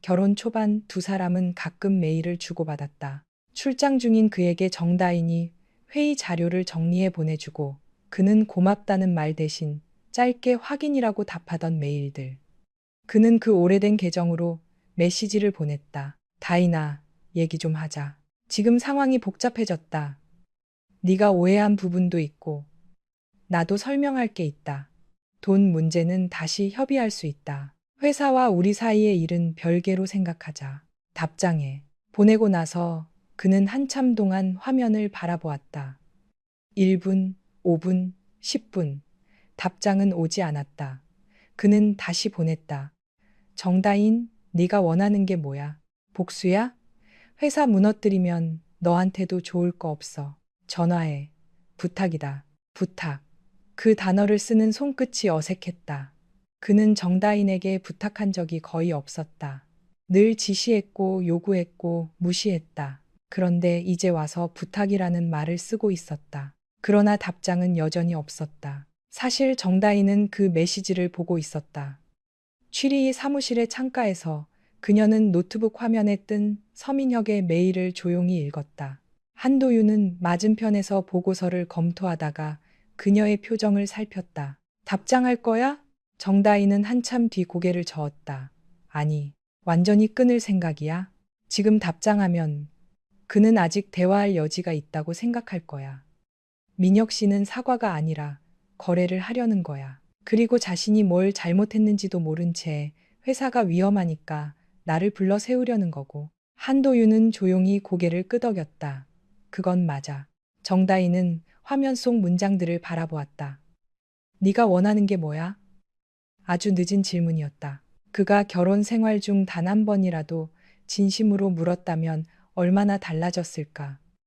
결혼 초반 두 사람은 가끔 메일을 주고받았다. 출장 중인 그에게 정다인이 회의 자료를 정리해 보내주고 그는 고맙다는 말 대신 짧게 확인이라고 답하던 메일들. 그는 그 오래된 계정으로 메시지를 보냈다. 다인아, 얘기 좀 하자. 지금 상황이 복잡해졌다. 네가 오해한 부분도 있고 나도 설명할 게 있다. 돈 문제는 다시 협의할 수 있다. 회사와 우리 사이의 일은 별개로 생각하자. 답장해. 보내고 나서 그는 한참 동안 화면을 바라보았다. 1분, 5분, 10분. 답장은 오지 않았다. 그는 다시 보냈다. 정다인, 네가 원하는 게 뭐야? 복수야? 회사 무너뜨리면 너한테도 좋을 거 없어. 전화해. 부탁이다. 부탁. 그 단어를 쓰는 손끝이 어색했다. 그는 정다인에게 부탁한 적이 거의 없었다. 늘 지시했고 요구했고 무시했다. 그런데 이제 와서 부탁이라는 말을 쓰고 있었다. 그러나 답장은 여전히 없었다. 사실 정다인은 그 메시지를 보고 있었다. 취리히 사무실의 창가에서 그녀는 노트북 화면에 뜬 서민혁의 메일을 조용히 읽었다. 한도윤은 맞은편에서 보고서를 검토하다가 그녀의 표정을 살폈다. 답장할 거야? 정다인은 한참 뒤 고개를 저었다. 아니, 완전히 끊을 생각이야? 지금 답장하면 그는 아직 대화할 여지가 있다고 생각할 거야. 민혁 씨는 사과가 아니라 거래를 하려는 거야. 그리고 자신이 뭘 잘못했는지도 모른 채 회사가 위험하니까 나를 불러 세우려는 거고. 한도윤은 조용히 고개를 끄덕였다. 그건 맞아. 정다인은 화면 속 문장들을 바라보았다. 네가 원하는 게 뭐야? 아주 늦은 질문이었다. 그가 결혼 생활 중 단 한 번이라도 진심으로 물었다면 얼마나 달라졌을까.